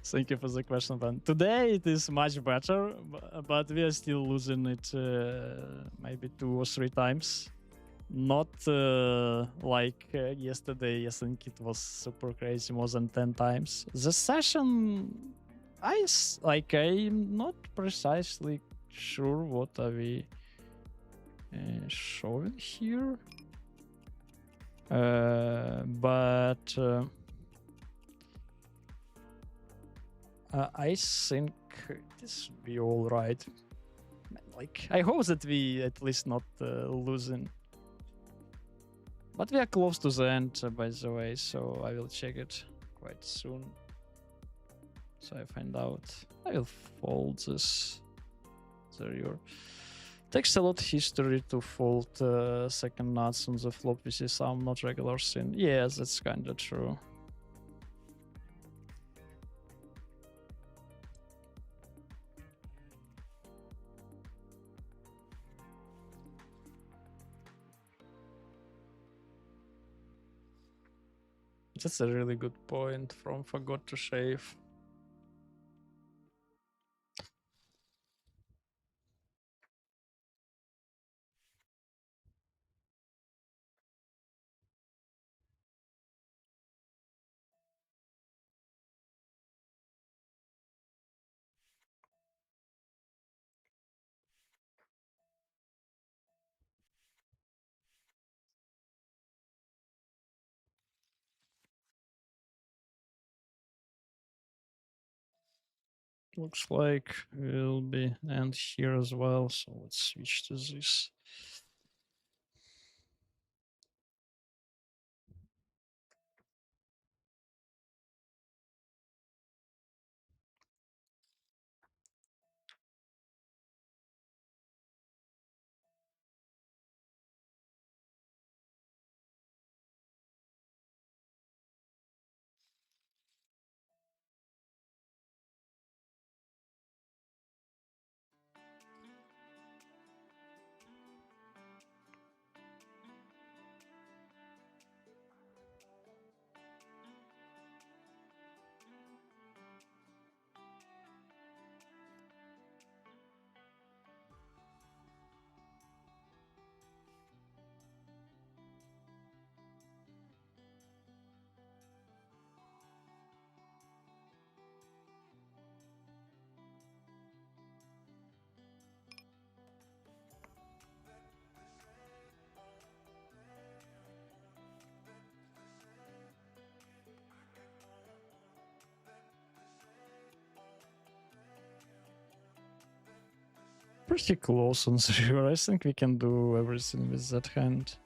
Thank you for the question, Ben. Today it is much better, but we are still losing it maybe 2 or 3 times. Not like yesterday. I think it was super crazy, more than 10 times. The session, I'm not precisely sure what are we showing here, but I think this will be all right. Like I hope that we at least not losing. But we are close to the end, by the way, so I will check it quite soon. So I find out. I will fold this. There you are. Takes a lot of history to fold second nuts on the flop. We see some not regular sin. Yes, that's kind of true. That's a really good point from Forgot to Shave. Looks like we'll be end here as well. So let's switch to this. Pretty close on the river. I think we can do everything with that hand.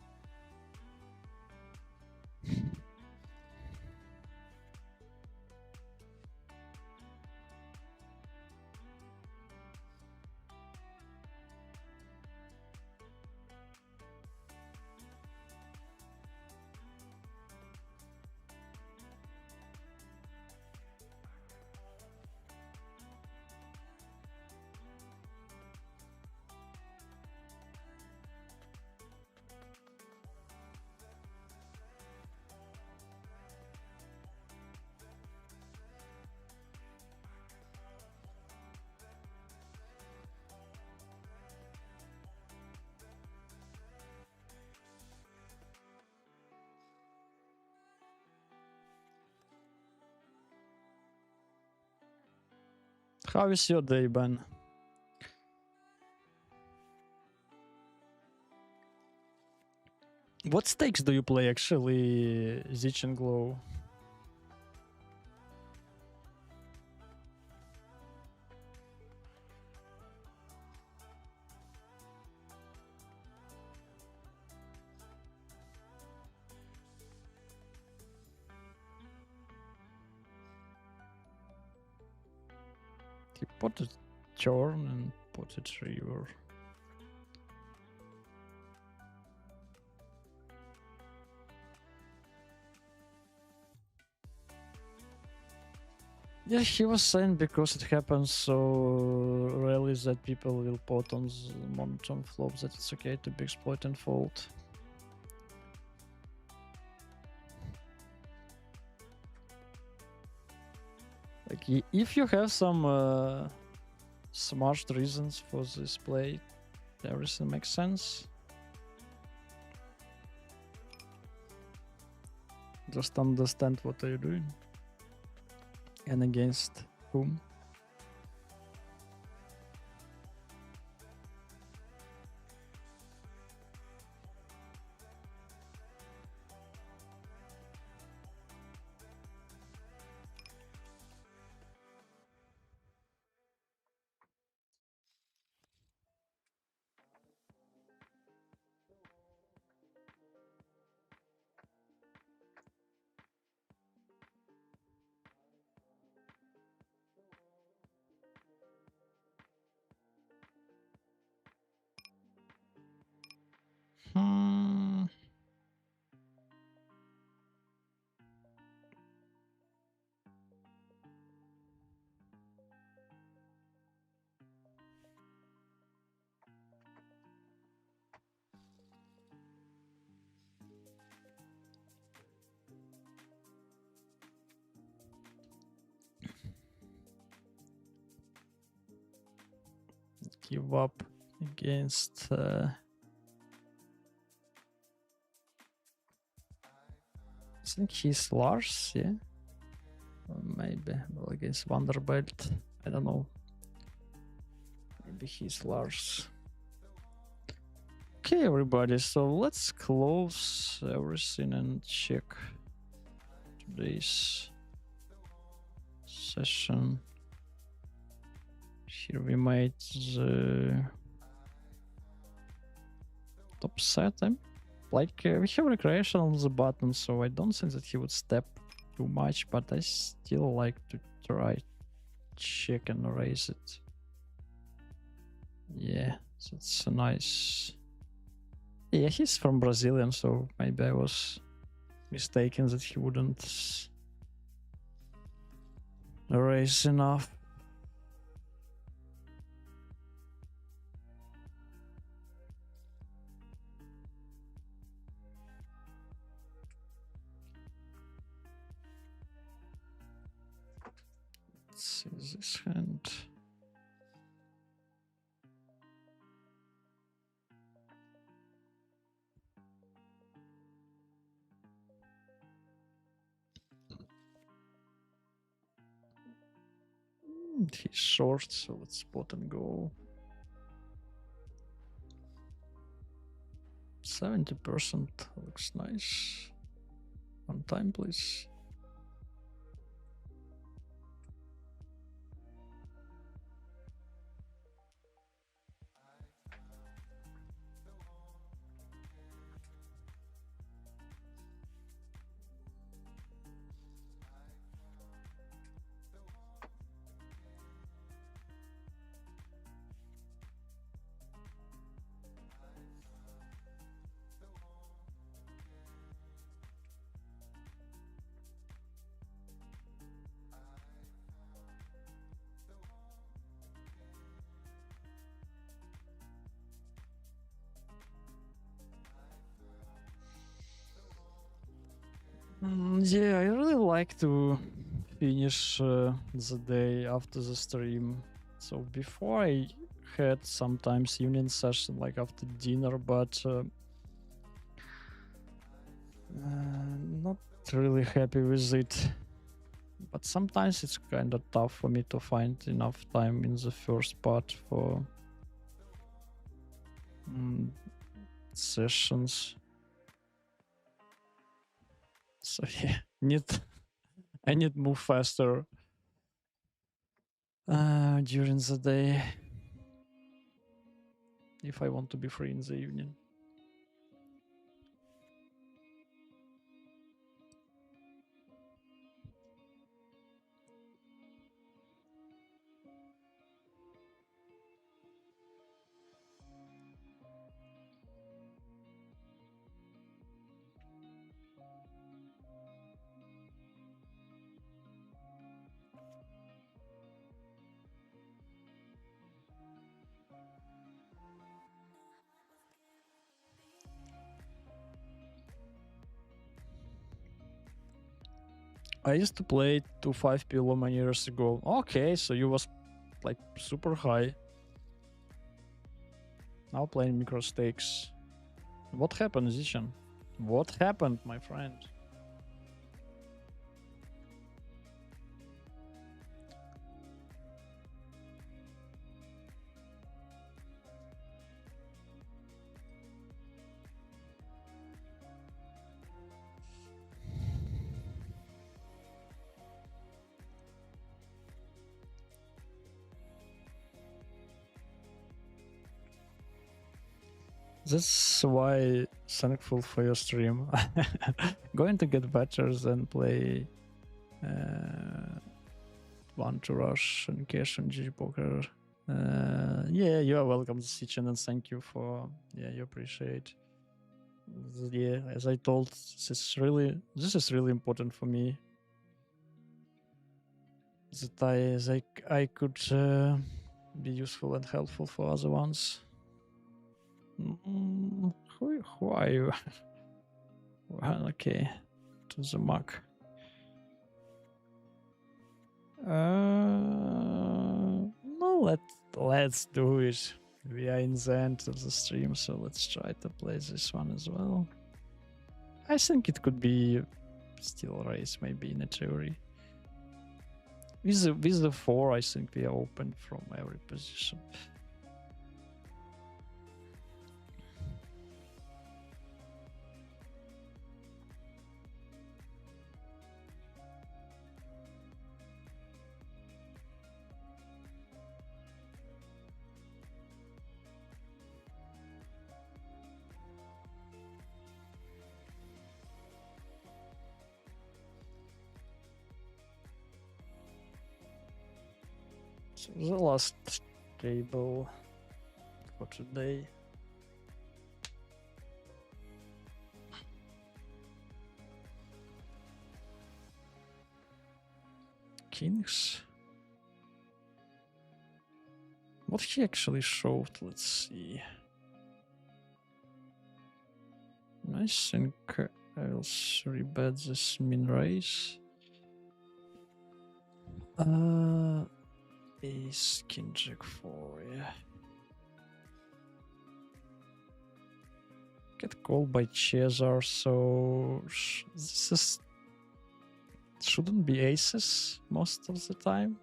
How is your day, Ben? What stakes do you play actually, Zich and Glow? You put it turn and put it river. Yeah, he was saying because it happens so rarely that people will put on the monotone flop that it's okay to be exploit and fold. Like, if you have some smart reasons for this play, everything makes sense. Just understand what are you doing and against whom. Hmm. Give up against I think he's Lars, yeah? Or maybe, well, against Vanderbilt. I don't know. Maybe he's Lars. Okay, everybody, so let's close everything and check today's session. Here we made the top set. We have recreation on the button, so I don't think that he would step too much, but I still like to try check and raise it. Yeah, that's a nice. Yeah, he's from Brazilian, so maybe I was mistaken that he wouldn't raise enough. Let's see this hand. He's short, so let's spot and go. 70% looks nice. On time, please. Yeah, I really like to finish the day after the stream. So before I had sometimes evening session like after dinner, but not really happy with it. But sometimes it's kind of tough for me to find enough time in the first part for sessions. So yeah, I need move faster during the day if I want to be free in the evening. I used to play 2.5 PLO many years ago. Okay, so you was like super high. Now playing micro stakes. What happened, Zishan? What happened, my friend? That's why thankful for your stream. Going to get better than play one to rush and cash and GG poker. Yeah, you are welcome, Sichin, and thank you for you appreciate. Yeah, as I told, this is really important for me. That I could be useful and helpful for other ones. Who are you? Well, okay, to the Mac. No, let's do it. We are in the end of the stream, so let's try to play this one as well. I think it could be still raise, maybe in a theory. With the 4, I think we are open from every position. So the last table for today. Kings. What he actually showed, let's see. I think I'll rebet this min raise. Ace king jack 4, yeah. Get called by Cesar, so this is shouldn't be aces most of the time.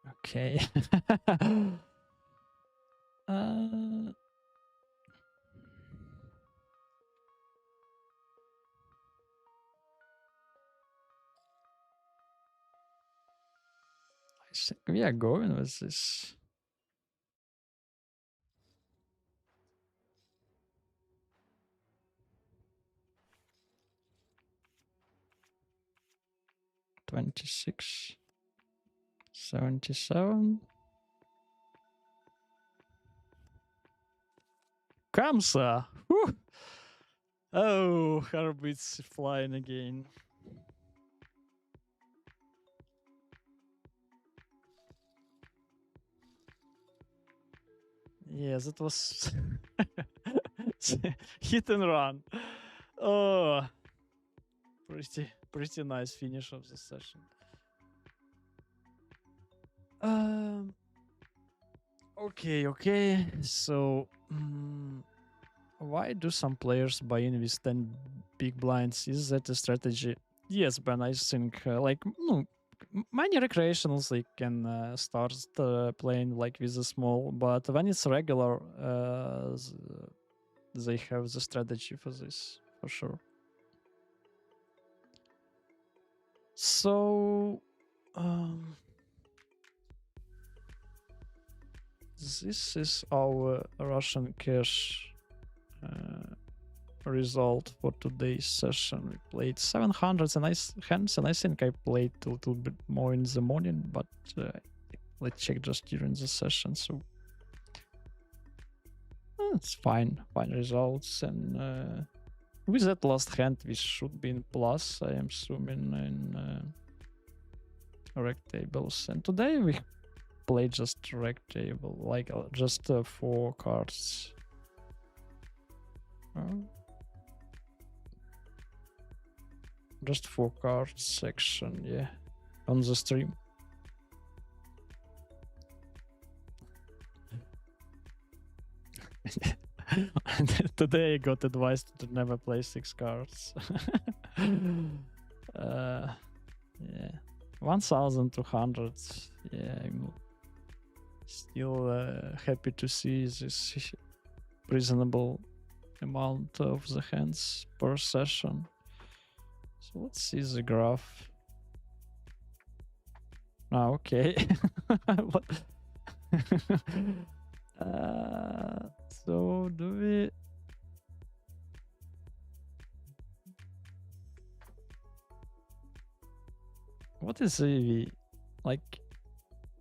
Okay. I think we are going with this. $26, $77. Kamsa! Whew. Oh, heartbeats flying again. Yes, it was hit and run. Oh, pretty nice finish of the session. Okay. So, why do some players buy in with 10 big blinds? Is that a strategy? Yes, Ben, I think many recreationals they can start playing like with a small, but when it's regular, they have the strategy for this for sure. So, this is our Russian cash result for today's session. We played 700 and nice hands, and I think I played a little bit more in the morning, but let's check just during the session. So it's fine results, and with that last hand we should be in plus, I am assuming, in rectables. And today we played just rectable, like just 4 cards. Just 4 cards section, yeah, on the stream. Today I got advice to never play 6 cards. Yeah, 1,200. Yeah, I'm still happy to see this reasonable amount of the hands per session. So let's see the graph. Okay. What? So do we? What is AV? Like,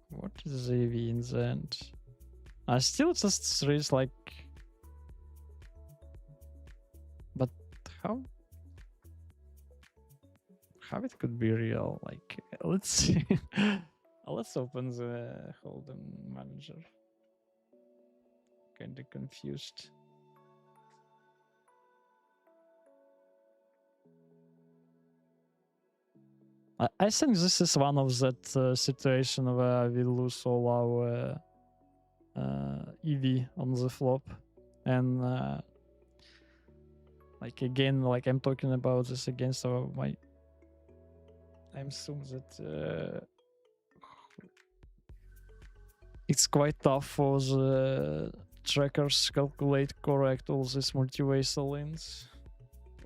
what is AV in the end? I still just raise like, but how it could be real? Like, let's see. Let's open the Hold'em manager. Kinda confused. I think this is one of that situation where we lose all our EV on the flop, and like again, like I'm talking about this against my. I'm assuming that it's quite tough for the trackers calculate correct all these multi-way sell-ins.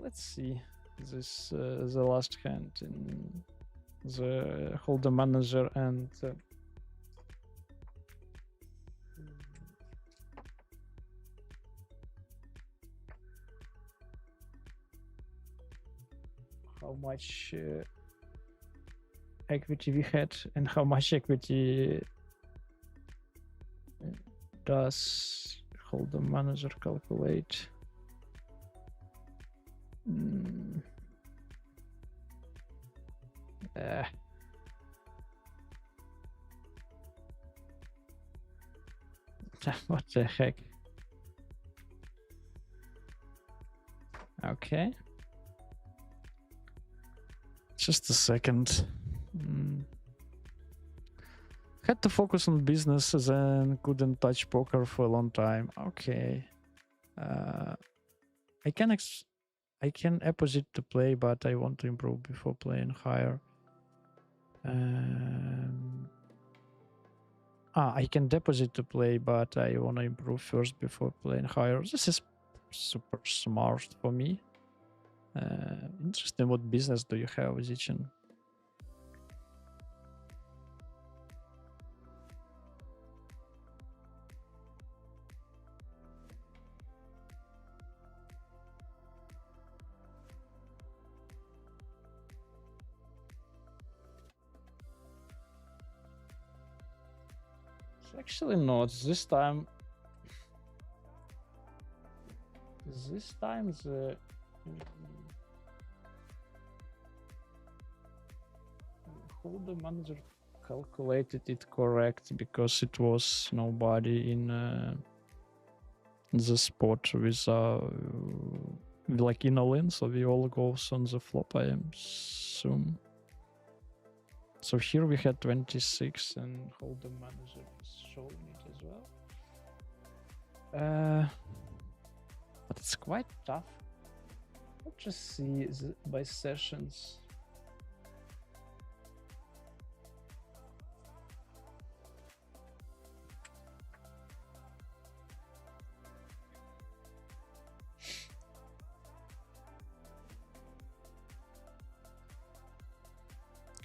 Let's see this the last hand in the Hold'em manager, and how much equity we had and how much equity does holder manager calculate. What the heck? Okay. Just a second. Had to focus on business, then couldn't touch poker for a long time. Okay. I can opposite to play, but I want to improve before playing higher. I can deposit to play, but I want to improve first before playing higher. This is super smart for me. Interesting. What business do you have, Zichin? Actually not. This time the holder manager calculated it correct because it was nobody in the spot with like in all in, so we all goes on the flop, I assume. So here we had 26 and holder manager is showing it as well. But it's quite tough. Let's just see by sessions.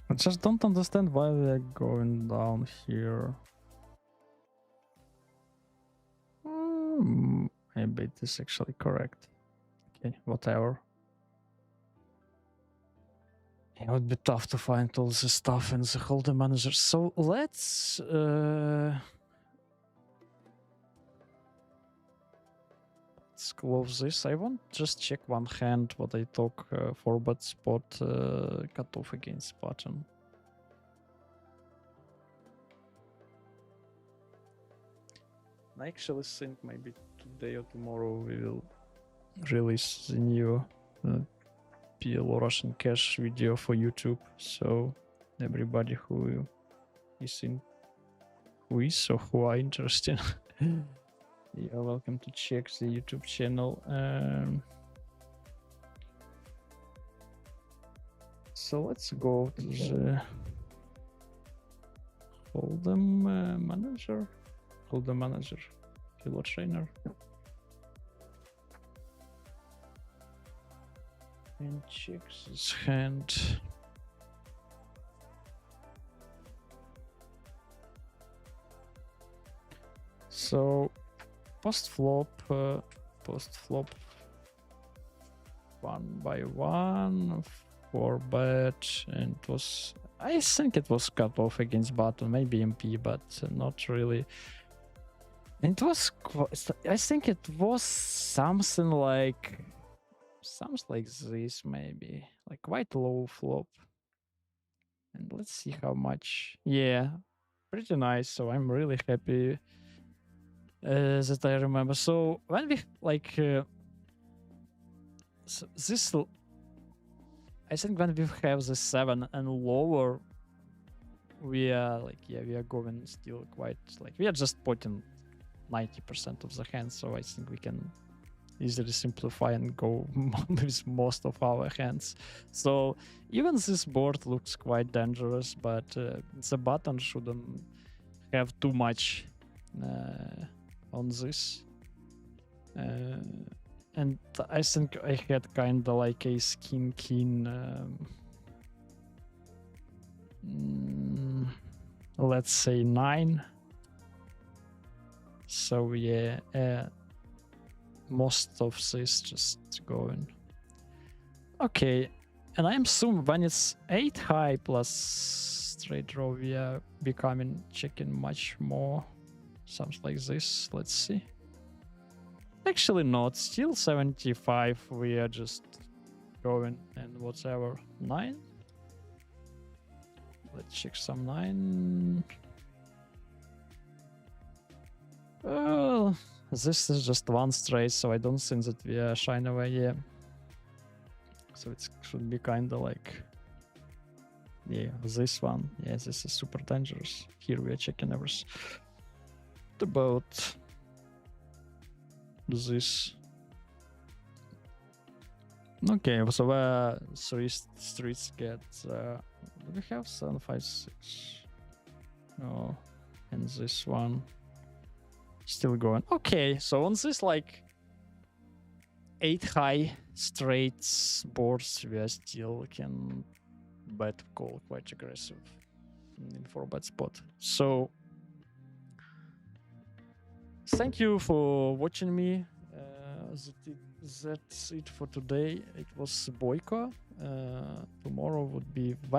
I just don't understand why we're going down here. Maybe it is actually correct. Okay, whatever. It would be tough to find all the stuff in the holder manager. So let's close this. I want just check one hand what I took for bet spot cut off against button. I actually think maybe today or tomorrow we will release the new PLO Russian Cash video for YouTube. So everybody who is or who are interested, you are welcome to check the YouTube channel. So let's go to the Hold'em manager. Hold'em manager, PLO trainer. And check his hand. So post flop, one by one, 4-bet, and it was, I think it was cut off against button, maybe MP, but not really. And it was, I think it was something like this, maybe like quite low flop. And let's see how much. Yeah, pretty nice. So I'm really happy that I remember. So when we like this, I think when we have the 7 and lower, we are like, yeah, we are going still quite like, we are just putting 90% of the hands. So I think we can easily simplify and go with most of our hands. So even this board looks quite dangerous, but the button shouldn't have too much on this. And I think I had kind of like a king, let's say 9. So yeah, most of this just going. Okay, And I assume when it's 8 high plus straight draw, we are becoming checking much more. Something like this. Let's see. Actually not. Still 75. We are just going and whatever. 9. Let's check some 9. Well, this is just one straight, so I don't think that we are shying away here. So it should be kind of like, yeah, this one. Yeah, this is super dangerous. Here we are checking everything. What about this? Okay, so where 3 streets get, do we have 7, 5, 6? No, and this one still going. Okay, so on this like 8 high straights boards, we are still can bet call quite aggressive in 4-bet spot. So thank you for watching me. That's it for today. It was Boyko. Tomorrow would be